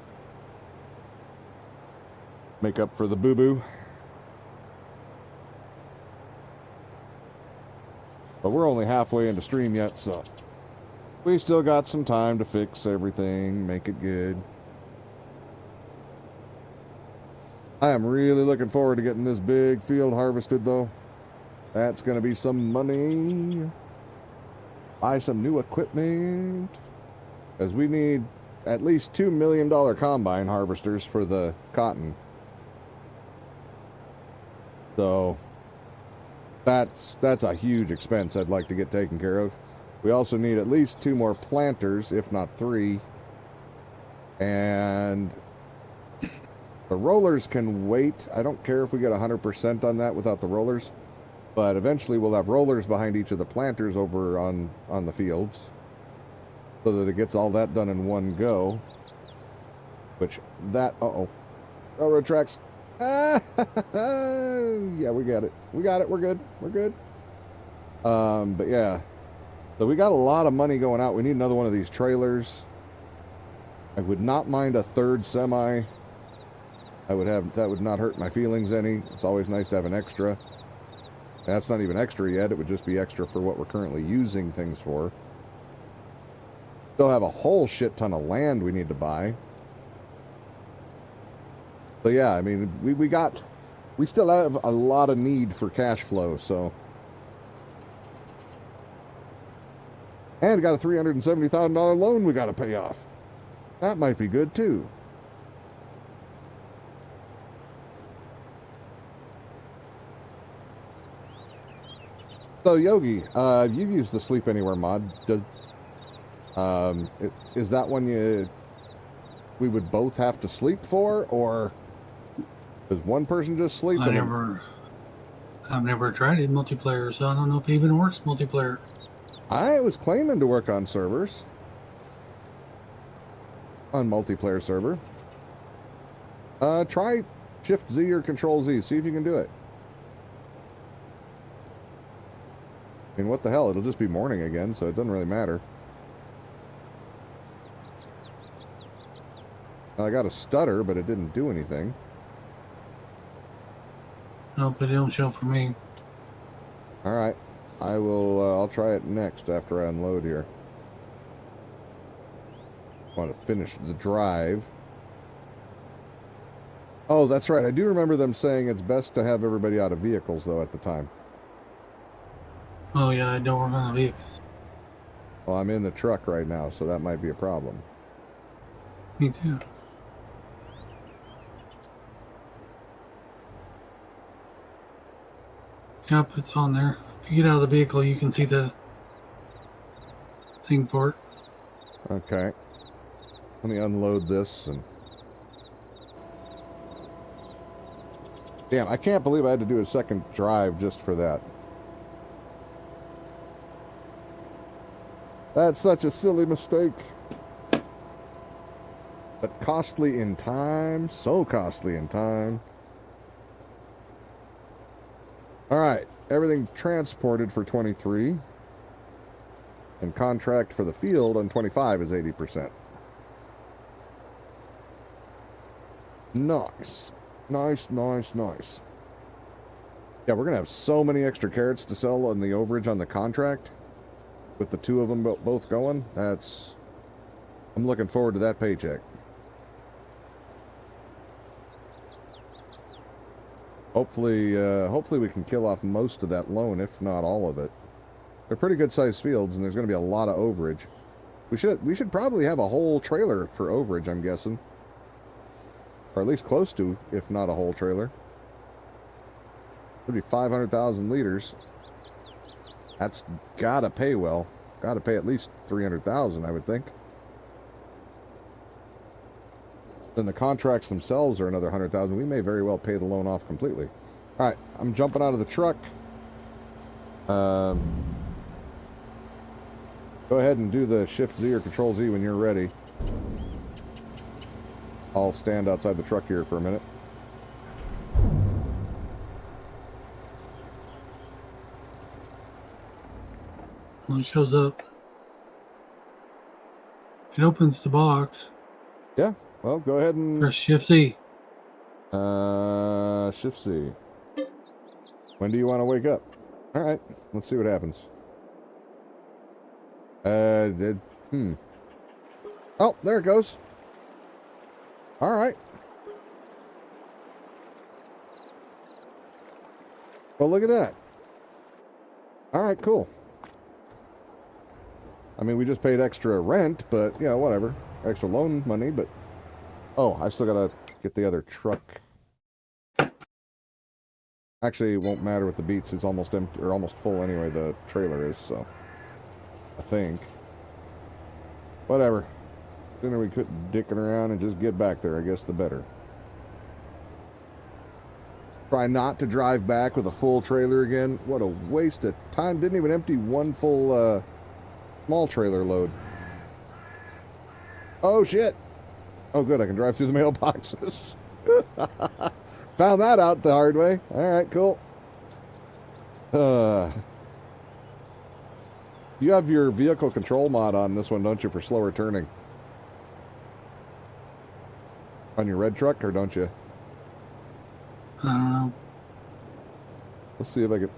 make up for the boo-boo. But we're only halfway into stream yet, so we still got some time to fix everything, make it good. I am really looking forward to getting this big field harvested, though. That's going to be some money. Buy some new equipment. Because we need at least $2 million combine harvesters for the cotton. So that's a huge expense I'd like to get taken care of. We also need at least 2 more planters, if not 3. And the rollers can wait. I don't care if we get 100% on that without the rollers. But eventually we'll have rollers behind each of the planters over on the fields. So that it gets all that done in one go. Which, that... Uh-oh. Railroad tracks. Yeah, we got it. We got it. We're good. We're good. But yeah. So we got a lot of money going out. We need another one of these trailers. I would not mind a third semi. That would not hurt my feelings any. It's always nice to have an extra. That's not even extra yet. It would just be extra for what we're currently using things for. Still have a whole shit ton of land we need to buy. So yeah, I mean, we still have a lot of need for cash flow, so. And got a $370,000 loan we got to pay off. That might be good too. So Yogi, you've used the Sleep Anywhere mod. Is that one we would both have to sleep for, or Is one person just sleeping? I've never tried it multiplayer, so I don't know if it even works multiplayer. I was claiming to work on servers. On multiplayer server. Try Shift Z or Control Z. See if you can do it. I mean, what the hell? It'll just be morning again, so it doesn't really matter. I got a stutter, but it didn't do anything. Nope, it don't show for me. Alright. I will, I'll try it next after I unload here. I want to finish the drive. Oh, that's right. I do remember them saying it's best to have everybody out of vehicles, though, at the time. Oh, yeah, I don't work on the vehicles. Well, I'm in the truck right now, so that might be a problem. Me too. Yep, it's on there. If you get out of the vehicle, you can see the thing for it. Okay. Let me unload this and... Damn, I can't believe I had to do a second drive just for that. That's such a silly mistake. But costly in time. So costly in time. Alright. Everything transported for 23. And contract for the field on 25 is 80%. Nice. Nice, nice, nice. Yeah, we're going to have so many extra carrots to sell on the overage on the contract. With the two of them both going. That's... I'm looking forward to that paycheck. Hopefully, hopefully we can kill off most of that loan, if not all of it. They're pretty good sized fields, and there's going to be a lot of overage. We should probably have a whole trailer for overage, I'm guessing. Or at least close to, if not a whole trailer. It'd be 500,000 liters. That's gotta pay well. Gotta pay at least 300,000, I would think. Then the contracts themselves are another 100,000. We may very well pay the loan off completely. All right, I'm jumping out of the truck. Go ahead and do the Shift Z or Control Z when you're ready. I'll stand outside the truck here for a minute. When it shows up, it opens the box. Yeah, well, go ahead and... Press Shift Z. Shift Z. When do you want to wake up? All right, let's see what happens. Oh, there it goes. All right. Well, look at that. All right, cool. I mean, we just paid extra rent, but, you know, whatever. Extra loan money, but... Oh, I still gotta get the other truck. Actually, it won't matter with the beats. It's almost empty, or almost full anyway, the trailer is, so... I think. Whatever. The sooner we quit dicking around and just get back there, I guess the better. Try not to drive back with a full trailer again. What a waste of time. Didn't even empty one full, small trailer load. Oh, shit. Oh, good. I can drive through the mailboxes. Found that out the hard way. All right, cool. You have your vehicle control mod on this one, don't you, for slower turning? On your red truck, or don't you? I don't know. Let's see if I could...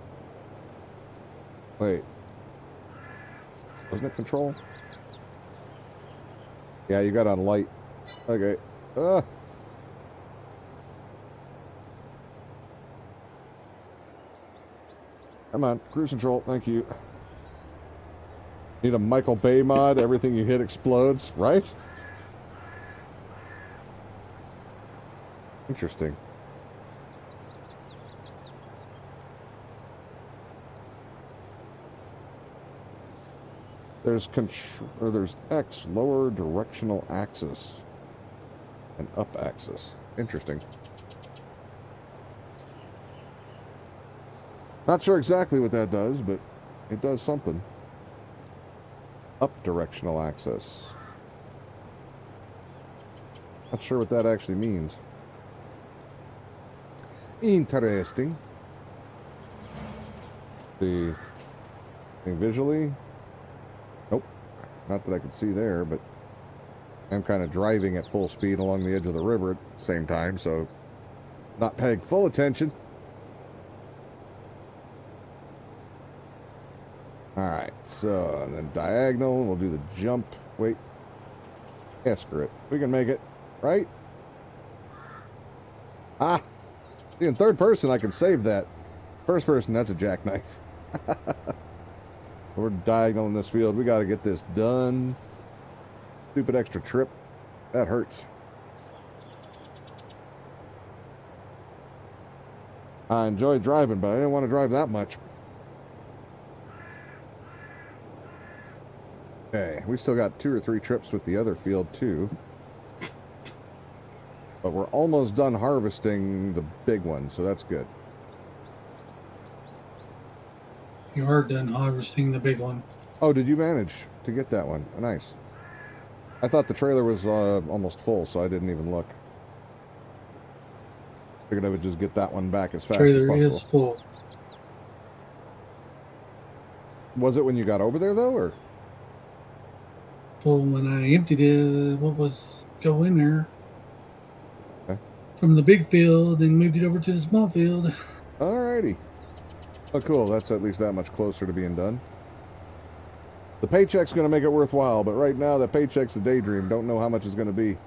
Wait. Wasn't it control? Yeah, you got on light. Okay. Come on, cruise control, thank you. Need a Michael Bay mod, everything you hit explodes, right? Interesting. There's there's X, lower directional axis, and up axis. Interesting. Not sure exactly what that does, but it does something. Up directional access. Not sure what that actually means. Interesting. See, visually, nope, not that I could see there, but I'm kind of driving at full speed along the edge of the river at the same time, so not paying full attention. Alright, so and then diagonal, we'll do the jump. Wait. Yeah, screw it. We can make it, right? Ah! See, in third person, I can save that. First person, that's a jackknife. We're diagonal in this field. We got to get this done. Stupid extra trip. That hurts. I enjoy driving, but I didn't want to drive that much. Okay, we still got 2 or 3 trips with the other field too. But we're almost done harvesting the big one, so that's good. You are done harvesting the big one. Oh, did you manage to get that one? Oh, nice. I thought the trailer was almost full, so I didn't even look. Figured I would just get that one back as fast as possible. Trailer is full. Was it when you got over there, though, or? Full when I emptied it. What was go in there? Okay. From the big field and moved it over to the small field. Alrighty. Oh, cool. That's at least that much closer to being done. The paycheck's going to make it worthwhile, but right now the paycheck's a daydream. Don't know how much it's going to be.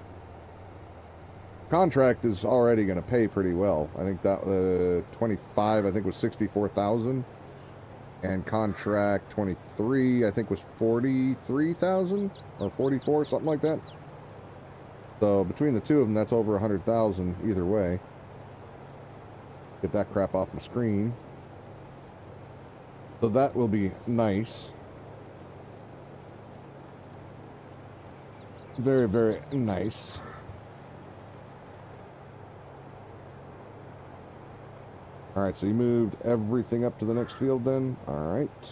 Contract is already going to pay pretty well. I think that 25, I think was 64,000, and contract 23, I think was 43,000 or 44, something like that. So between the two of them, that's over 100,000 either way. Get that crap off my screen. So that will be nice. Very, very nice. Alright, so you moved everything up to the next field then? Alright.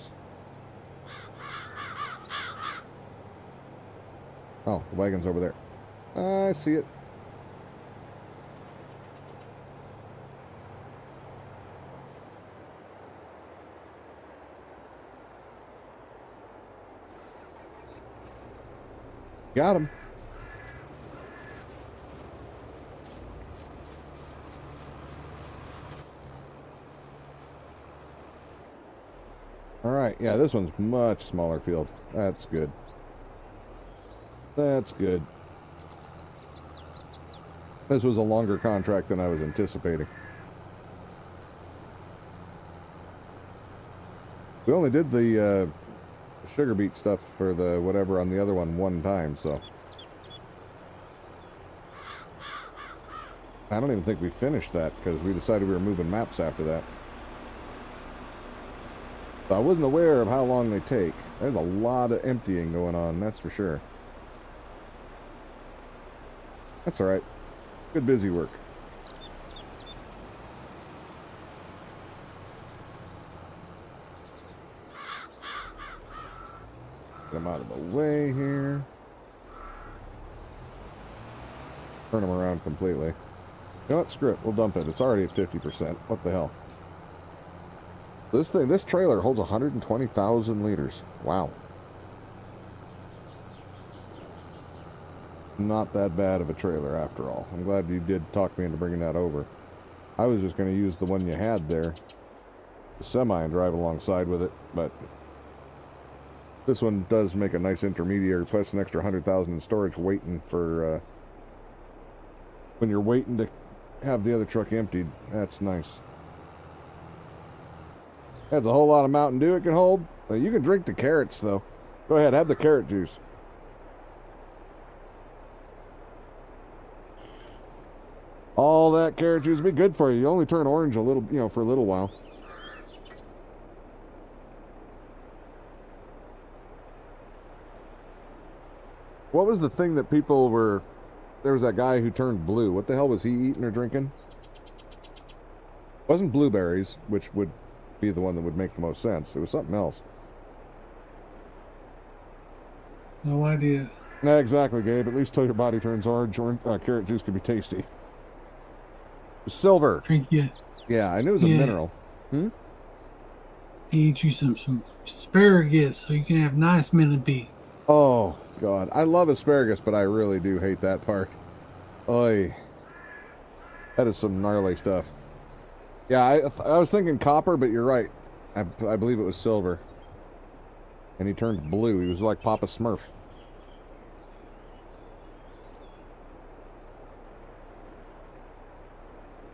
Oh, the wagon's over there. I see it. Got him. Alright, yeah, this one's much smaller field. That's good. That's good. This was a longer contract than I was anticipating. We only did the sugar beet stuff for the whatever on the other one time, so I don't even think we finished that because we decided we were moving maps after that. So I wasn't aware of how long they take. There's a lot of emptying going on, that's for sure. That's alright. Good busy work. Get them out of the way here. Turn them around completely. You know what? Screw it. We'll dump it. It's already at 50%. What the hell? This trailer holds 120,000 liters. Wow. Not that bad of a trailer after all. I'm glad you did talk me into bringing that over. I was just going to use the one you had there, the semi, and drive alongside with it, but this one does make a nice intermediary, plus an extra 100,000 in storage waiting for when you're waiting to have the other truck emptied. That's nice. That's a whole lot of Mountain Dew it can hold. You can drink the carrots, though. Go ahead, have the carrot juice. All that carrot juice will be good for you. You only turn orange a little, for a little while. What was the thing that people were... There was that guy who turned blue. What the hell was he eating or drinking? It wasn't blueberries, which would be the one that would make the most sense. It was something else. No idea. Yeah, exactly, Gabe. At least till your body turns orange, carrot juice could be tasty. Silver. Drink you. Yeah, I knew it was a Yeah. mineral. Hmm? Eat you some asparagus so you can have nice millipede. Oh, God. I love asparagus, but I really do hate that part. Oy. That is some gnarly stuff. Yeah, I was thinking copper, but you're right. I believe it was silver. And he turned blue. He was like Papa Smurf.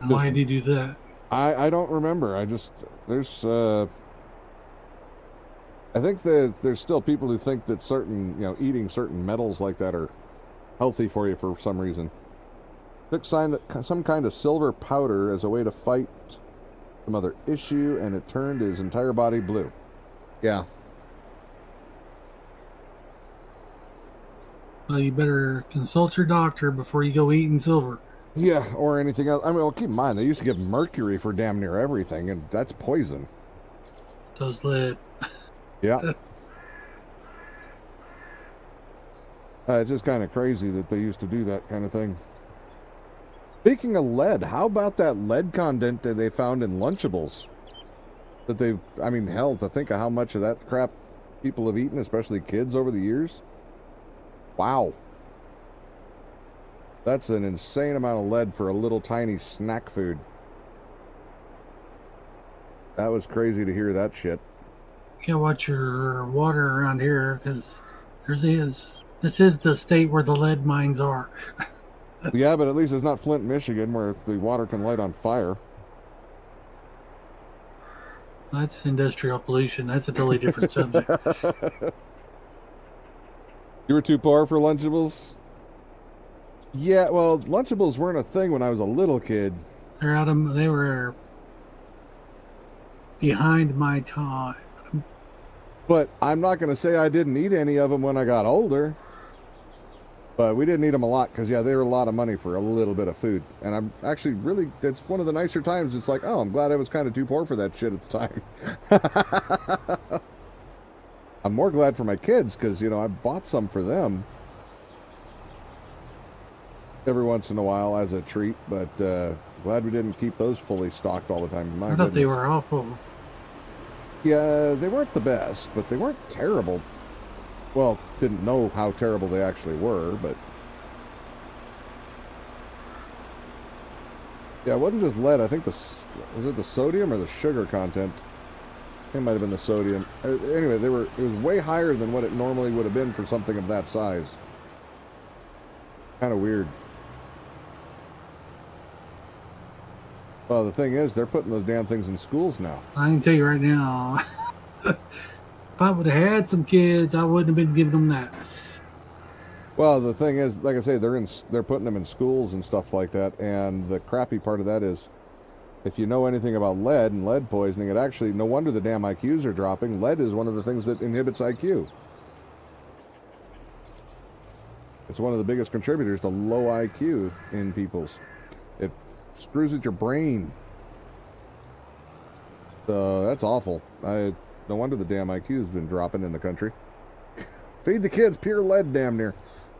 Why did he do that? I don't remember. I just, there's, I think that there's still people who think that certain, eating certain metals like that are healthy for you for some reason. Took some kind of silver powder as a way to fight some other issue, and it turned his entire body blue. Yeah. Well, you better consult your doctor before you go eating silver. Yeah, or anything else. I mean, well, keep in mind, they used to give mercury for damn near everything, and that's poison. So's lead. Yeah. It's just kind of crazy that they used to do that kind of thing. Speaking of lead, how about that lead content that they found in Lunchables? I mean, hell, to think of how much of that crap people have eaten, especially kids over the years. Wow. That's an insane amount of lead for a little tiny snack food. That was crazy to hear that shit. You gotta watch your water around here because this is the state where the lead mines are. Yeah, but at least it's not Flint, Michigan, where the water can light on fire. That's industrial pollution. That's a totally different subject. You were too poor for Lunchables? Yeah, well, Lunchables weren't a thing when I was a little kid. They were behind my time. But I'm not going to say I didn't eat any of them when I got older. But we didn't eat them a lot because, yeah, they were a lot of money for a little bit of food. And I'm actually it's one of the nicer times. It's like, oh, I'm glad I was kind of too poor for that shit at the time. I'm more glad for my kids because, I bought some for them every once in a while as a treat. But glad we didn't keep those fully stocked all the time. I thought they were awful. Yeah, they weren't the best, but they weren't terrible. Well, didn't know how terrible they actually were, but... Yeah, it wasn't just lead. I think was it the sodium or the sugar content? It might have been the sodium. Anyway, it was way higher than what it normally would have been for something of that size. Kind of weird. Well, the thing is, they're putting those damn things in schools now. I can tell you right now, if I would have had some kids, I wouldn't have been giving them that. Well, the thing is, like I say, they're putting them in schools and stuff like that, and the crappy part of that is, if you know anything about lead and lead poisoning, it actually, no wonder the damn IQs are dropping. Lead is one of the things that inhibits IQ. It's one of the biggest contributors to low IQ in people's. It screws at your brain. So that's awful. No wonder the damn IQ's been dropping in the country. Feed the kids pure lead damn near.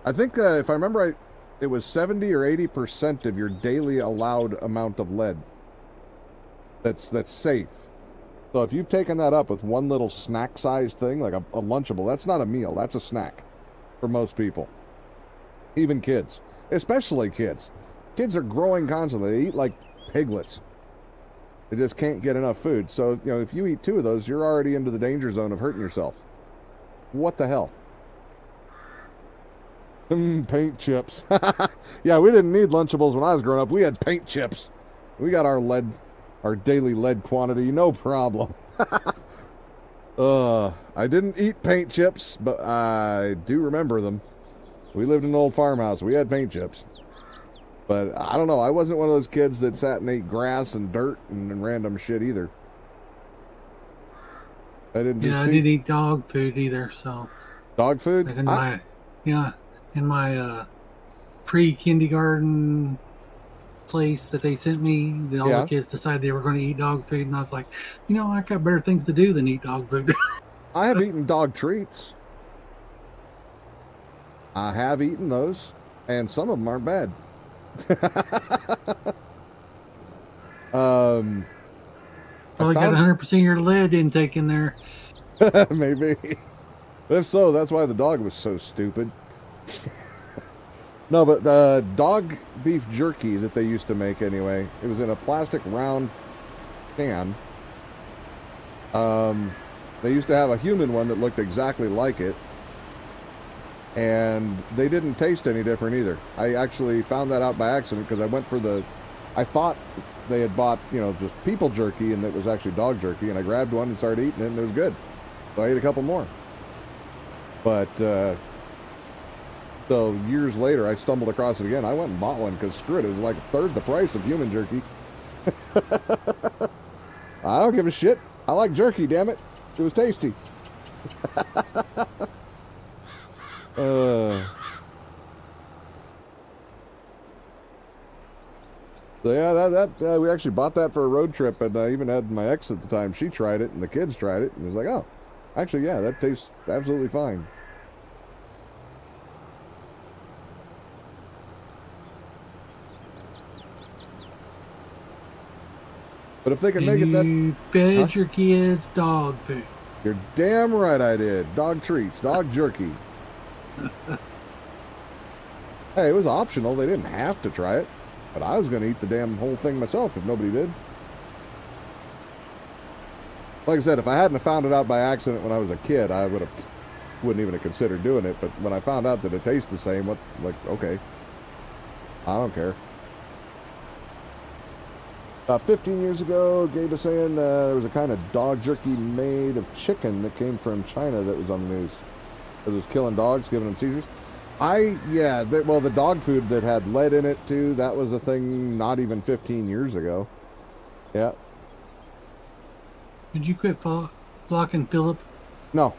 I think if I remember right, it was 70 or 80% of your daily allowed amount of lead. That's safe. So if you've taken that up with one little snack-sized thing, like a Lunchable, that's not a meal. That's a snack for most people. Even kids. Especially kids. Kids are growing constantly. They eat like piglets. They just can't get enough food. So, if you eat 2 of those, you're already into the danger zone of hurting yourself. What the hell? Paint chips. Yeah, we didn't need Lunchables when I was growing up. We had paint chips. We got our daily lead quantity, no problem. I didn't eat paint chips, but I do remember them. We lived in an old farmhouse. We had paint chips. But I don't know. I wasn't one of those kids that sat and ate grass and dirt and random shit either. I didn't didn't eat dog food either. So dog food? Like in my pre-kindergarten, place that they sent me, all Yeah. the kids decided they were going to eat dog food, and I was like, I got better things to do than eat dog food. I have eaten dog treats. I have eaten those, and some of them aren't bad. Probably got 100% of your lead intake in there. Maybe. If so, that's why the dog was so stupid. No, but the dog beef jerky that they used to make anyway, it was in a plastic round can. They used to have a human one that looked exactly like it. And they didn't taste any different either. I actually found that out by accident because I went for I thought they had bought, just people jerky and it was actually dog jerky. And I grabbed one and started eating it and it was good. So I ate a couple more. But, so years later, I stumbled across it again. I went and bought one because screw it. It was like a third the price of human jerky. I don't give a shit. I like jerky, damn it. It was tasty. So yeah, we actually bought that for a road trip, and I even had my ex at the time. She tried it, and the kids tried it, and it was like, oh, actually, yeah, that tastes absolutely fine. But if they can make it that... You fed your kids dog food. You're damn right I did. Dog treats, dog jerky. Hey, it was optional. They didn't have to try it. But I was going to eat the damn whole thing myself if nobody did. Like I said, if I hadn't found it out by accident when I was a kid, I wouldn't even have considered doing it. But when I found out that it tastes the same, okay. I don't care. About 15 years ago, Gabe was saying there was a kind of dog jerky made of chicken that came from China that was on the news. It was killing dogs, giving them seizures. The dog food that had lead in it too, that was a thing not even 15 years ago. Yeah. Did you quit blocking Philip? No.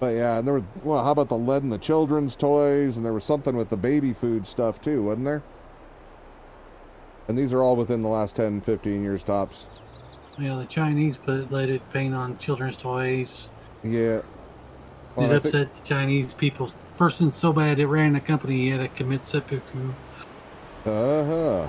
But yeah, and how about the lead in the children's toys? And there was something with the baby food stuff too, wasn't there? And these are all within the last 10, 15 years tops. Yeah, the Chinese put leaded paint on children's toys. Yeah. Well, it upset the Chinese person so bad it ran the company he had to commit seppuku. Uh-huh.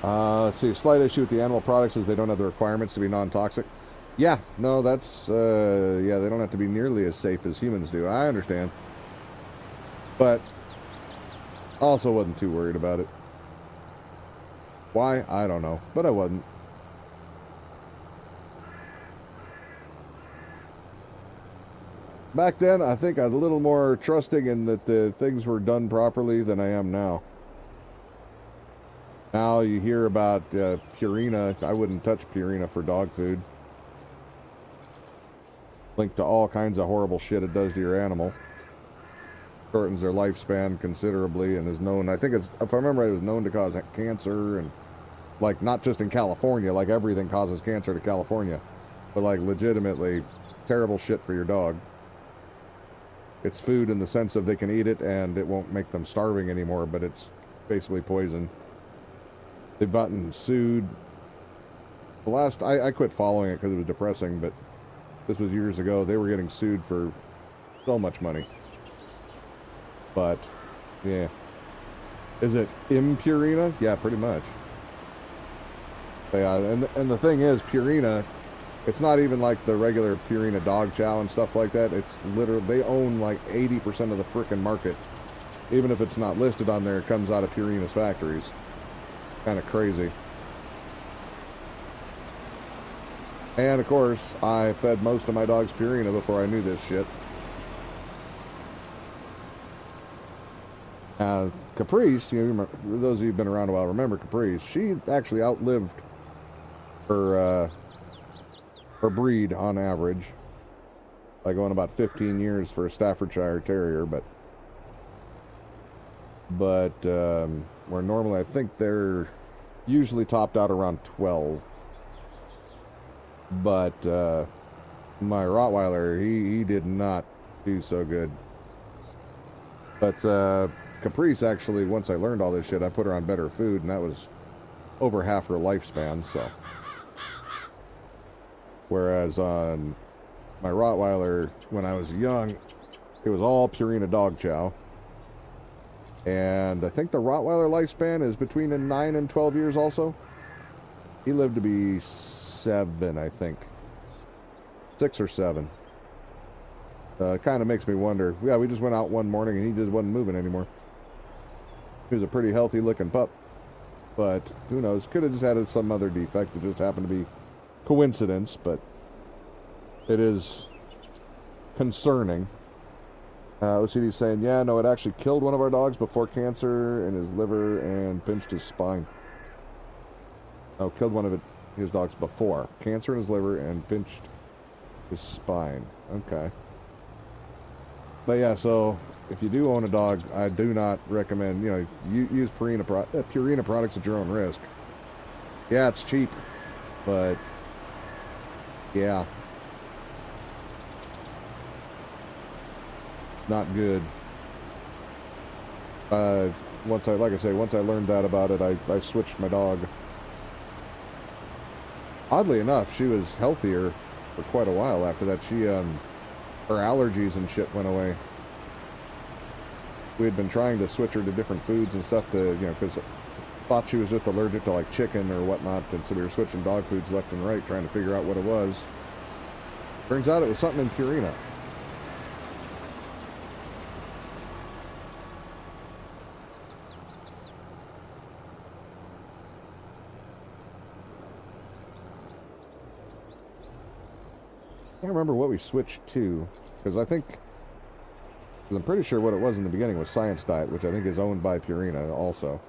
Let's see. A slight issue with the animal products is they don't have the requirements to be non-toxic. Yeah, no, that's, they don't have to be nearly as safe as humans do. I understand. But also wasn't too worried about it. Why? I don't know. But I wasn't. Back then, I think I was a little more trusting in that the things were done properly than I am now. Now you hear about Purina. I wouldn't touch Purina for dog food. Linked to all kinds of horrible shit it does to your animal. Shortens their lifespan considerably and is known, I think it's, if I remember right, it was known to cause cancer and, like, not just in California, like everything causes cancer to California, but like legitimately terrible shit for your dog. It's food in the sense of they can eat it and it won't make them starving anymore, but it's basically poison. They've gotten sued. The last, I quit following it because it was depressing, but this was years ago. They were getting sued for so much money. But, yeah. Is it Impurina? Yeah, pretty much. But yeah, and the thing is, Purina, it's not even like the regular Purina dog chow and stuff like that. It's literally, they own like 80% of the frickin' market. Even if it's not listed on there, it comes out of Purina's factories. Kind of crazy. And of course, I fed most of my dogs Purina before I knew this shit. Caprice, those of you who've been around a while remember Caprice. She actually outlived her breed on average by going about 15 years for a Staffordshire Terrier, but where normally I think they're usually topped out around 12. But my Rottweiler, he did not do so good. But Caprice, actually, once I learned all this shit, I put her on better food, and that was over half her lifespan, so. Whereas on my Rottweiler, when I was young, it was all Purina dog chow. And I think the Rottweiler lifespan is between 9 and 12 years also. He lived to be 7, I think. 6 or 7. It kind of makes me wonder. Yeah, we just went out one morning and he just wasn't moving anymore. He was a pretty healthy looking pup. But who knows? Could have just had some other defect that just happened to be coincidence, but it is concerning. OCD's saying, yeah, no, it actually killed one of our dogs before cancer in his liver and pinched his spine. Oh, killed one of his dogs before. Cancer in his liver and pinched his spine. Okay. But yeah, so if you do own a dog, I do not recommend, use Purina products at your own risk. Yeah, it's cheap, but yeah. Not good. Once I learned that about it, I switched my dog. Oddly enough, she was healthier for quite a while after that. Her allergies and shit went away. We had been trying to switch her to different foods and stuff because thought she was just allergic to like chicken or whatnot, and so we were switching dog foods left and right, trying to figure out what it was. Turns out it was something in Purina. I can't remember what we switched to, because I'm pretty sure what it was in the beginning was Science Diet, which I think is owned by Purina also.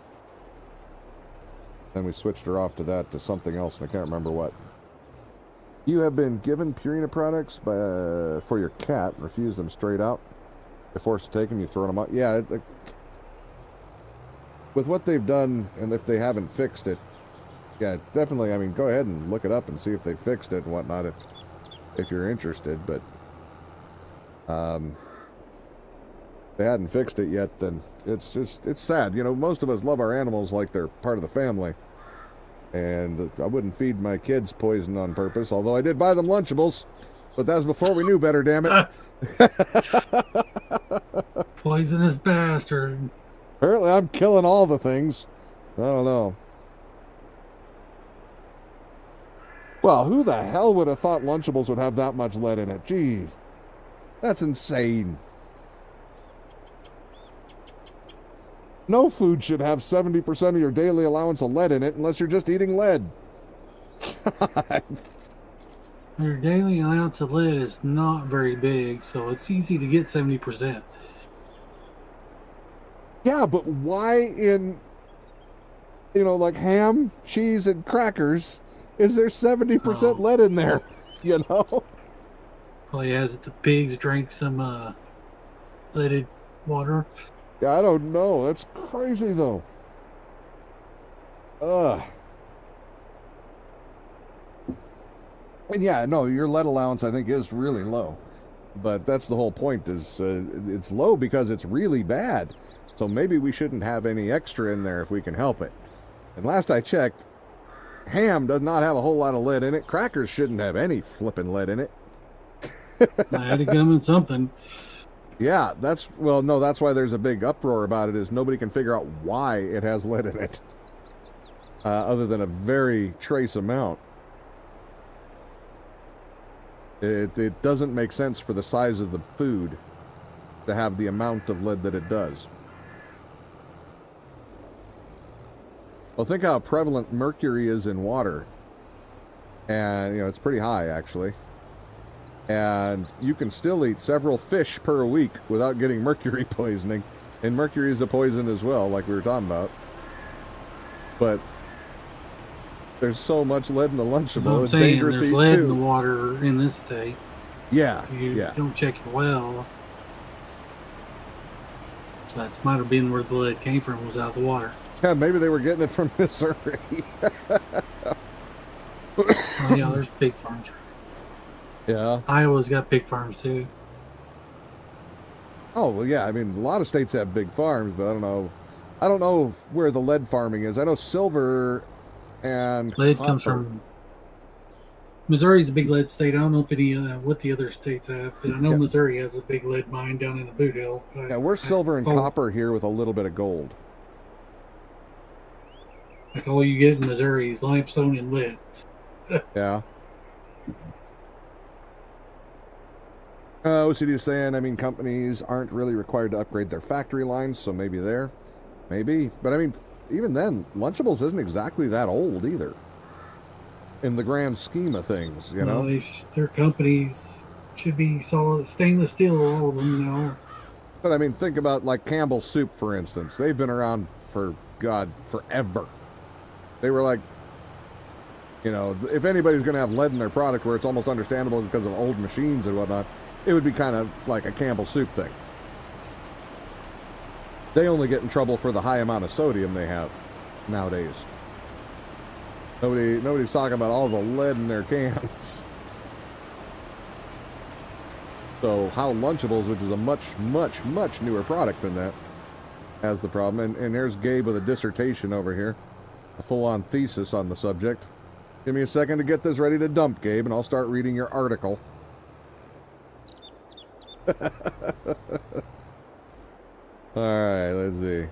Then we switched her off to something else, and I can't remember what. You have been given Purina products for your cat, refuse them straight out. You're forced to take them, you throw them out. Yeah, with what they've done, and if they haven't fixed it, yeah, definitely, I mean, go ahead and look it up and see if they fixed it and whatnot, if you're interested, but if they hadn't fixed it yet, then it's sad. Most of us love our animals like they're part of the family, and I wouldn't feed my kids poison on purpose, although I did buy them Lunchables, but that was before we knew better, damn it. Poisonous bastard. Apparently I'm killing all the things. I don't know. Well, who the hell would have thought Lunchables would have that much lead in it? Jeez. That's insane. No food should have 70% of your daily allowance of lead in it unless you're just eating lead. Your daily allowance of lead is not very big, so it's easy to get 70%. Yeah, but why in, like ham, cheese, and crackers is there 70% lead in there? Probably as the pigs drank some leaded water. Yeah, I don't know. That's crazy, though. Ugh. And yeah, no, your lead allowance, I think, is really low. But that's the whole point, is it's low because it's really bad. So maybe we shouldn't have any extra in there if we can help it. And last I checked, ham does not have a whole lot of lead in it. Crackers shouldn't have any flipping lead in it. I had to come in something. Yeah, that's why there's a big uproar about it, is nobody can figure out why it has lead in it. Other than a very trace amount. It doesn't make sense for the size of the food to have the amount of lead that it does. Well, think how prevalent mercury is in water. And, it's pretty high, actually. And you can still eat several fish per week without getting mercury poisoning. And mercury is a poison as well, like we were talking about. But there's so much lead in the Lunchable, it's dangerous to eat too. There's lead in the water in this state. Yeah, if you don't check your well. So that might have been where the lead came from, was out of the water. Yeah, maybe they were getting it from Missouri. Oh yeah, there's pig farms. Yeah. Iowa's got pig farms too. Oh, well, yeah. I mean, a lot of states have big farms, but I don't know. I don't know where the lead farming is. I know silver and Lead comes copper. from Missouri's a big lead state. I don't know if any what the other states have, but I know Yeah, Missouri has a big lead mine down in the Boot Hill. yeah, we're silver and copper here with a little bit of gold. Like all you get in Missouri is limestone and lead. Yeah. OCD is saying, I mean, companies aren't really required to upgrade their factory lines, so maybe there. Maybe. But I mean, even then, Lunchables isn't exactly that old either. In the grand scheme of things, you know? Their companies should be solid stainless steel, all of them, you know. But I mean, think about like Campbell's Soup, for instance. They've been around for, God, forever. They were like, you know, if anybody's going to have lead in their product where it's almost understandable because of old machines and whatnot, it would be kind of like a Campbell's Soup thing. They only get in trouble for the high amount of sodium they have nowadays. Nobody's talking about all the lead in their cans. So how Lunchables, which is a much, much, much newer product than that, has the problem. And there's Gabe with a dissertation over here. A full-on thesis on the subject. Give me a second to get this ready to dump, Gabe, and I'll start reading your article. Alright, let's see.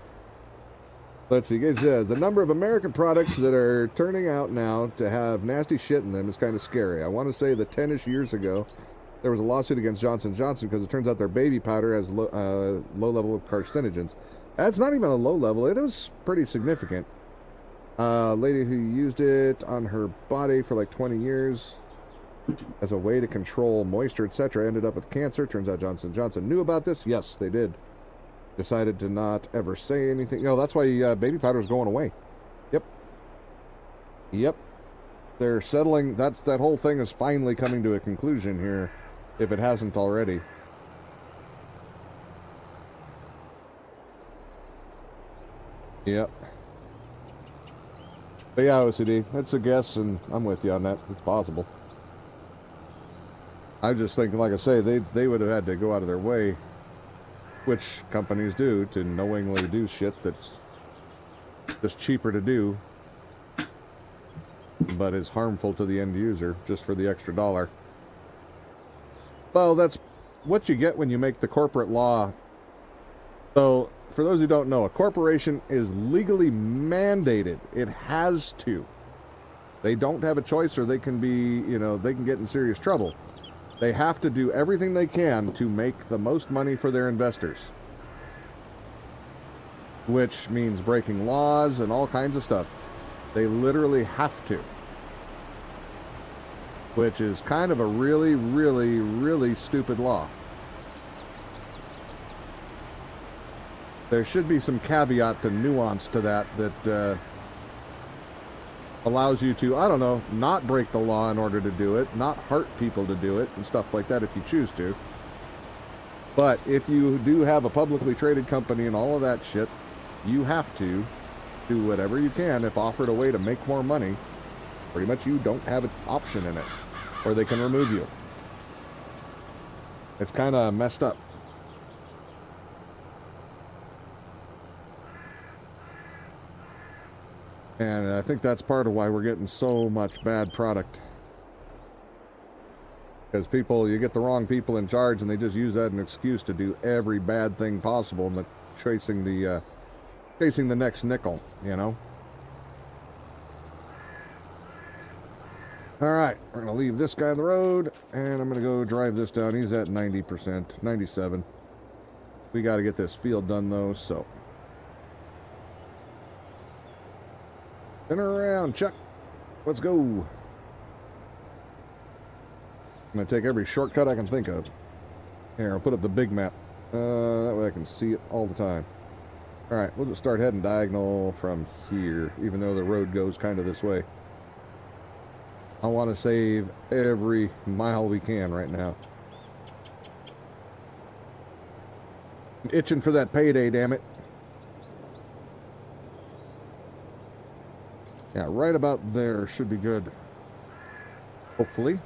Let's see, it says, the number of American products that are turning out now to have nasty shit in them is kind of scary. I want to say that 10-ish years ago, there was a lawsuit against Johnson & Johnson because it turns out their baby powder has low level of carcinogens. That's not even a low level. It was pretty significant. Lady who used it on her body for like 20 years as a way to control moisture, etc., ended up with cancer. Turns out Johnson & Johnson knew about this. Yes, they did. Decided to not ever say anything. No, that's why baby powder is going away. Yep. They're settling. That whole thing is finally coming to a conclusion here, if it hasn't already. Yep. But yeah, OCD, that's a guess, and I'm with you on that. It's possible. I just think, like I say, they would have had to go out of their way, which companies do, to knowingly do shit that's just cheaper to do, but is harmful to the end user just for the extra dollar. Well, that's what you get when you make the corporate law. So, for those who don't know, a corporation is legally mandated. It has to. They don't have a choice, or they can be, you know, they can get in serious trouble. They have to do everything they can to make the most money for their investors. Which means breaking laws and all kinds of stuff. They literally have to. Which is kind of a really, really, really stupid law. There should be some caveat and nuance to that allows you to, I don't know, not break the law in order to do it, not hurt people to do it, and stuff like that if you choose to. But if you do have a publicly traded company and all of that shit, you have to do whatever you can if offered a way to make more money. Pretty much you don't have an option in it, or they can remove you. It's kind of messed up. And I think that's part of why we're getting so much bad product. Because people, you get the wrong people in charge and they just use that as an excuse to do every bad thing possible and chasing the next nickel, you know? Alright, we're going to leave this guy on the road and I'm going to go drive this down. He's at 90%, 97%. We got to get this field done though, so. Spin around, Chuck. Let's go. I'm going to take every shortcut I can think of. Here, I'll put up the big map. That way I can see it all the time. Alright, we'll just start heading diagonal from here, even though the road goes kind of this way. I want to save every mile we can right now. I'm itching for that payday, damn it. Yeah, right about there should be good. Hopefully.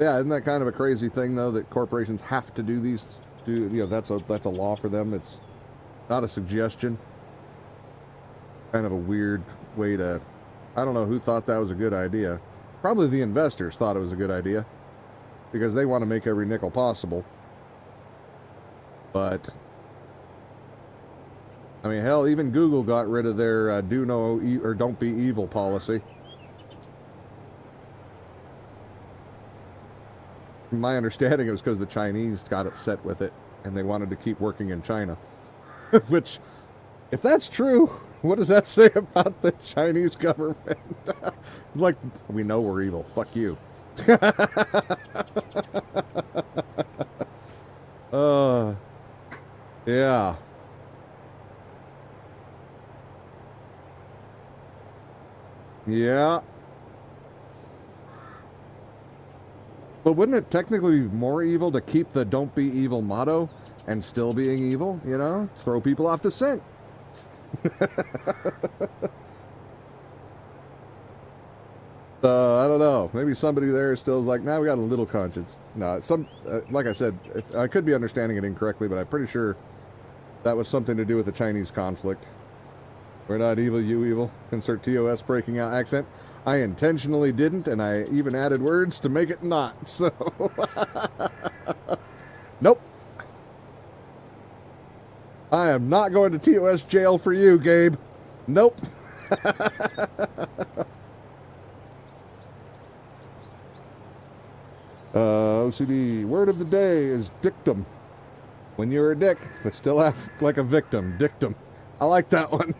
Yeah, isn't that kind of a crazy thing though that corporations have to do these? That's a law for them. It's not a suggestion. Kind of a weird way to. I don't know who thought that was a good idea. Probably the investors thought it was a good idea because they want to make every nickel possible. But I mean, hell, even Google got rid of their do no or don't be evil policy. From my understanding, it was because the Chinese got upset with it and they wanted to keep working in China. Which, if that's true, what does that say about the Chinese government? Like, we know we're evil. Fuck you. Yeah. Yeah. But wouldn't it technically be more evil to keep the don't be evil motto and still being evil, you know? Throw people off the scent. I don't know. Maybe somebody there still is like, nah, we got a little conscience. No, like I said, I could be understanding it incorrectly, but I'm pretty sure that was something to do with the Chinese conflict. We're not evil, you evil. Insert TOS breaking out accent. I intentionally didn't, and I even added words to make it not, so... Nope. I am not going to TOS jail for you, Gabe. Nope. OCD. Word of the day is dictum. When you're a dick, but still act like a victim. Dictum. I like that one.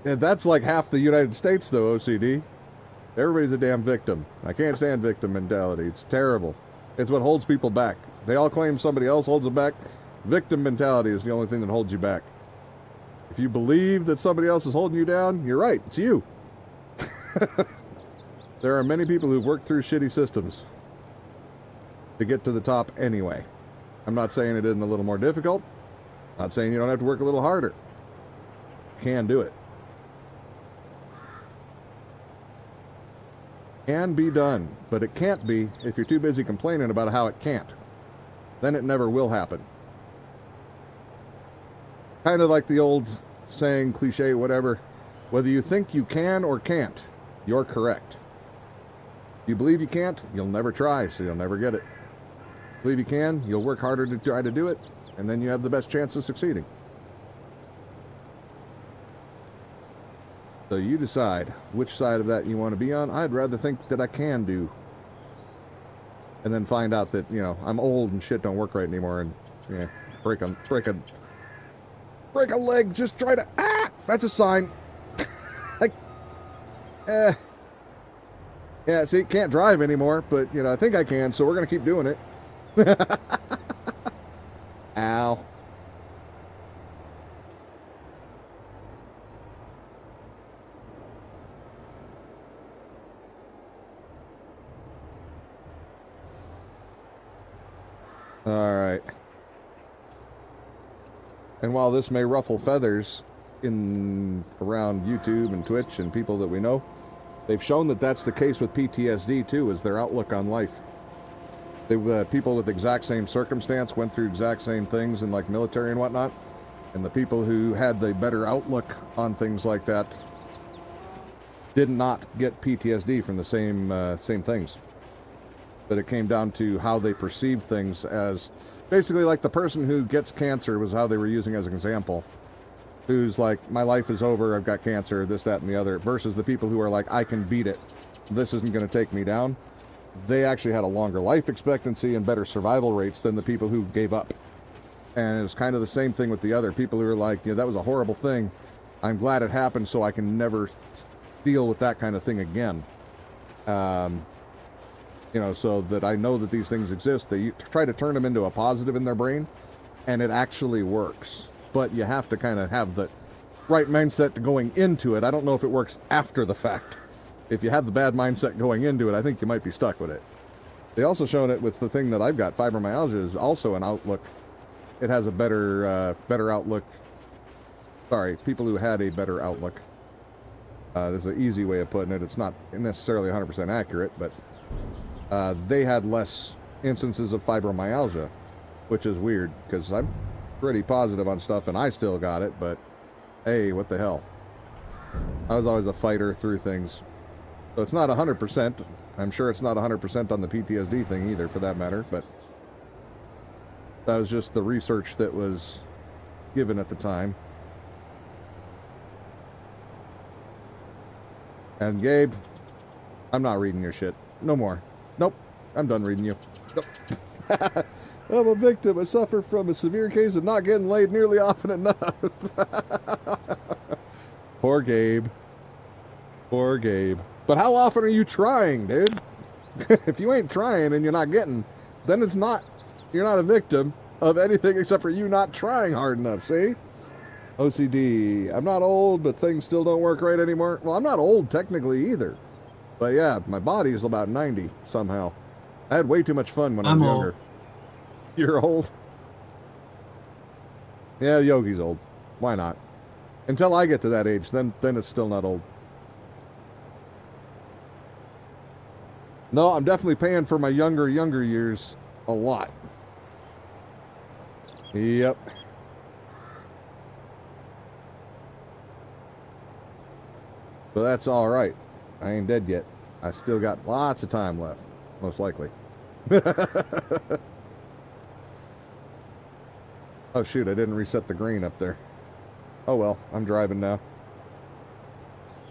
Yeah, that's like half the United States, though, OCD. Everybody's a damn victim. I can't stand victim mentality. It's terrible. It's what holds people back. They all claim somebody else holds them back. Victim mentality is the only thing that holds you back. If you believe that somebody else is holding you down, you're right. It's you. There are many people who've worked through shitty systems to get to the top anyway. I'm not saying it isn't a little more difficult. I'm not saying you don't have to work a little harder. You can do it. Can be done, but it can't be if you're too busy complaining about how it can't. Then it never will happen. Kind of like the old saying, cliche, whatever. Whether you think you can or can't, you're correct. You believe you can't, you'll never try, so you'll never get it. Believe you can, you'll work harder to try to do it, and then you have the best chance of succeeding. So you decide which side of that you want to be on. I'd rather think that I can do. And then find out that, you know, I'm old and shit don't work right anymore and, yeah, break a leg, just try to, that's a sign. Like, yeah, see, can't drive anymore, but, you know, I think I can, so we're going to keep doing it. Ow. Alright. And while this may ruffle feathers in around YouTube and Twitch and people that we know, they've shown that that's the case with PTSD too, is their outlook on life. People with exact same circumstance went through exact same things in like military and whatnot, and the people who had the better outlook on things like that did not get PTSD from the same things. But it came down to how they perceived things as, basically like the person who gets cancer was how they were using as an example. Who's like, my life is over, I've got cancer, this, that, and the other, versus the people who are like, I can beat it, this isn't going to take me down. They actually had a longer life expectancy and better survival rates than the people who gave up. And it was kind of the same thing with the other people who were like, yeah, that was a horrible thing. I'm glad it happened so I can never deal with that kind of thing again. You know, so that I know that these things exist. They try to turn them into a positive in their brain, and it actually works. But you have to kind of have the right mindset going into it. I don't know if it works after the fact. If you have the bad mindset going into it, I think you might be stuck with it. They also shown it with the thing that I've got. Fibromyalgia is also an outlook. It has a better outlook Sorry, people who had a better outlook. There's an easy way of putting it. It's not necessarily 100% accurate, but they had less instances of fibromyalgia, which is weird because I'm pretty positive on stuff and I still got it, but hey, what the hell? I was always a fighter through things. So it's not 100%. I'm sure it's not 100% on the PTSD thing either, for that matter, but that was just the research that was given at the time. And Gabe, I'm not reading your shit. No more. Nope. I'm done reading you. Nope. I'm a victim. I suffer from a severe case of not getting laid nearly often enough. Poor Gabe. Poor Gabe. But how often are you trying, dude? If you ain't trying and you're not getting, then it's not, you're not a victim of anything except for you not trying hard enough, see? OCD. I'm not old, but things still don't work right anymore. Well, I'm not old technically either. But yeah, my body is about 90 somehow. I had way too much fun when I was younger. Old. You're old? Yeah, Yogi's old. Why not? Until I get to that age, then it's still not old. No, I'm definitely paying for my younger years a lot. Yep. But that's all right. I ain't dead yet. I still got lots of time left, most likely. Oh shoot, I didn't reset the green up there. Oh well, I'm driving now.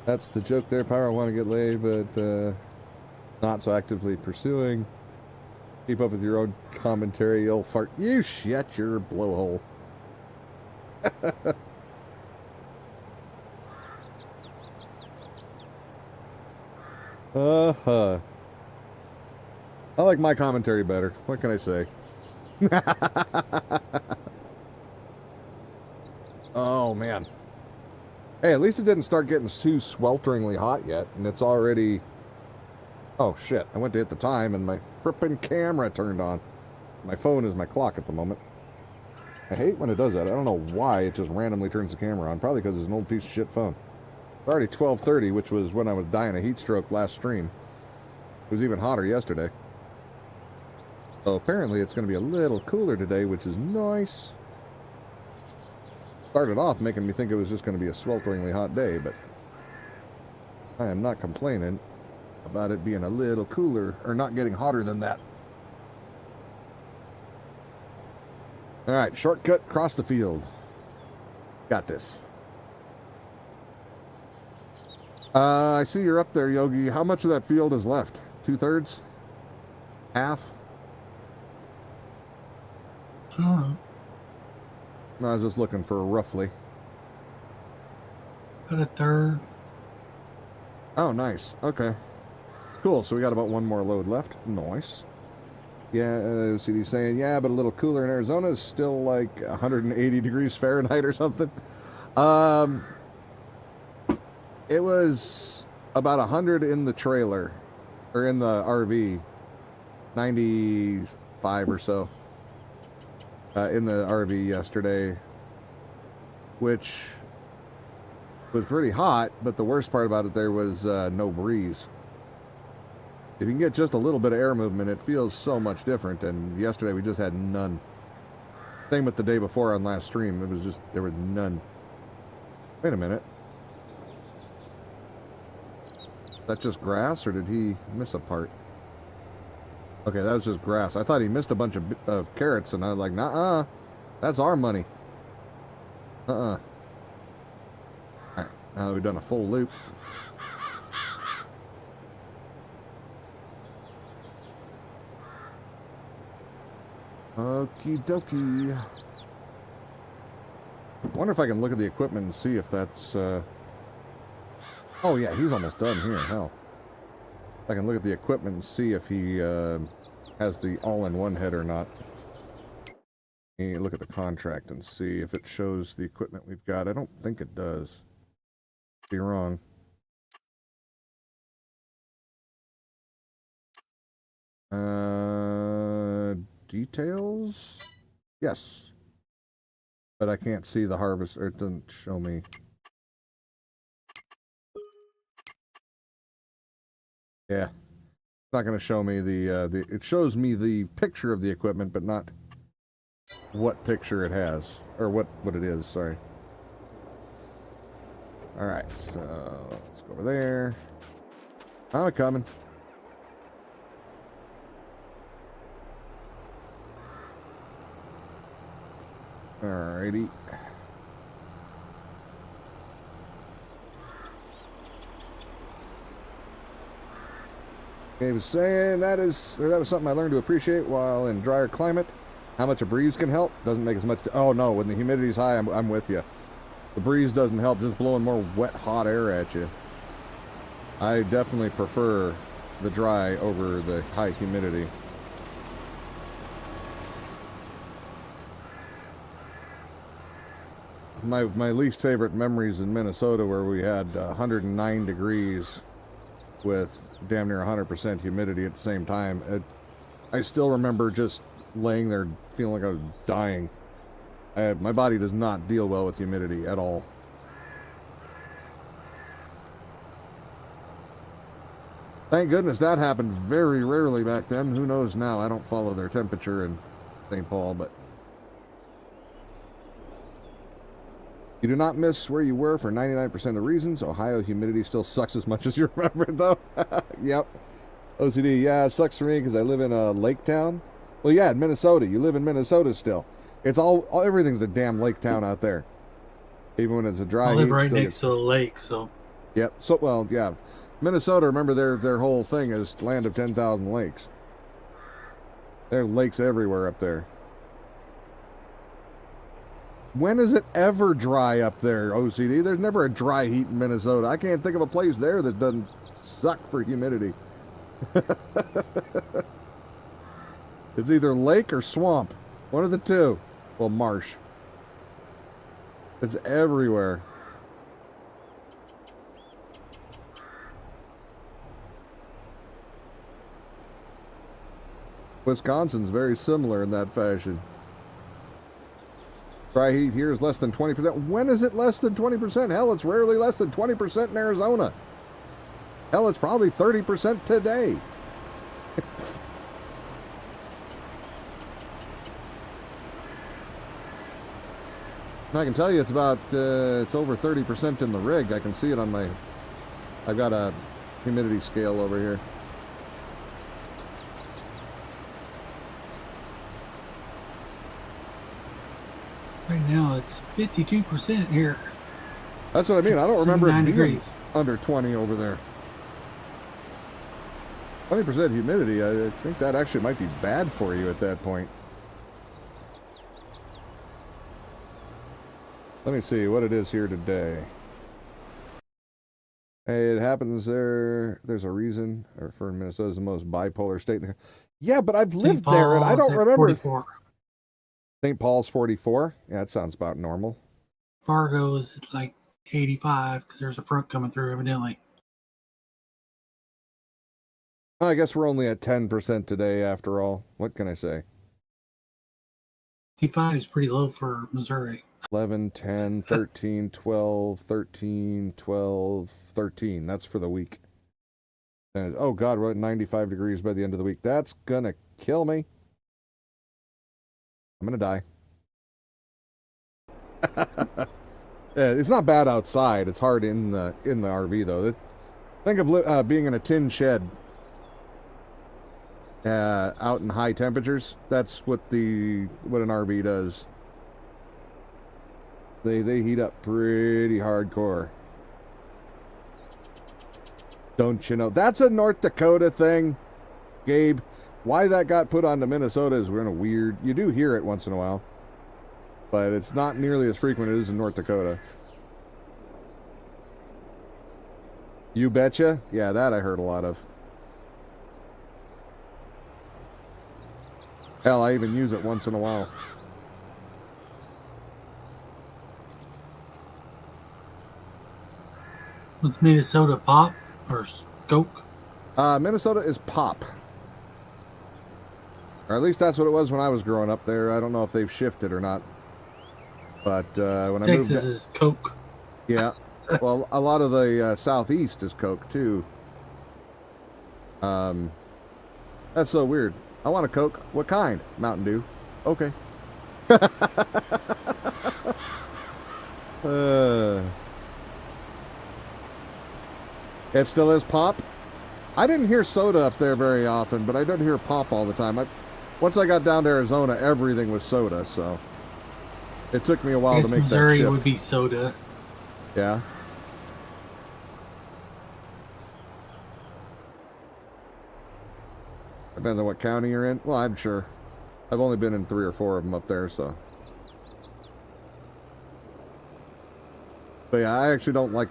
That's the joke there, Pyro. I want to get laid, but not so actively pursuing. Keep up with your own commentary, you'll fart. You shut your blowhole. I like my commentary better. What can I say? Oh, man. Hey, at least it didn't start getting too swelteringly hot yet, and it's already... Oh, shit. I went to hit the time, and my frippin' camera turned on. My phone is my clock at the moment. I hate when it does that. I don't know why it just randomly turns the camera on. Probably because it's an old piece of shit phone. It's already 12:30, which was when I was dying of heat stroke last stream. It was even hotter yesterday. So apparently it's going to be a little cooler today, which is nice. Started off making me think it was just going to be a swelteringly hot day, but I am not complaining about it being a little cooler, or not getting hotter than that. Alright, shortcut, across the field. Got this. I see you're up there, Yogi. How much of that field is left? 2/3? Half? I don't know. No, I was just looking for roughly. About a third. Oh, nice. Okay. Cool, so we got about one more load left. Nice. Yeah, OCD saying, yeah, but a little cooler in Arizona is still like 180 degrees Fahrenheit or something. It was about 100 in the trailer, or in the RV. 95 or so. In the RV yesterday, which was pretty hot, but the worst part about it there was no breeze. If you can get just a little bit of air movement, it feels so much different, and yesterday we just had none. Same with the day before on last stream, it was just, there was none. Wait a minute. Is that just grass, or did he miss a part? Okay, that was just grass. I thought he missed a bunch of carrots, and I was like, nah, that's our money. Alright, now that we've done a full loop. Okie dokie. I wonder if I can look at the equipment and see if that's, Oh yeah, he's almost done here, hell. I can look at the equipment and see if he has the all-in-one head or not. Look at the contract and see if it shows the equipment we've got. I don't think it does. Be wrong. Details? Yes. But I can't see the harvest, or it doesn't show me. Yeah. It's not going to show me it shows me the picture of the equipment, but not what picture it has. Or what it is, sorry. Alright, so let's go over there. I'm coming. Alrighty. He was saying that was something I learned to appreciate while in drier climate. How much a breeze can help doesn't make as much. Oh no, when the humidity's high, I'm with you. The breeze doesn't help, just blowing more wet, hot air at you. I definitely prefer the dry over the high humidity. My least favorite memories in Minnesota where we had 109 degrees with damn near 100% humidity at the same time. I still remember just laying there feeling like I was dying. My body does not deal well with humidity at all. Thank goodness that happened very rarely back then. Who knows now? I don't follow their temperature in St. Paul, but... You do not miss where you were for 99% of the reasons. Ohio humidity still sucks as much as you remember, though. Yep. OCD, yeah, it sucks for me because I live in a lake town. Well, yeah, in Minnesota. You live in Minnesota still. It's everything's a damn lake town out there. Even when it's a dry heat. I live right next to a lake, so... Yep. So, well, yeah. Minnesota, remember, their whole thing is land of 10,000 lakes. There are lakes everywhere up there. When is it ever dry up there, OCD? There's never a dry heat in Minnesota. I can't think of a place there that doesn't suck for humidity. It's either lake or swamp. One of the two. Well, marsh. It's everywhere. Wisconsin's very similar in that fashion. Dry heat here is less than 20%. When is it less than 20%? Hell, it's rarely less than 20% in Arizona. Hell, it's probably 30% today. I can tell you it's about, it's over 30% in the rig. I can see it on my, I've got a humidity scale over here. Right now it's 52% here. That's what I mean. I don't remember it being degrees. under 20 over there. 20% humidity, I think that actually might be bad for you at that point. Let me see what it is here today. Hey, it happens there. There's a reason for Minnesota's the most bipolar state. Yeah, but I've lived there and I don't remember. 44. St. Paul's 44. Yeah, that sounds about normal. Fargo is like 85 because there's a front coming through evidently. I guess we're only at 10% today after all. What can I say? 55 is pretty low for Missouri. 11, 10, 13, 12, 13, 12, 13. That's for the week. And, oh, God, we're at 95 degrees by the end of the week. That's gonna kill me. I'm gonna die. Yeah, it's not bad outside. It's hard in the RV, though. Think of being in a tin shed out in high temperatures. That's what an RV does. They heat up pretty hardcore. Don't you know? That's a North Dakota thing, Gabe. Why that got put onto Minnesota is we're in a weird... You do hear it once in a while, but it's not nearly as frequent as it is in North Dakota. You betcha? Yeah, that I heard a lot of. Hell, I even use it once in a while. What's Minnesota, pop or Coke? Minnesota is pop. Or at least that's what it was when I was growing up there. I don't know if they've shifted or not. But when I Texas moved, is Coke. yeah, well, a lot of the southeast is Coke too. That's so weird. I want a Coke. What kind? Mountain Dew. Okay. It still is pop. I didn't hear soda up there very often, but I did hear pop all the time. Once I got down to Arizona, everything was soda, so it took me a I while to guess make Missouri that shift. would be soda. Yeah. Depends on what county you're in. Well, I'm sure. I've only been in 3 or 4 of them up there, so. But yeah, I actually don't like...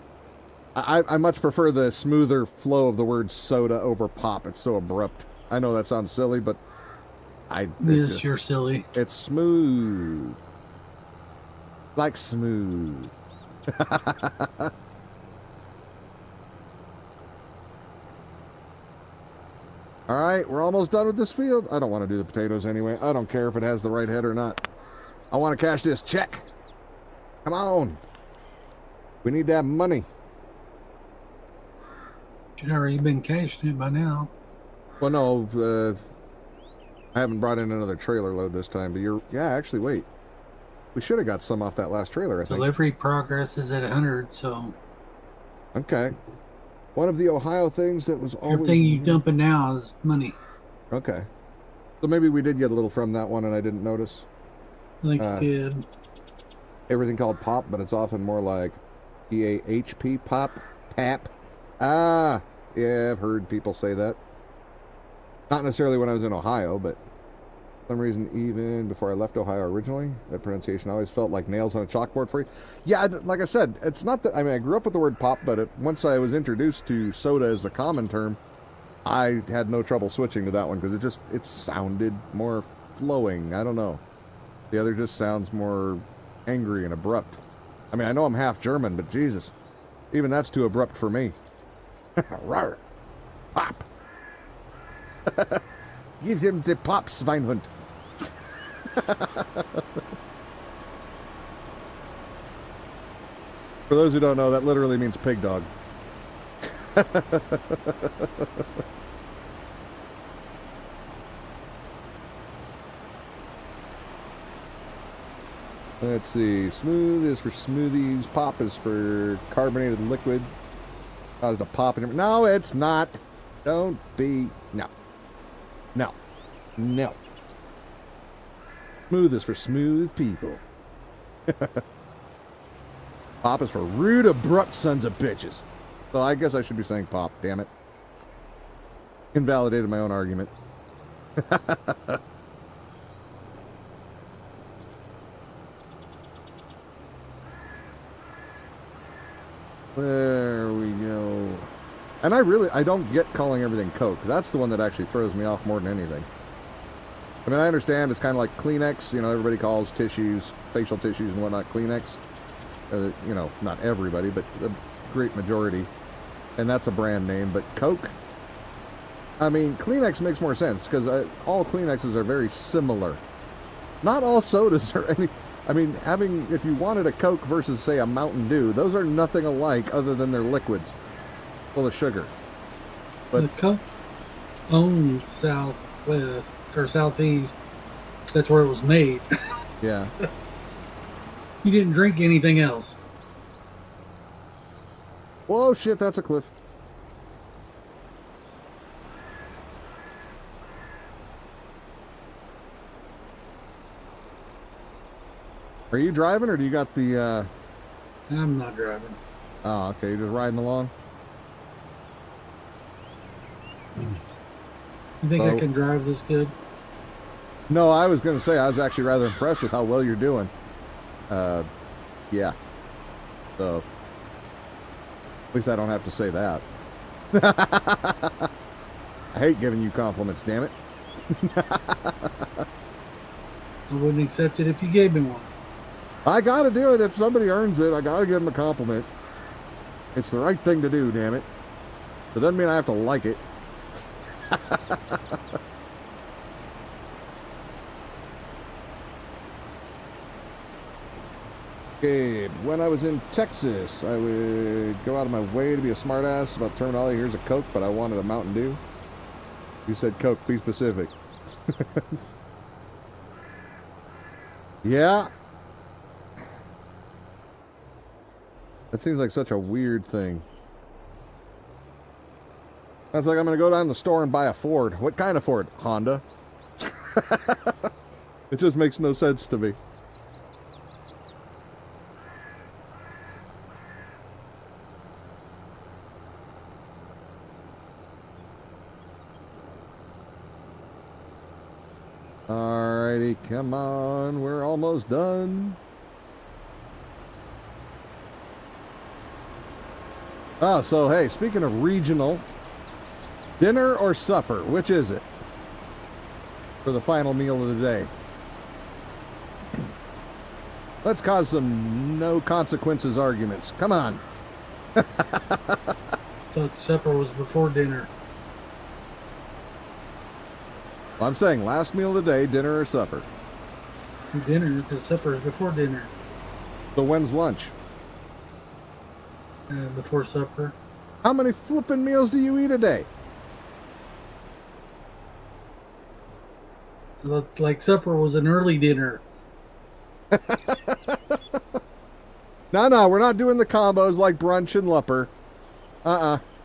I much prefer the smoother flow of the word soda over pop. It's so abrupt. I know that sounds silly, but Yes, you're silly. It's smooth. Like smooth. All right, we're almost done with this field. I don't want to do the potatoes anyway. I don't care if it has the right head or not. I want to cash this check. Come on. We need to have money. Should already been cashing it by now. Well, no, I haven't brought in another trailer load this time, but yeah, actually, wait. We should have got some off that last trailer, I think. Delivery progress is at 100, so... Okay. One of the Ohio things that was always... Everything you dumping now is money. Okay. So maybe we did get a little from that one and I didn't notice. I think you did. Everything called pop, but it's often more like P-A-H-P, pop, pap. Ah, yeah, I've heard people say that. Not necessarily when I was in Ohio, but for some reason, even before I left Ohio originally, that pronunciation always felt like nails on a chalkboard for you. Yeah, like I said, it's not that, I mean, I grew up with the word pop, but once I was introduced to soda as a common term, I had no trouble switching to that one because it sounded more flowing. I don't know. The other just sounds more angry and abrupt. I mean, I know I'm half German, but Jesus, even that's too abrupt for me. Rawr. Pop. Give him the pop, Schweinhund. For those who don't know, that literally means pig dog. Let's see. Smooth is for smoothies. Pop is for carbonated liquid. Caused a pop in it. No, it's not. Don't be. No. No. No. Smooth is for smooth people. Pop is for rude, abrupt sons of bitches. So I guess I should be saying pop, damn it. Invalidated my own argument. There we go. And I don't get calling everything Coke. That's the one that actually throws me off more than anything. I mean, I understand it's kind of like Kleenex. You know, everybody calls tissues, facial tissues and whatnot, Kleenex. You know, not everybody, but the great majority. And that's a brand name. But Coke, I mean, Kleenex makes more sense because all Kleenexes are very similar. Not all sodas are any... I mean, if you wanted a Coke versus, say, a Mountain Dew, those are nothing alike other than they're liquids full of sugar. But the Coke owned Southwest or Southeast. That's where it was made. yeah. You didn't drink anything else. Whoa, shit, that's a cliff. Are you driving or do you got the... I'm not driving. Oh, okay, you're just riding along? You think I can drive this good? No, I was going to say I was actually rather impressed with how well you're doing. Yeah. So, at least I don't have to say that. I hate giving you compliments, damn it. I wouldn't accept it if you gave me one. I gotta do it. If somebody earns it, I gotta give them a compliment. It's the right thing to do, damn it. It doesn't mean I have to like it. Gabe, when I was in Texas, I would go out of my way to be a smartass about terminology. Here's a Coke, but I wanted a Mountain Dew. You said Coke, be specific. Yeah. That seems like such a weird thing. That's like I'm going to go down to the store and buy a Ford. What kind of Ford? Honda. It just makes no sense to me. Alrighty, come on. We're almost done. Oh, so hey, speaking of regional, dinner or supper, which is it? For the final meal of the day. Let's cause some no consequences arguments. Come on. Thought supper was before dinner. I'm saying last meal of the day, dinner or supper. Dinner, because supper is before dinner. So when's lunch? Before supper. How many flippin' meals do you eat a day? Looked like supper was an early dinner. No, we're not doing the combos like brunch and lupper.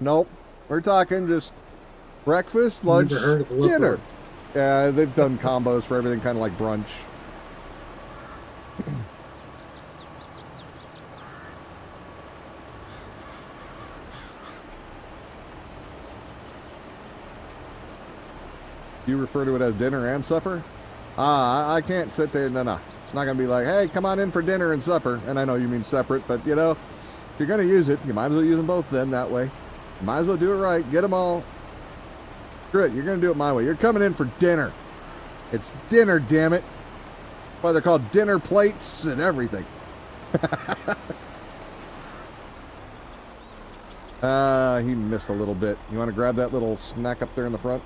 Nope. We're talking just breakfast, lunch, Never heard of lupper. dinner. Yeah, they've done combos for everything, kind of like brunch. You refer to it as dinner and supper? I can't sit there. No. I'm not going to be like, hey, come on in for dinner and supper. And I know you mean separate, but you know, if you're going to use it, you might as well use them both then that way. You might as well do it right. Get them all. Screw it. You're going to do it my way. You're coming in for dinner. It's dinner, damn it. That's why they're called dinner plates and everything. He missed a little bit. You want to grab that little snack up there in the front?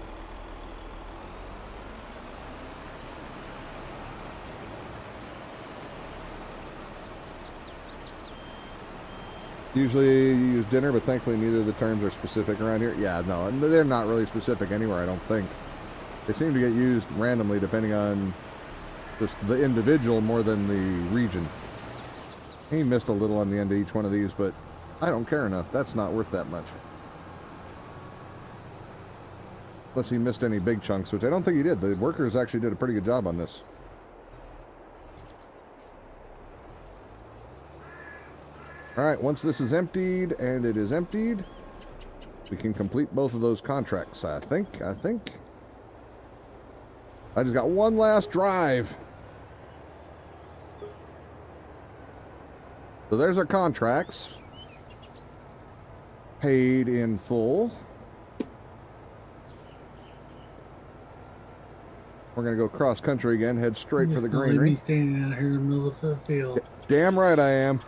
Usually you use dinner, but thankfully neither of the terms are specific around here. Yeah, no, they're not really specific anywhere, I don't think. They seem to get used randomly depending on just the individual more than the region. He missed a little on the end of each one of these, but I don't care enough. That's not worth that much. Unless he missed any big chunks, which I don't think he did. The workers actually did a pretty good job on this. Alright, once this is emptied, and it is emptied, we can complete both of those contracts, I think. I just got one last drive. So there's our contracts. Paid in full. We're going to go cross country again, head straight for the greenery. Me standing out here in the middle of the field. Damn right I am.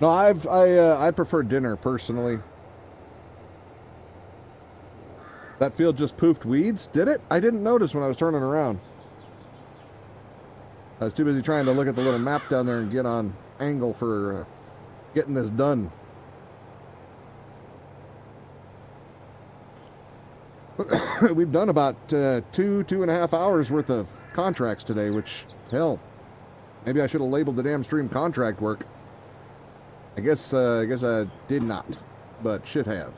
No, I prefer dinner personally. That field just poofed weeds, did it? I didn't notice when I was turning around. I was too busy trying to look at the little map down there and get on angle for getting this done. We've done about 2.5 hours worth of contracts today, which, hell, maybe I should have labeled the damn stream contract work. I guess I did not, but should have.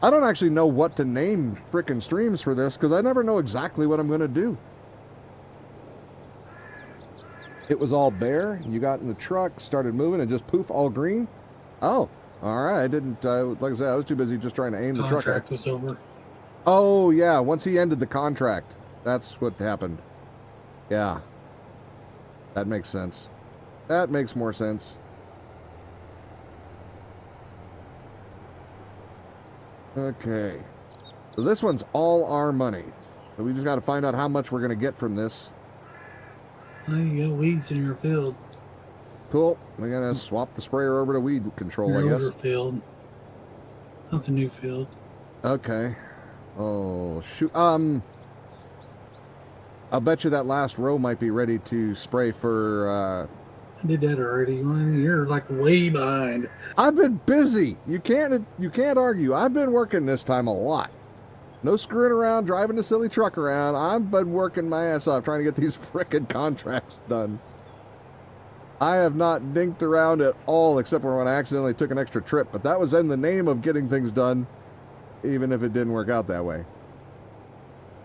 I don't actually know what to name frickin' streams for this, because I never know exactly what I'm going to do. It was all bare, you got in the truck, started moving, and just poof, all green? Oh, alright, I didn't, like I said, I was too busy just trying to aim the truck. Contract was over. Oh, yeah, once he ended the contract, that's what happened. Yeah. That makes sense. That makes more sense. Okay. So this one's all our money. So we just got to find out how much we're going to get from this. Oh, you got weeds in your field. Cool. We're going to swap the sprayer over to weed control, I guess. Your field. Not the new field. Okay. Oh, shoot. I'll bet you that last row might be ready to spray for. I did that already. Well, you're like way behind. I've been busy. You can't argue. I've been working this time a lot. No screwing around, driving the silly truck around. I've been working my ass off trying to get these frickin' contracts done. I have not dinked around at all, except for when I accidentally took an extra trip. But that was in the name of getting things done, even if it didn't work out that way.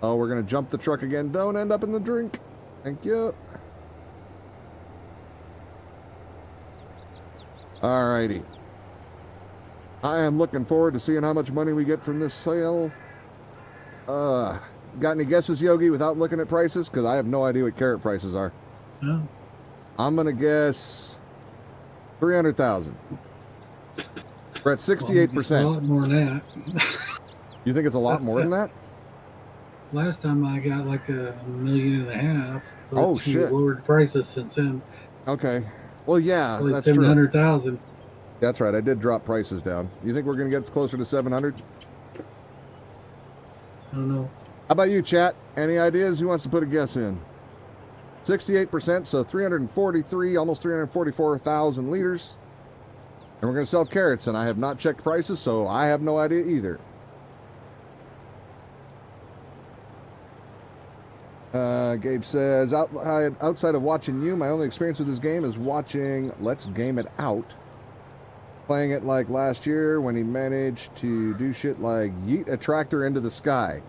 Oh, we're going to jump the truck again. Don't end up in the drink. Thank you. Alrighty. I am looking forward to seeing how much money we get from this sale. Got any guesses, Yogi, without looking at prices? Because I have no idea what carrot prices are. No. I'm going to guess 300,000. We're at 68%. Well, a lot more than that. You think it's a lot more than that? Last time I got like 1.5 million. Oh, shit. Lowered prices since then. Okay. Well, yeah, Like that's 700,000. That's right. I did drop prices down. You think we're going to get closer to 700? I don't know. How about you, chat? Any ideas? Who wants to put a guess in? 68%, so 343, almost 344,000 liters. And we're going to sell carrots, and I have not checked prices, so I have no idea either. Gabe says, outside of watching you, my only experience with this game is watching Let's Game It Out. Playing it like last year when he managed to do shit like yeet a tractor into the sky.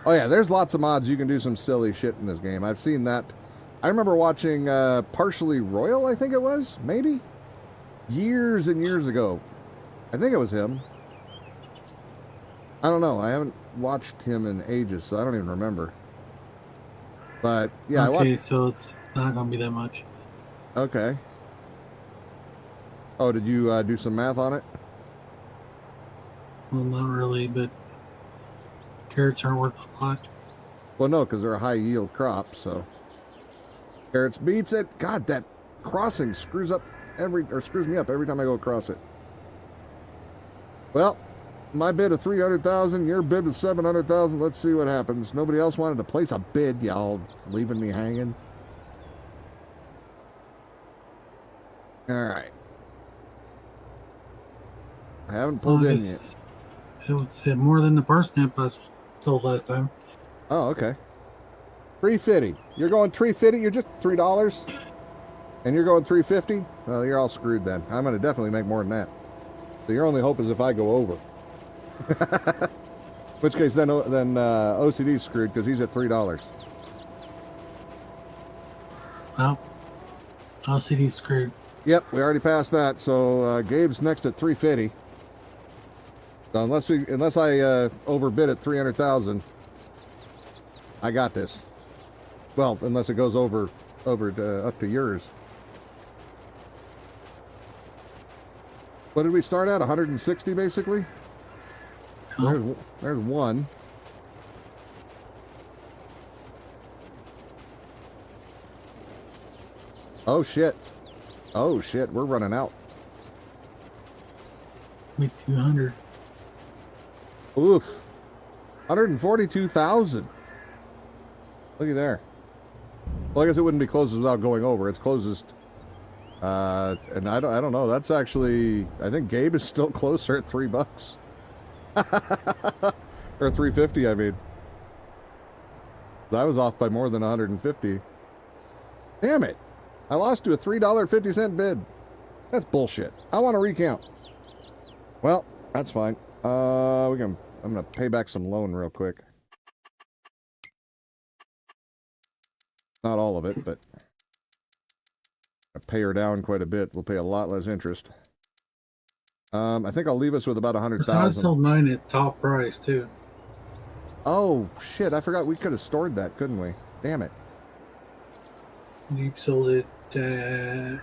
Oh yeah, there's lots of mods you can do some silly shit in this game. I've seen that. I remember watching Partially Royal, I think it was, maybe? Years and years ago. I think it was him. I don't know. I haven't watched him in ages, so I don't even remember. But, yeah. Okay, so it's not going to be that much. Okay. Oh, did you do some math on it? Well, not really, but carrots aren't worth a lot. Well, no, because they're a high-yield crop, so... Carrots beats it. God, that crossing screws me up every time I go across it. Well, my bid of 300,000, your bid of 700,000. Let's see what happens. Nobody else wanted to place a bid, y'all leaving me hanging. All right. I haven't pulled in yet. It would say more than the parsnip I sold last time. Oh, okay. 350. You're going 350. You're just $3, and you're going 350. Well, you're all screwed then. I'm going to definitely make more than that. So your only hope is if I go over. In which case, then OCD's screwed because he's at $3. Well, OCD's screwed. Yep, we already passed that. So Gabe's next at 350. So unless I overbid at 300,000, I got this. Well, unless it goes over up to yours. What did we start at? 160, basically. Oh. There's one. Oh shit! Oh shit! We're running out. Make 200. Oof. 142,000. Looky there. Well, I guess it wouldn't be closest without going over. It's closest. And I don't know. That's actually, I think Gabe is still closer at $3. Or 350, I mean. I was off by more than 150. Damn it. I lost to a $3.50 bid. That's bullshit. I want to recount. Well, that's fine. I'm gonna pay back some loan real quick. Not all of it, but I pay her down quite a bit. We'll pay a lot less interest. I think I'll leave us with about 100,000. I sold mine at top price too. Oh shit! I forgot we could have stored that, couldn't we? Damn it! You sold it at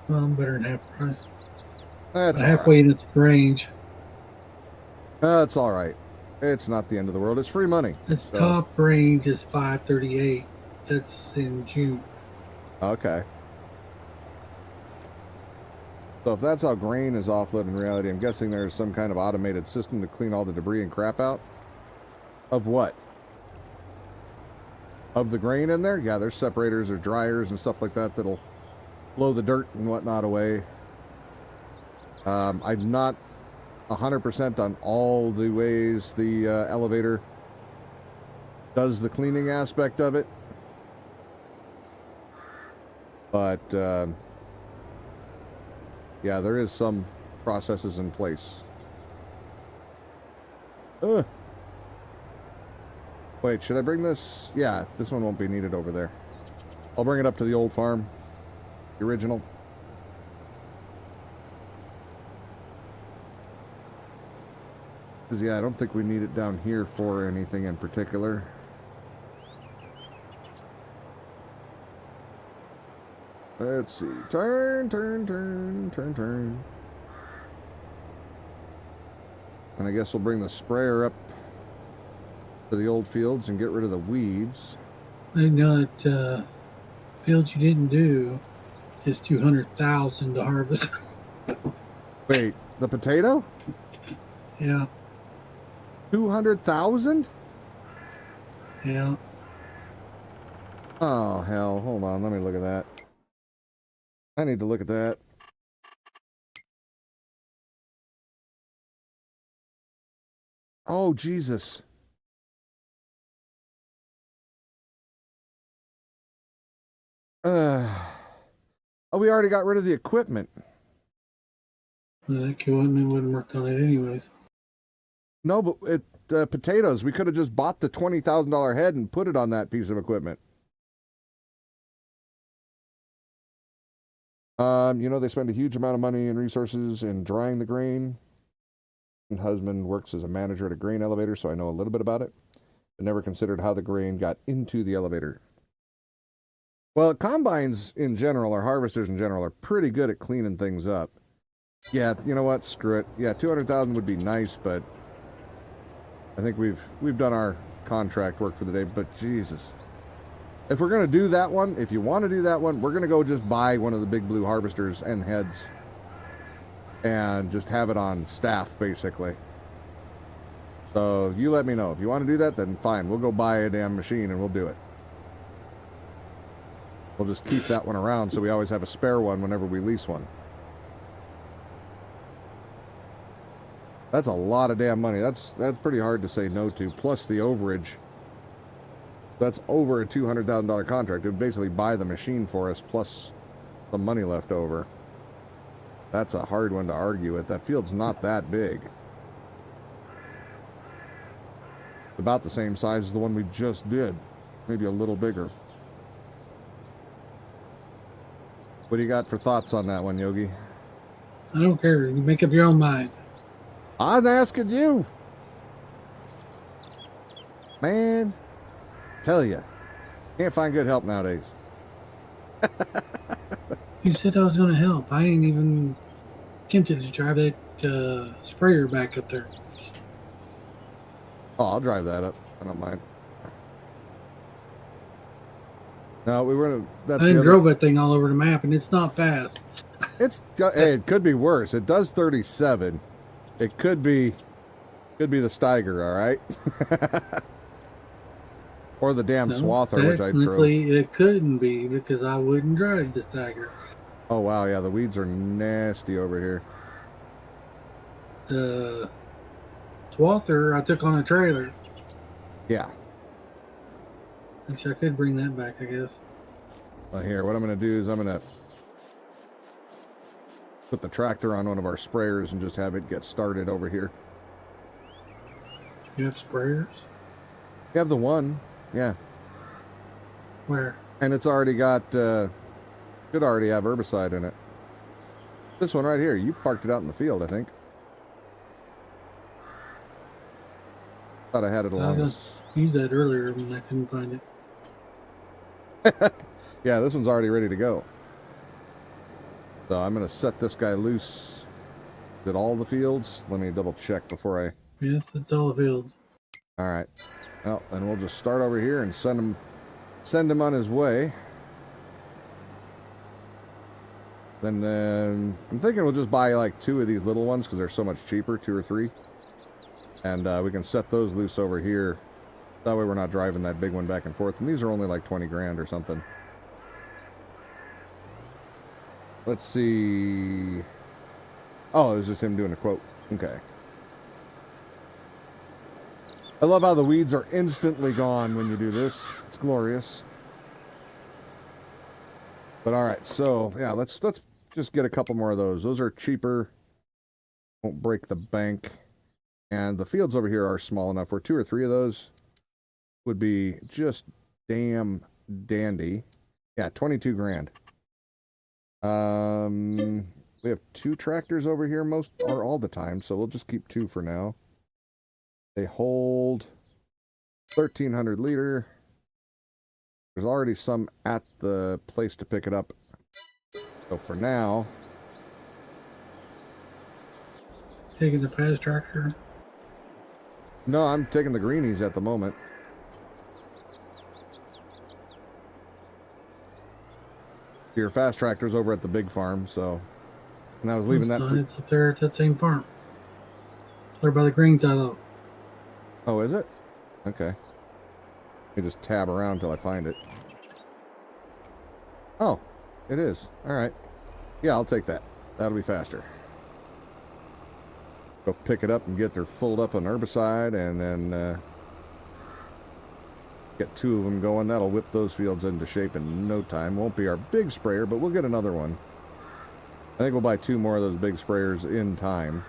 better than half price. That's halfway in its range. That's all right. It's not the end of the world. It's free money. Its top range is 538. That's in June. Okay. So if that's how grain is offloaded in reality, I'm guessing there's some kind of automated system to clean all the debris and crap out. Of what? Of the grain in there? Yeah, there's separators or dryers and stuff like that that'll blow the dirt and whatnot away. I'm not 100% on all the ways the elevator does the cleaning aspect of it. But, yeah, there is some processes in place. Wait, should I bring this? Yeah, this one won't be needed over there. I'll bring it up to the old farm. The original. Because, yeah, I don't think we need it down here for anything in particular. Let's see. Turn, turn, turn, turn, turn. And I guess we'll bring the sprayer up to the old fields and get rid of the weeds. I know that fields you didn't do is 200,000 to harvest. Wait, the potato? Yeah. 200,000? Yeah. Oh, hell. Hold on. Let me look at that. I need to look at that. Oh, Jesus. Oh, we already got rid of the equipment. Well, that equipment wouldn't work on it anyways. No, but potatoes. We could have just bought the $20,000 head and put it on that piece of equipment. You know, they spend a huge amount of money and resources in drying the grain. My husband works as a manager at a grain elevator, so I know a little bit about it. But never considered how the grain got into the elevator. Well, combines in general, or harvesters in general, are pretty good at cleaning things up. Yeah, you know what? Screw it. Yeah, 200,000 would be nice, but I think we've done our contract work for the day. But Jesus, if we're gonna do that one, if you want to do that one, we're gonna go just buy one of the big blue harvesters and heads, and just have it on staff, basically. So you let me know if you want to do that. Then fine, we'll go buy a damn machine and we'll do it. We'll just keep that one around so we always have a spare one whenever we lease one. That's a lot of damn money. That's pretty hard to say no to. Plus the overage. That's over a $200,000 contract. It would basically buy the machine for us plus some money left over. That's a hard one to argue with. That field's not that big. About the same size as the one we just did. Maybe a little bigger. What do you got for thoughts on that one, Yogi? I don't care. You make up your own mind. I'm asking you. Man, tell you, can't find good help nowadays. You said I was going to help. I ain't even tempted to drive that sprayer back up there. Oh, I'll drive that up. I don't mind. No, we were. That's I drove that thing all over the map, and it's not fast. Hey, it could be worse. It does 37. It could be the Steiger, all right? Or the damn Swather, which I drove. Technically, it couldn't be because I wouldn't drive the Steiger. Oh, wow, yeah, the weeds are nasty over here. The Swather I took on a trailer. Yeah. Which I could bring that back, I guess. Well, here, what I'm going to do is I'm going to put the tractor on one of our sprayers and just have it get started over here. You have sprayers? You have the one, yeah. Where? And it's already got, should already have herbicide in it. This one right here, you parked it out in the field, I think. Thought I had it along this. Used that earlier when I couldn't find it. Yeah, this one's already ready to go. So I'm going to set this guy loose. Did all the fields? Let me double check before I... Yes, it's all the fields. All right. Well, then we'll just start over here and send him on his way. Then I'm thinking we'll just buy like 2 of these little ones because they're so much cheaper, 2 or 3. And we can set those loose over here That way we're not driving that big one back and forth. And these are only like 20 grand or something. Let's see. Oh, it was just him doing a quote. Okay. I love how the weeds are instantly gone when you do this. It's glorious. But all right, so yeah, let's just get a couple more of those. Those are cheaper. Won't break the bank. And the fields over here are small enough where 2 or 3 of those would be just damn dandy. Yeah, 22 grand. We have 2 tractors over here most or all the time, so we'll just keep 2 for now. They hold 1,300 liter. There's already some at the place to pick it up. So for now, Taking the fast tractor. no, I'm taking the greenies at the moment. Your fast tractor's over at the big farm, so. And I was leaving that for. It's up there at that same farm. There by the green silo. Oh, is it? Okay. Let me just tab around until I find it. Oh, it is. All right. Yeah, I'll take that. That'll be faster. Go pick it up and get their filled up on herbicide, and then get 2 of them going. That'll whip those fields into shape in no time. Won't be our big sprayer, but we'll get another one. I think we'll buy 2 more of those big sprayers in time.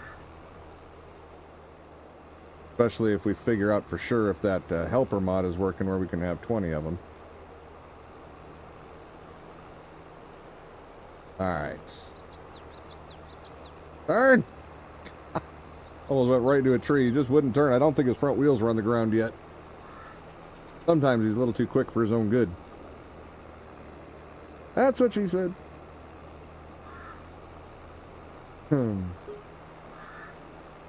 Especially if we figure out for sure if that helper mod is working where we can have 20 of them. Alright. Turn! Almost went right into a tree. He just wouldn't turn. I don't think his front wheels were on the ground yet. Sometimes he's a little too quick for his own good. That's what she said.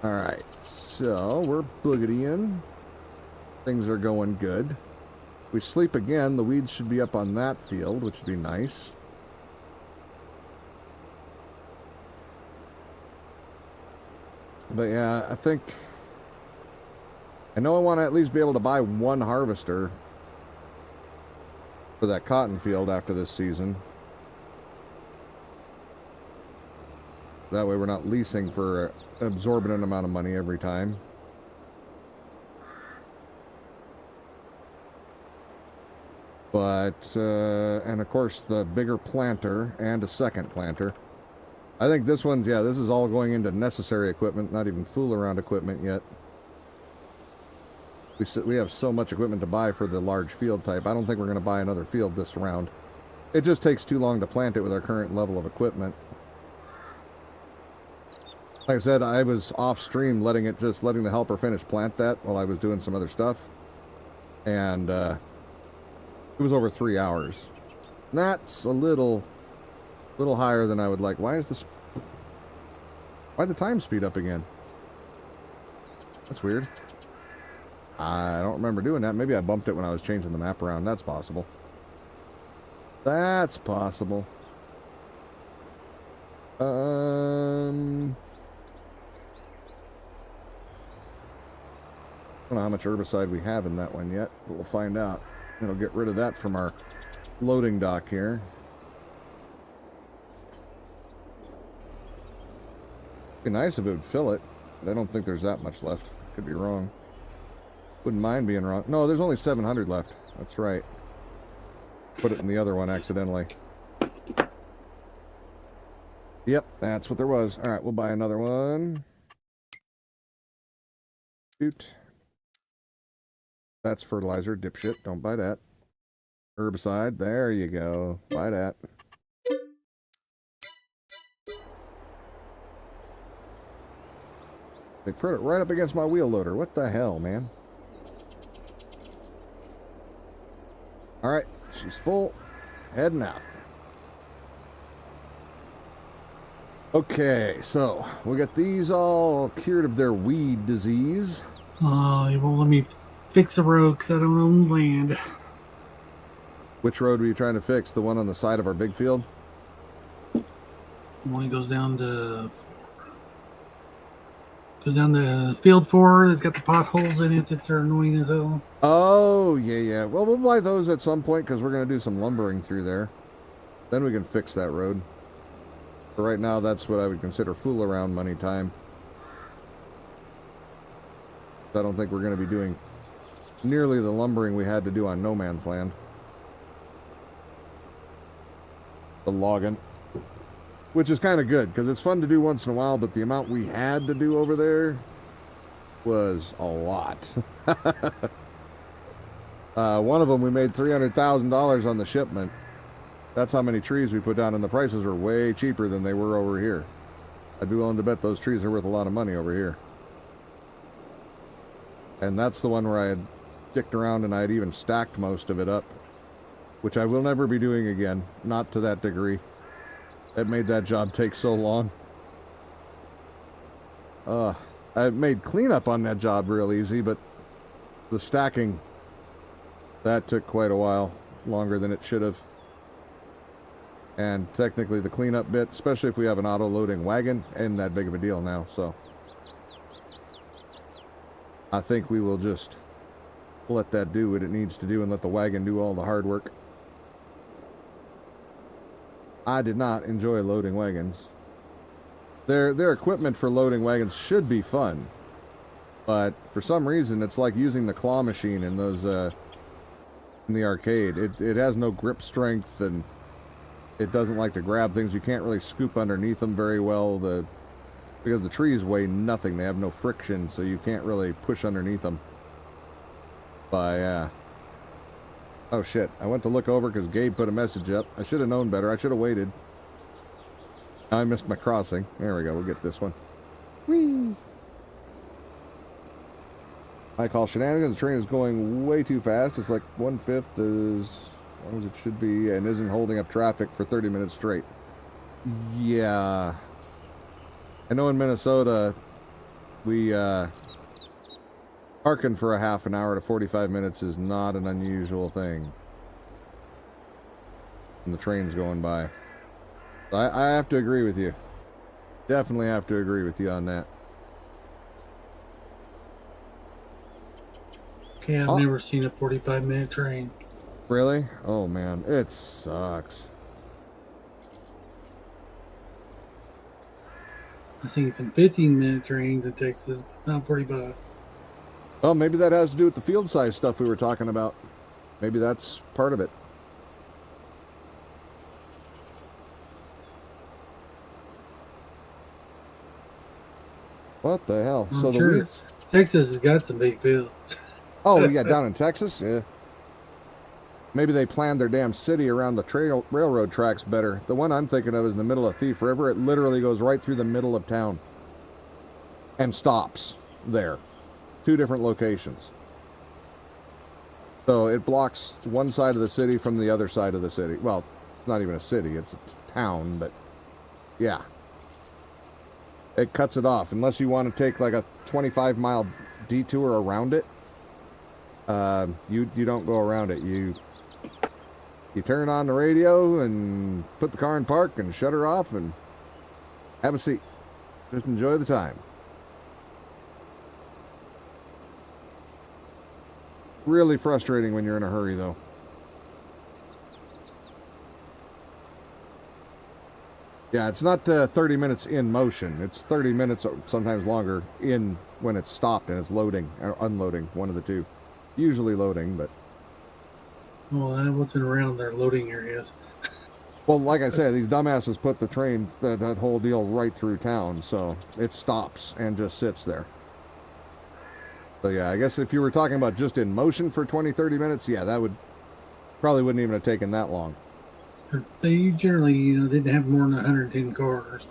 Alright, so we're boogity-ing. Things are going good. We sleep again, the weeds should be up on that field, which would be nice. But yeah, I know I want to at least be able to buy 1 harvester for that cotton field after this season. That way we're not leasing for an exorbitant amount of money every time. But, and of course the bigger planter and a second planter. I think this one's, yeah, this is all going into necessary equipment, not even fool around equipment yet. We have so much equipment to buy for the large field type. I don't think we're going to buy another field this round. It just takes too long to plant it with our current level of equipment. Like I said, I was off stream letting the helper finish plant that while I was doing some other stuff. And it was over 3 hours. That's a little higher than I would like. Why'd the time speed up again? That's weird. I don't remember doing that. Maybe I bumped it when I was changing the map around. That's possible. That's possible. I don't know how much herbicide we have in that one yet, but we'll find out. It'll get rid of that from our loading dock here. Be nice if it would fill it, but I don't think there's that much left. Could be wrong. Wouldn't mind being wrong. No, there's only 700 left. That's right. Put it in the other one accidentally. Yep, that's what there was. All right, we'll buy another one. Shoot. That's fertilizer, dipshit. Don't buy that. Herbicide. There you go. Buy that. They put it right up against my wheel loader. What the hell, man? Alright, she's full. Heading out. Okay, so we got these all cured of their weed disease. Oh, you won't let me fix a road because I don't own land. Which road were you trying to fix? The one on the side of our big field? The one that goes down to Goes down the field 4. It's got the potholes in it that are annoying as hell. Oh, yeah, yeah. Well, we'll buy those at some point because we're going to do some lumbering through there. Then we can fix that road. But right now, that's what I would consider fool around money time. I don't think we're going to be doing nearly the lumbering we had to do on No Man's Land. The logging. Which is kind of good, because it's fun to do once in a while, but the amount we had to do over there was a lot. One of them, we made $300,000 on the shipment. That's how many trees we put down, and the prices were way cheaper than they were over here. I'd be willing to bet those trees are worth a lot of money over here. And that's the one where I had dicked around and I had even stacked most of it up, which I will never be doing again, not to that degree. It made that job take so long. I made cleanup on that job real easy, but the stacking, that took quite a while, longer than it should have. And technically the cleanup bit, especially if we have an auto-loading wagon, ain't that big of a deal now, so I think we will just let that do what it needs to do and let the wagon do all the hard work. I did not enjoy loading wagons. Their equipment for loading wagons should be fun, but for some reason it's like using the claw machine in those in the arcade. It has no grip strength and it doesn't like to grab things. You can't really scoop underneath them very well because the trees weigh nothing. They have no friction, so you can't really push underneath them. But oh shit, I went to look over because Gabe put a message up. I should have known better. I should have waited. I missed my crossing. There we go, we'll get this one. Whee! I call shenanigans. The train is going way too fast. It's like 1/5 as long as it should be and isn't holding up traffic for 30 minutes straight. Yeah. I know in Minnesota, we parking for a half an hour to 45 minutes is not an unusual thing. And the train's going by. I have to agree with you. Definitely have to agree with you on that. Okay, I've never seen a 45-minute train. Really? Oh man, it sucks. I've seen some 15-minute trains in Texas, but not 45. Well, maybe that has to do with the field size stuff we were talking about. Maybe that's part of it. What the hell? I'm so sure the wheat... Texas has got some big fields. Oh, yeah, down in Texas? Yeah. Maybe they planned their damn city around the railroad tracks better. The one I'm thinking of is in the middle of Thief River. It literally goes right through the middle of town. And stops there. 2 different locations. So it blocks one side of the city from the other side of the city. Well, it's not even a city, it's a town, but yeah. It cuts it off. Unless you want to take like a 25-mile detour around it, you don't go around it. You turn on the radio and put the car in park and shut her off and have a seat. Just enjoy the time. Really frustrating when you're in a hurry, though. Yeah, it's not 30 minutes in motion. It's 30 minutes, or sometimes longer, in when it's stopped and it's loading or unloading, one of the two. Usually loading, but... Well, I wasn't around their loading areas. Well, like I said, these dumbasses put the train, that whole deal right through town, so it stops and just sits there. So yeah, I guess if you were talking about just in motion for 20, 30 minutes, yeah, that probably wouldn't even have taken that long. They generally, didn't have more than 110 cars.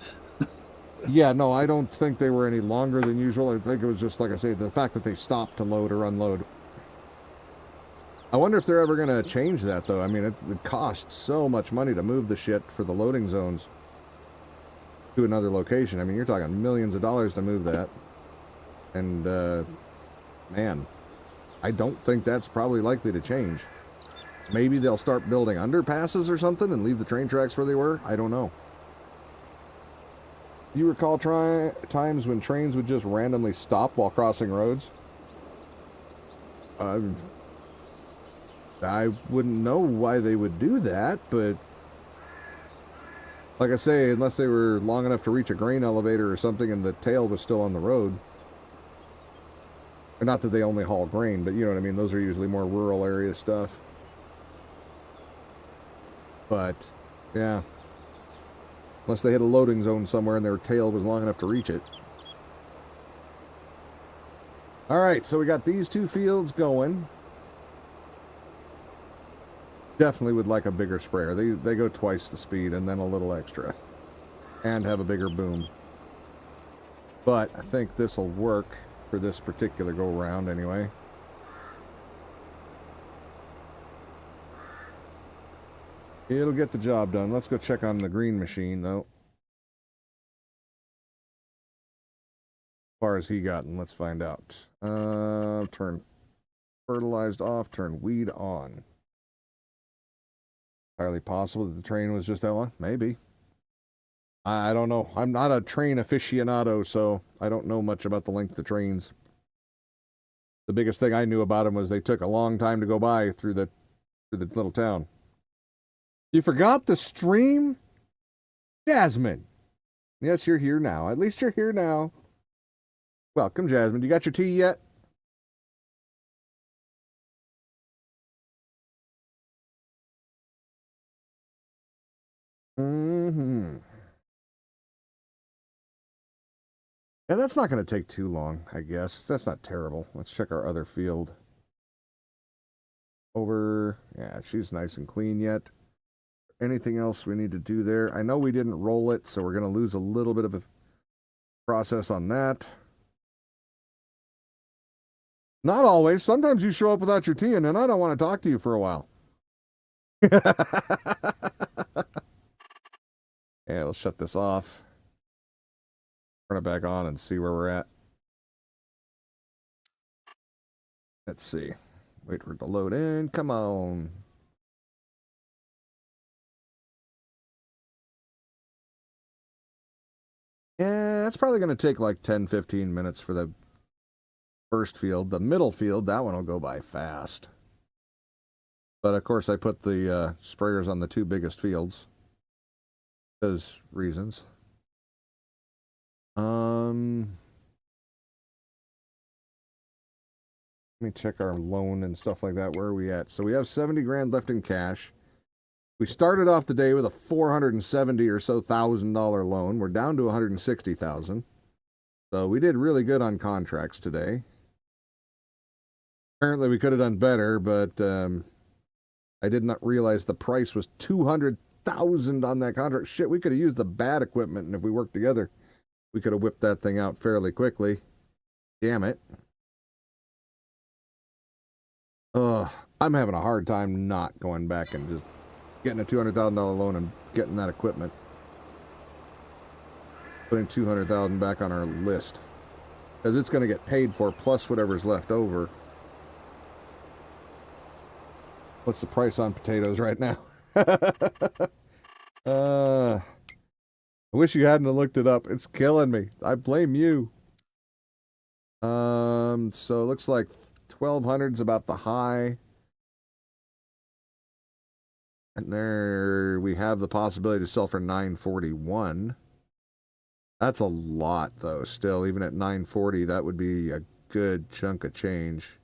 Yeah, no, I don't think they were any longer than usual. I think it was just, like I say, the fact that they stopped to load or unload. I wonder if they're ever going to change that, though. I mean, it costs so much money to move the shit for the loading zones to another location. I mean, you're talking millions of dollars to move that. And, man, I don't think that's probably likely to change. Maybe they'll start building underpasses or something and leave the train tracks where they were. I don't know. You recall times when trains would just randomly stop while crossing roads? I wouldn't know why they would do that, but like I say, unless they were long enough to reach a grain elevator or something and the tail was still on the road. Or not that they only haul grain, but you know what I mean. Those are usually more rural area stuff. But, yeah. Unless they hit a loading zone somewhere and their tail was long enough to reach it. Alright, so we got these two fields going. Definitely would like a bigger sprayer. They go twice the speed and then a little extra. And have a bigger boom. But I think this will work for this particular go-round anyway. It'll get the job done. Let's go check on the green machine, though. As far as he gotten, let's find out. Turn fertilized off, turn weed on. Entirely possible that the train was just that long? Maybe. I don't know. I'm not a train aficionado, so I don't know much about the length of trains. The biggest thing I knew about them was they took a long time to go by through the little town. You forgot the stream? Jasmine. Yes, you're here now. At least you're here now. Welcome, Jasmine. You got your tea yet? Mm-hmm. Yeah, that's not going to take too long, I guess. That's not terrible. Let's check our other field. Over. Yeah, she's nice and clean yet. Anything else we need to do there? I know we didn't roll it, so we're going to lose a little bit of a process on that. Not always. Sometimes you show up without your tea, and then I don't want to talk to you for a while. Yeah, we'll shut this off. Turn it back on and see where we're at. Let's see. Wait for it to load in. Come on. Yeah, that's probably going to take like 10, 15 minutes for the first field. The middle field, that one will go by fast. But of course, I put the sprayers on the two biggest fields. Because reasons. Let me check our loan and stuff like that. Where are we at? So we have 70 grand left in cash. We started off the day with a $470 or so thousand loan. We're down to 160,000. So we did really good on contracts today. Apparently we could have done better, but I did not realize the price was 200,000 on that contract. Shit, we could have used the bad equipment, and if we worked together, we could have whipped that thing out fairly quickly. Damn it. I'm having a hard time not going back and just getting a $200,000 loan and getting that equipment. Putting 200,000 back on our list. Because it's going to get paid for plus whatever's left over. What's the price on potatoes right now? I wish you hadn't looked it up. It's killing me. I blame you. So it looks like 1,200 is about the high. And there we have the possibility to sell for 941. That's a lot, though, still. Even at 940, that would be a good chunk of change.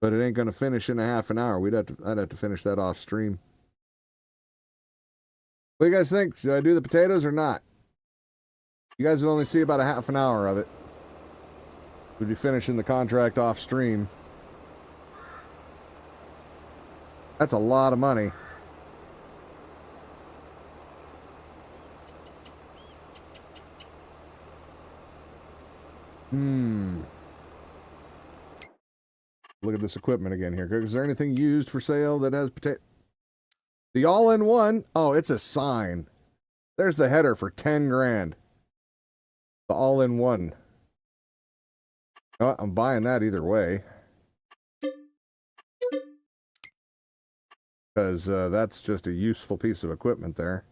But it ain't going to finish in a half an hour. I'd have to finish that off stream. What do you guys think? Should I do the potatoes or not? You guys would only see about a half an hour of it. We'd be finishing the contract off stream. That's a lot of money. Look at this equipment again here. Is there anything used for sale that has potato? The all-in-one? Oh, it's a sign. There's the header for 10 grand. The all-in-one. Oh, I'm buying that either way. because that's just a useful piece of equipment there.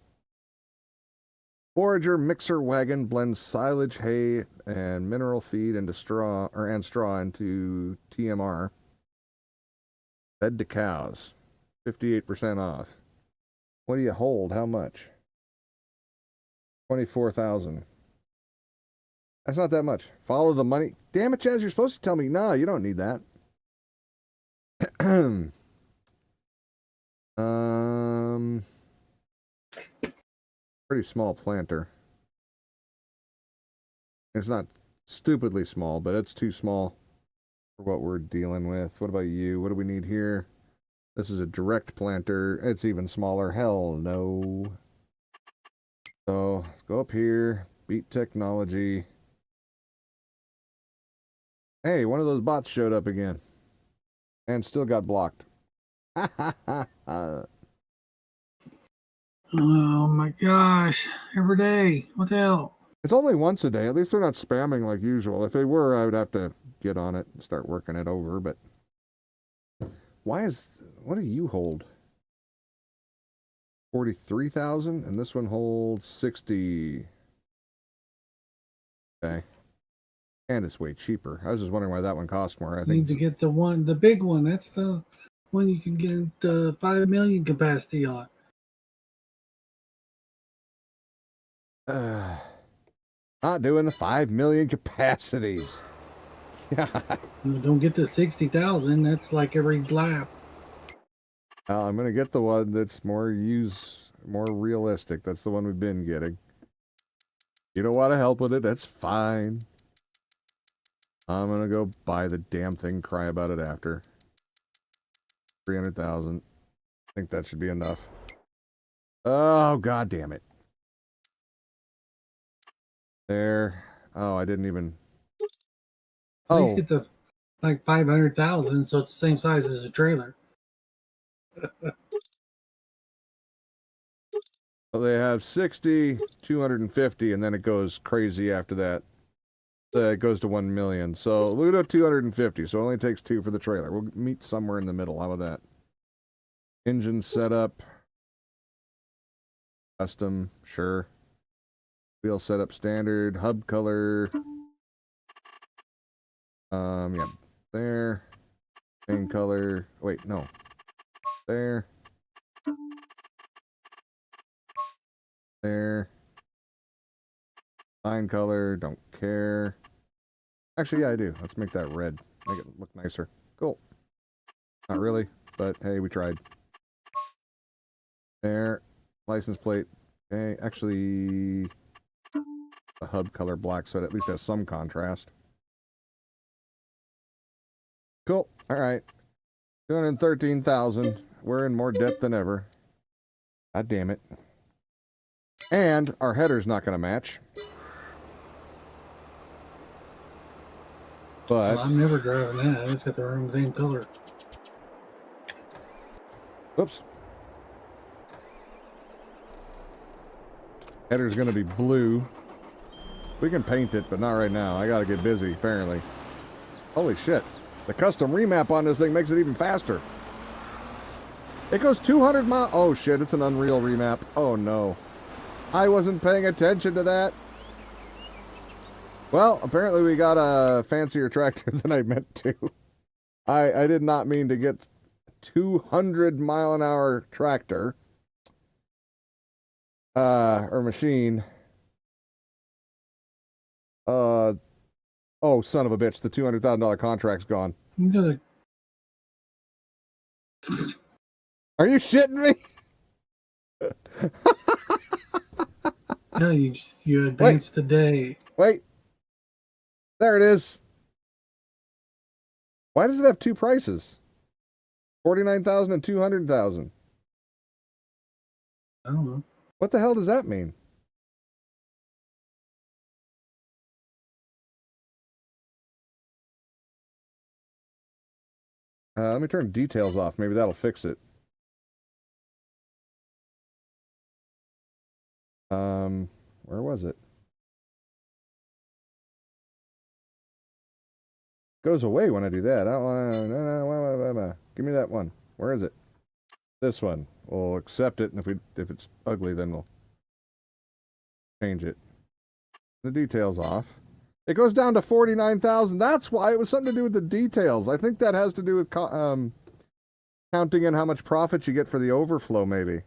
Forager mixer wagon blends silage, hay, and mineral feed into straw into TMR. Fed to cows. 58% off. What do you hold? How much? 24,000. That's not that much. Follow the money. Damn it, Chaz, you're supposed to tell me, no, you don't need that. Pretty small planter. It's not stupidly small, but it's too small for what we're dealing with. What about you? What do we need here? This is a direct planter. It's even smaller. Hell no. So, let's go up here. Beat technology. Hey, one of those bots showed up again. And still got blocked. Oh my gosh. Every day. What the hell? It's only once a day. At least they're not spamming like usual. If they were, I would have to get on it and start working it over, but what do you hold? 43,000 and this one holds 60. Okay. And it's way cheaper. I was just wondering why that one costs more. I You think need to get the big one. That's the one you can get the 5 million capacity on. Not doing the 5 million capacities. You don't get the 60,000. That's like every lap. I'm gonna get the one that's more realistic. That's the one we've been getting. You don't want to help with it, that's fine. I'm gonna go buy the damn thing, cry about it after. 300,000. I think that should be enough. Oh, god damn it. There. Oh, I didn't even... At least get the like 500,000, so it's the same size as a trailer. Well, they have 60, 250, and then it goes crazy after that. It goes to 1 million. So we'll do 250. So it only takes 2 for the trailer. We'll meet somewhere in the middle. How about that? Engine setup. Custom. Sure. Wheel setup standard. Hub color. Yeah. There. Paint color. Wait, no. There. There. Sign color. Don't care. Actually, yeah, I do. Let's make that red. Make it look nicer. Cool. Not really, but hey, we tried. There. License plate. Okay, actually, the hub color black, so it at least has some contrast. Cool. All right. 213,000. We're in more debt than ever. God damn it. And our header's not going to match. But... Well, I'm never driving that. It's got the same color. Whoops. Header's going to be blue. We can paint it, but not right now. I got to get busy, apparently. Holy shit. The custom remap on this thing makes it even faster. It goes 200 miles. Oh shit, it's an Unreal remap. Oh no. I wasn't paying attention to that. Well, apparently we got a fancier tractor than I meant to. I did not mean to get 200 mile an hour tractor. Or machine. Oh, son of a bitch. The $200,000 contract's gone. You gotta... Are you shitting me? No, you advanced the day. Wait. There it is. Why does it have two prices? 49,000 and 200,000. I don't know. What the hell does that mean? Let me turn details off. Maybe that'll fix it. Where was it? Goes away when I do that. I don't want to. No, give me that one. Where is it? This one. We'll accept it, and if it's ugly, then we'll change it. The details off. It goes down to 49,000. That's why it was something to do with the details. I think that has to do with counting in how much profit you get for the overflow, maybe.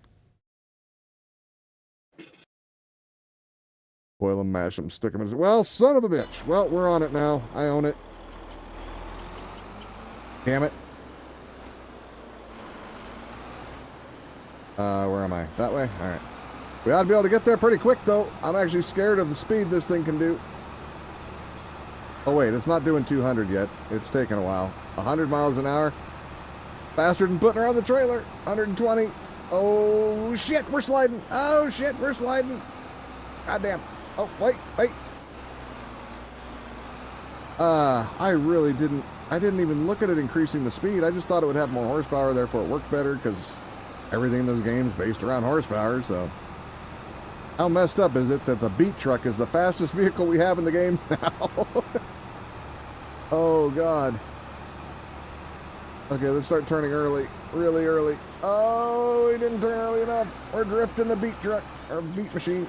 Boil them, mash them, stick them in. Well, son of a bitch. Well, we're on it now. I own it. Damn it. Where am I? That way? Alright. We ought to be able to get there pretty quick, though. I'm actually scared of the speed this thing can do. Oh, wait. It's not doing 200 yet. It's taking a while. 100 miles an hour. Faster than putting her on the trailer. 120. Oh, shit. We're sliding. Oh, shit. We're sliding. Goddamn. Oh, wait. I really didn't. I didn't even look at it increasing the speed. I just thought it would have more horsepower, therefore it worked better, because everything in this game is based around horsepower, so. How messed up is it that the beat truck is the fastest vehicle we have in the game now? Oh, God. Okay, let's start turning early. Really early. Oh, we didn't turn early enough. We're drifting the beat truck, or beat machine.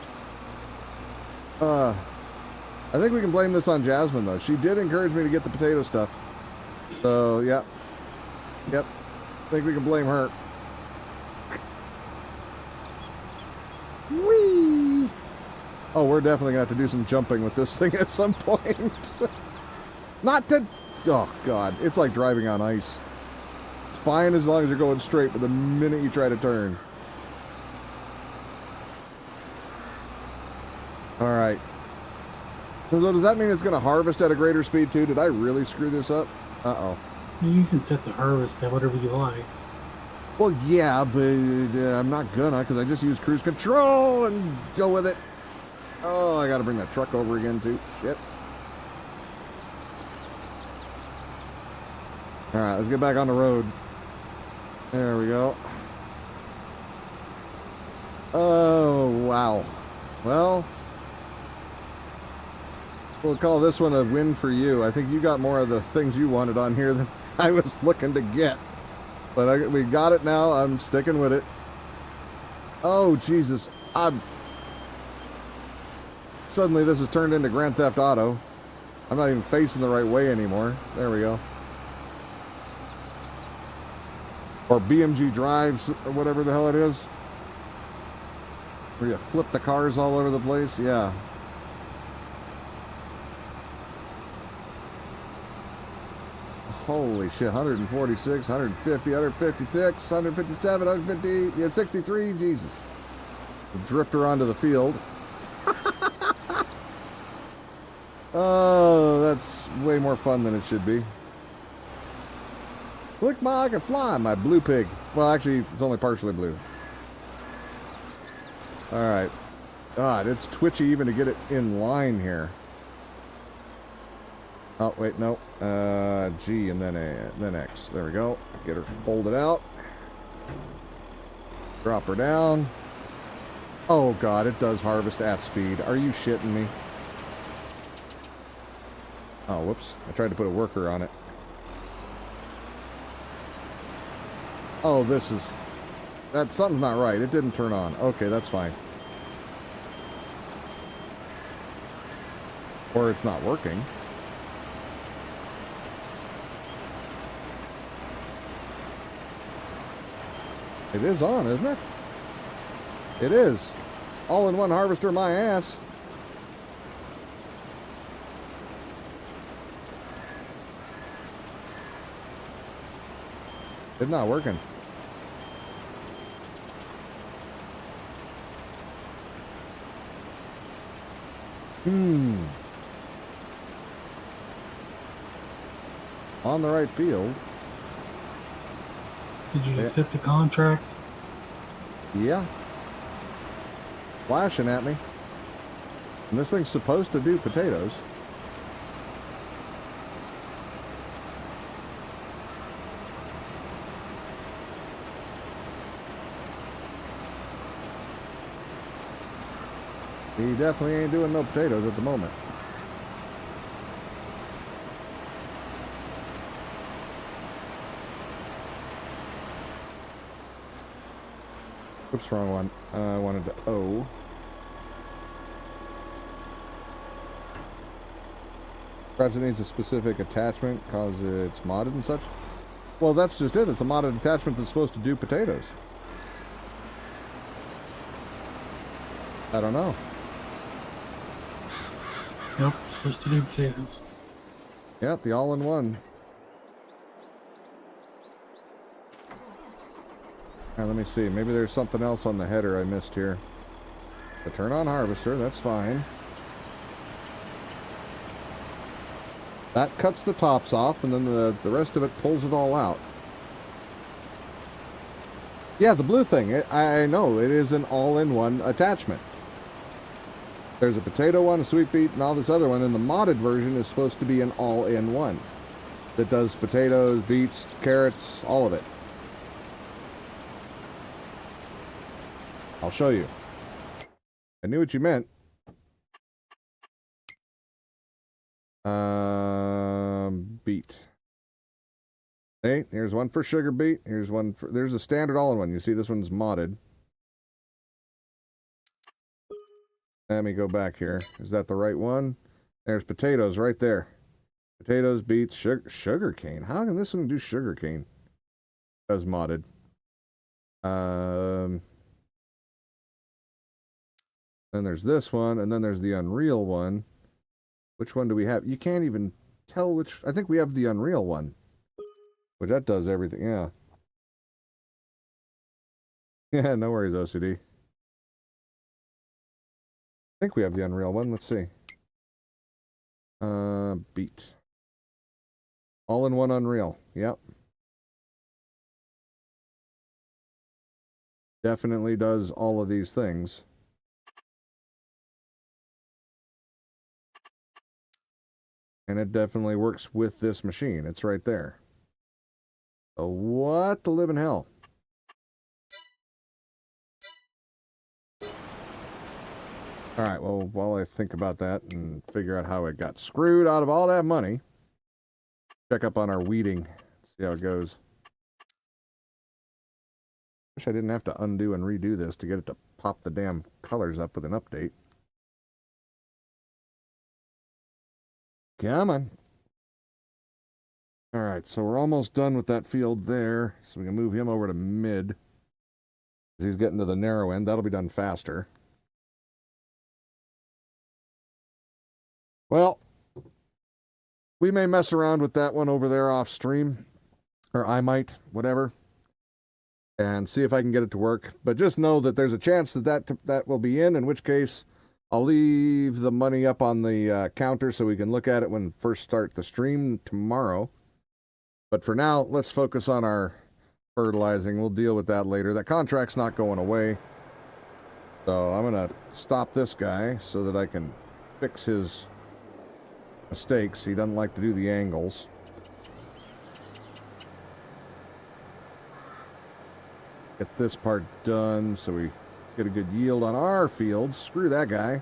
I think we can blame this on Jasmine, though. She did encourage me to get the potato stuff. So, yeah. Yep. I think we can blame her. Whee! Oh, we're definitely going to have to do some jumping with this thing at some point. Not to... Oh, God. It's like driving on ice. It's fine as long as you're going straight, but the minute you try to turn... Alright. So does that mean it's going to harvest at a greater speed, too? Did I really screw this up? Uh-oh. You can set the harvest at whatever you like. Well, yeah, but I'm not gonna, because I just use cruise control and go with it. Oh, I gotta bring that truck over again, too. Shit. Alright, let's get back on the road. There we go. Oh, wow. Well, we'll call this one a win for you. I think you got more of the things you wanted on here than I was looking to get. But we got it now. I'm sticking with it. Oh, Jesus. Suddenly this has turned into Grand Theft Auto. I'm not even facing the right way anymore. There we go. Or BMG drives, or whatever the hell it is. Where you flip the cars all over the place. Yeah. Holy shit, 146, 150, 156, 157, 150, yeah, 63, Jesus. The drifter onto the field. Oh, that's way more fun than it should be. Look, I can fly, my blue pig. Well, actually, it's only partially blue. Alright. God, it's twitchy even to get it in line here. Oh, wait, no. G and then X. There we go. Get her folded out. Drop her down. Oh, God, it does harvest at speed. Are you shitting me? Oh, whoops. I tried to put a worker on it. Oh, this is... something's not right. It didn't turn on. Okay, that's fine. Or it's not working. It is on, isn't it? It is. All-in-one harvester my ass. It's not working. On the right field. Did you accept the contract? Yeah. Flashing at me. And this thing's supposed to do potatoes. He definitely ain't doing no potatoes at the moment. Oops, wrong one. I wanted to O. Perhaps it needs a specific attachment because it's modded and such. Well, that's just it. It's a modded attachment that's supposed to do potatoes. I don't know. Yep, supposed to do potatoes. Yeah, the all-in-one. Now, let me see. Maybe there's something else on the header I missed here. The turn on harvester, that's fine. That cuts the tops off, and then the rest of it pulls it all out. Yeah, the blue thing. I know. It is an all-in-one attachment. There's a potato one, a sweet beet, and all this other one, and the modded version is supposed to be an all-in-one that does potatoes, beets, carrots, all of it. I'll show you. I knew what you meant. Beet. Hey, here's one for sugar beet. Here's one for... There's a standard all-in-one. You see this one's modded. Let me go back here. Is that the right one? There's potatoes right there. Potatoes, beets, sugar cane. How can this one do sugar cane? That was modded. Then there's this one, and then there's the Unreal one. Which one do we have? You can't even tell which... I think we have the Unreal one. Which that does everything, yeah. Yeah, no worries, OCD. I think we have the Unreal one. Let's see. Beat. All-in-one Unreal. Yep. Definitely does all of these things. And it definitely works with this machine. It's right there. So what the living hell? Alright, well, while I think about that and figure out how it got screwed out of all that money, check up on our weeding, see how it goes. Wish I didn't have to undo and redo this to get it to pop the damn colors up with an update. Come on. Alright, so we're almost done with that field there, so we can move him over to mid. He's getting to the narrow end. That'll be done faster. Well, we may mess around with that one over there off stream, or I might, whatever, and see if I can get it to work. But just know that there's a chance that that will be in which case I'll leave the money up on the counter so we can look at it when we first start the stream tomorrow. But for now, let's focus on our fertilizing. We'll deal with that later. That contract's not going away. So I'm going to stop this guy so that I can fix his mistakes. He doesn't like to do the angles. Get this part done so we get a good yield on our fields. Screw that guy.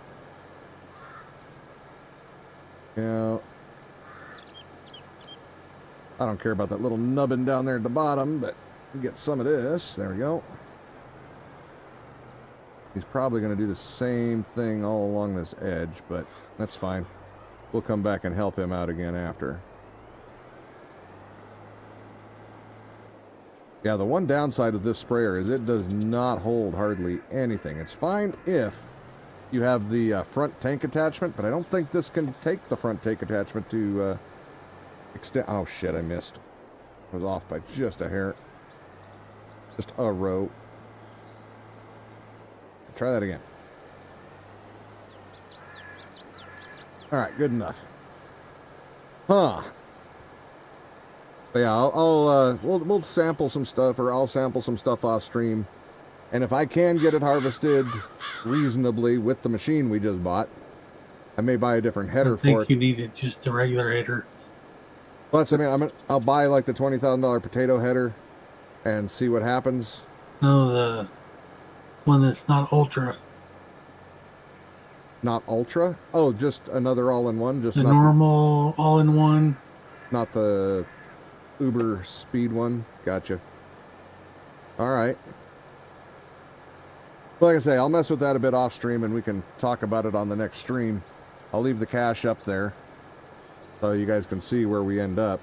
Yeah. I don't care about that little nubbin down there at the bottom, but we get some of this. There we go. He's probably going to do the same thing all along this edge, but that's fine. We'll come back and help him out again after. Yeah, the one downside of this sprayer is it does not hold hardly anything. It's fine if you have the front tank attachment, but I don't think this can take the front tank attachment to extend. Oh shit, I missed. I was off by just a hair. Just a row. Try that again. Alright, good enough. Huh. But yeah, we'll sample some stuff, or I'll sample some stuff off stream. And if I can get it harvested reasonably with the machine we just bought, I may buy a different header for it. I think you needed just a regular header. Well, that's, I mean, I'll buy like the $20,000 potato header and see what happens. No, the one that's not ultra. Not ultra? Oh, just another all-in-one? Just The not normal all-in-one. Not the Uber speed one? Gotcha. Alright. Like I say, I'll mess with that a bit off stream and we can talk about it on the next stream. I'll leave the cache up there so you guys can see where we end up.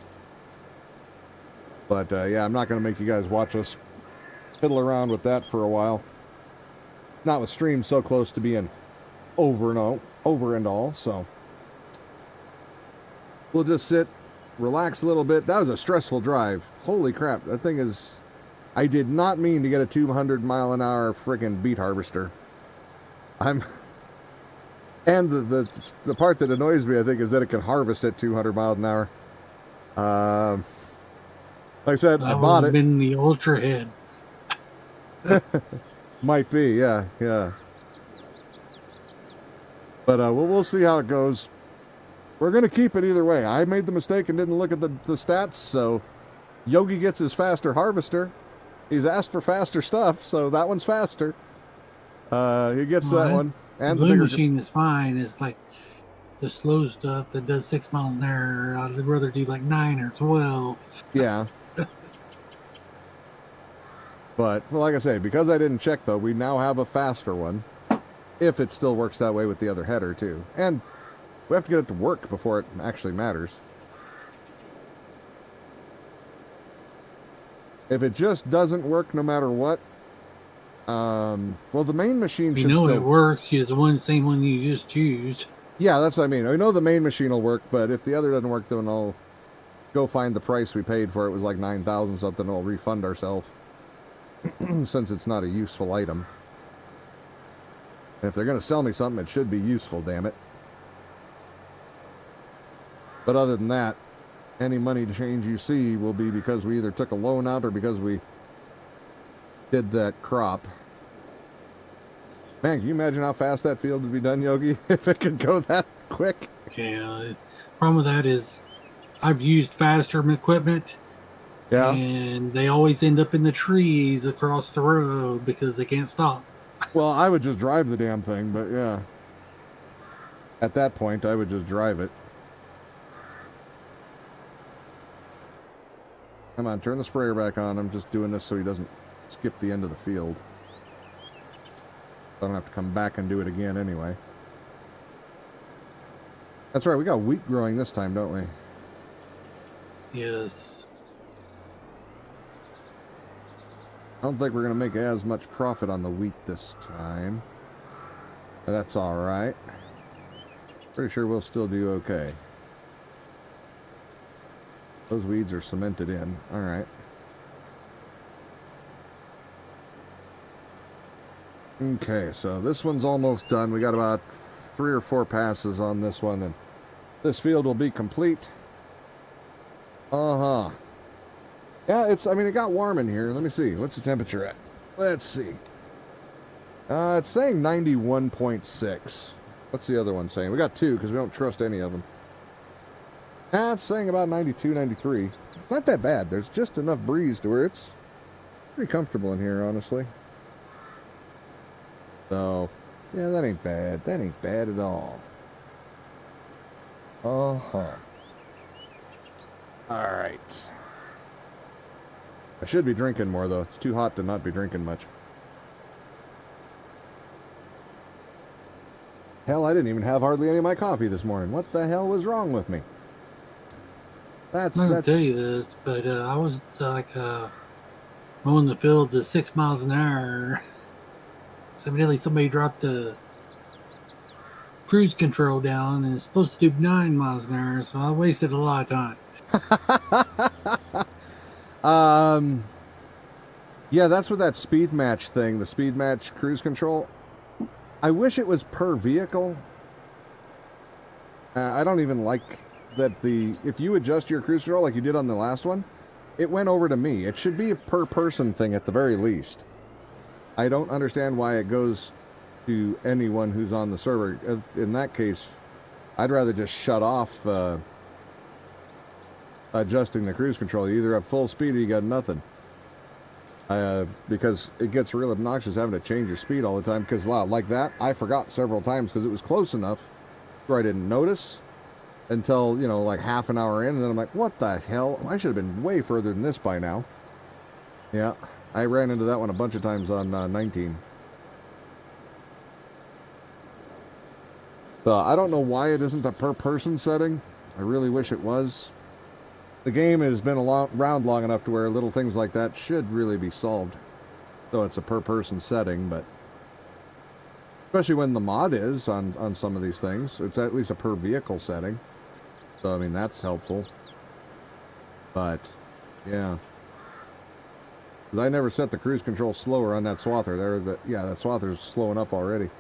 But yeah, I'm not going to make you guys watch us fiddle around with that for a while. Not with streams so close to being over and all, so we'll just sit, relax a little bit. That was a stressful drive. Holy crap, that thing is... I did not mean to get a 200-mile-an-hour friggin' beet harvester. And the part that annoys me, I think, is that it can harvest at 200 miles an hour. Like I said, I bought it. Been the ultra head. Might be, yeah. But we'll see how it goes. We're going to keep it either way. I made the mistake and didn't look at the stats, so Yogi gets his faster harvester. He's asked for faster stuff, so that one's faster. He gets that one. And the blue machine is fine. It's like the slow stuff that does 6 miles an hour. I'd rather do like 9 or 12. Yeah. But, well, like I say, because I didn't check, though, we now have a faster one. If it still works that way with the other header, too. And we have to get it to work before it actually matters. If it just doesn't work no matter what, well, the main machine should still... it works. It's the same one you just used. Yeah, that's what I mean. I know the main machine will work, but if the other doesn't work, then I'll go find the price we paid for it. It was like $9,000 something. We'll refund ourselves since it's not a useful item. And if they're going to sell me something, it should be useful, damn it. But other than that, any money change you see will be because we either took a loan out or because we did that crop. Man, can you imagine how fast that field would be done, Yogi, if it could go that quick? Yeah, the problem with that is I've used faster equipment. Yeah. And they always end up in the trees across the road because they can't stop. Well, I would just drive the damn thing, but yeah. At that point, I would just drive it. Come on, turn the sprayer back on. I'm just doing this so he doesn't skip the end of the field. I don't have to come back and do it again anyway. That's right, we got wheat growing this time, don't we? Yes. I don't think we're going to make as much profit on the wheat this time. But that's alright. Pretty sure we'll still do okay. Those weeds are cemented in. Alright. Okay, so this one's almost done. We got about 3 or 4 passes on this one, and this field will be complete. Uh-huh. Yeah, it got warm in here. Let me see. What's the temperature at? Let's see. It's saying 91.6. What's the other one saying? We got 2 because we don't trust any of them. It's saying about 92, 93. Not that bad. There's just enough breeze to where it's pretty comfortable in here, honestly. So, yeah, that ain't bad. That ain't bad at all. Uh-huh. Alright. I should be drinking more, though. It's too hot to not be drinking much. Hell, I didn't even have hardly any of my coffee this morning. What the hell was wrong with me? I'm going to tell you this, but I was mowing the fields at 6 miles an hour. So evidently somebody dropped the cruise control down and it's supposed to do 9 miles an hour, so I wasted a lot of time. Yeah, that's with that speed match thing, the speed match cruise control. I wish it was per vehicle. I don't even like that if you adjust your cruise control like you did on the last one, it went over to me. It should be a per person thing at the very least. I don't understand why it goes to anyone who's on the server. In that case, I'd rather just shut off adjusting the cruise control. You either have full speed or you got nothing. Because it gets real obnoxious having to change your speed all the time. Because like that, I forgot several times because it was close enough where I didn't notice until, like half an hour in. And then I'm like, what the hell? I should have been way further than this by now. Yeah, I ran into that one a bunch of times on 19. I don't know why it isn't a per person setting. I really wish it was. The game has been around long enough to where little things like that should really be solved. So it's a per person setting, but especially when the mod is on some of these things, it's at least a per vehicle setting. So I mean that's helpful. But yeah. Because I never set the cruise control slower on that swather. Yeah, that swather's slow enough already.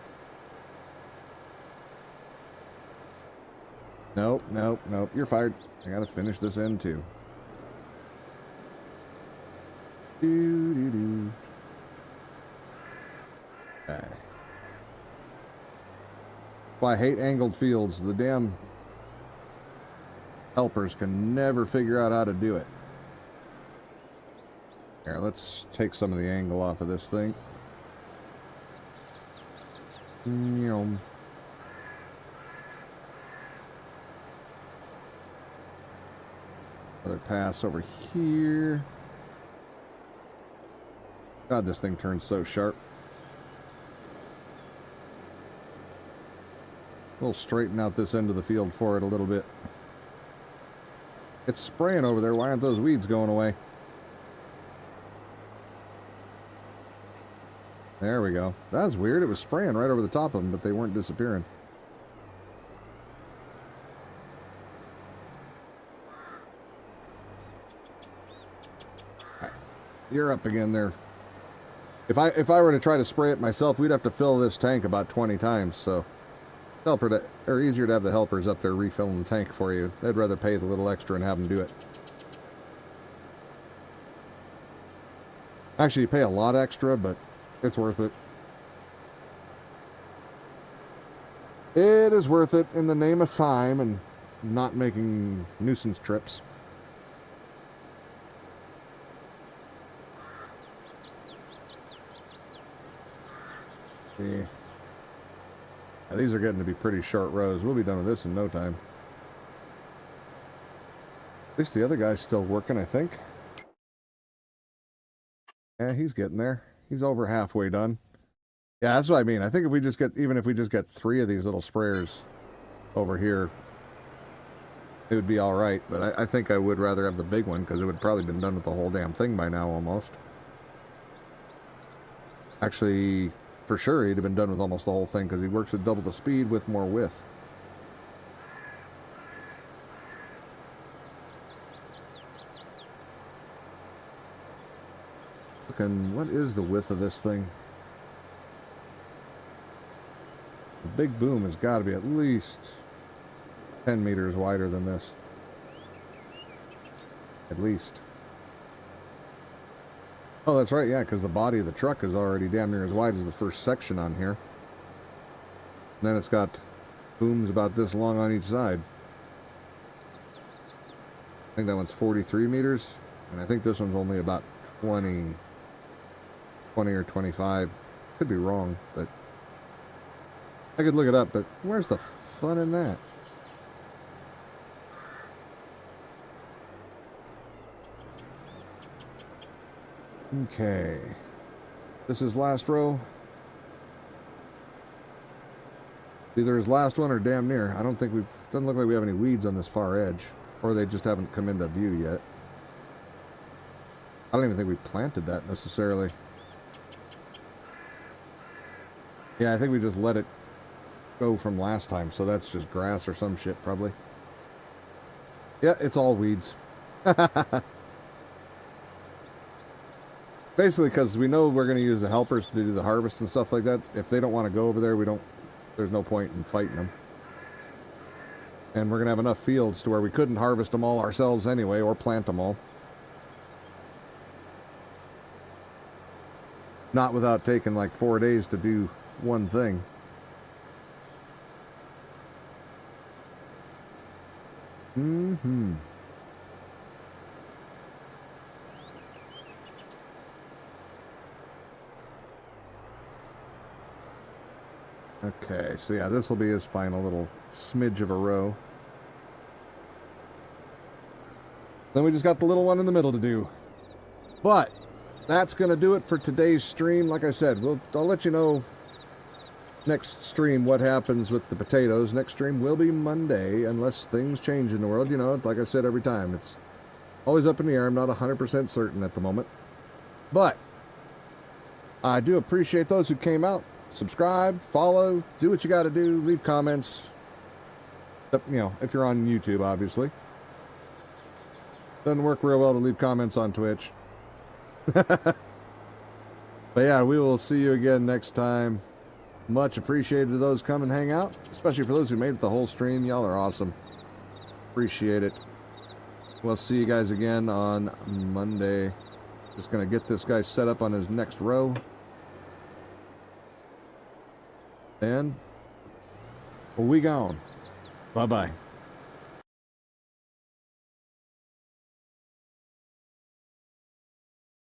Nope, nope, nope. You're fired. I gotta finish this end too. Doo-doo-doo. Okay. Well, I hate angled fields. The damn helpers can never figure out how to do it. Here, let's take some of the angle off of this thing. Another pass over here. God, this thing turns so sharp. We'll straighten out this end of the field for it a little bit. It's spraying over there. Why aren't those weeds going away? There we go. That was weird. It was spraying right over the top of them, but they weren't disappearing. Right. You're up again there. If I were to try to spray it myself, we'd have to fill this tank about 20 times, so easier to have the helpers up there refilling the tank for you. I'd rather pay the little extra and have them do it. Actually, you pay a lot extra, but it's worth it. It is worth it in the name of time and not making nuisance trips. Yeah. Now, these are getting to be pretty short rows. We'll be done with this in no time. At least the other guy's still working, I think. Yeah, he's getting there. He's over halfway done. Yeah, that's what I mean. I think if we just get, even if we just get 3 of these little sprayers over here, it would be all right. But I think I would rather have the big one because it would probably been done with the whole damn thing by now almost. Actually, for sure he'd have been done with almost the whole thing because he works at double the speed with more width. Looking, what is the width of this thing? The big boom has got to be at least 10 meters wider than this. At least. Oh, that's right, yeah, because the body of the truck is already damn near as wide as the first section on here. And then it's got booms about this long on each side. I think that one's 43 meters, and I think this one's only about 20 or 25. Could be wrong, but I could look it up, but where's the fun in that? Okay. This is last row. Either his last one or damn near. I don't think doesn't look like we have any weeds on this far edge. Or they just haven't come into view yet. I don't even think we planted that necessarily. Yeah, I think we just let it go from last time, so that's just grass or some shit, probably. Yeah, it's all weeds. Basically, because we know we're going to use the helpers to do the harvest and stuff like that. If they don't want to go over there, there's no point in fighting them. And we're going to have enough fields to where we couldn't harvest them all ourselves anyway, or plant them all. Not without taking like 4 days to do one thing. Mm-hmm. Okay, so yeah, this will be his final little smidge of a row. Then we just got the little one in the middle to do. But that's going to do it for today's stream. Like I said, I'll let you know next stream what happens with the potatoes. Next stream will be Monday, unless things change in the world. You know, like I said every time, it's always up in the air. I'm not 100% certain at the moment. But I do appreciate those who came out. Subscribe, follow, do what you got to do, leave comments. You know, if you're on YouTube, obviously. Doesn't work real well to leave comments on Twitch. But yeah, we will see you again next time. Much appreciated to those come and hang out, especially for those who made it the whole stream. Y'all are awesome. Appreciate it. We'll see you guys again on Monday. Just gonna get this guy set up on his next row. And we gone. Bye-bye.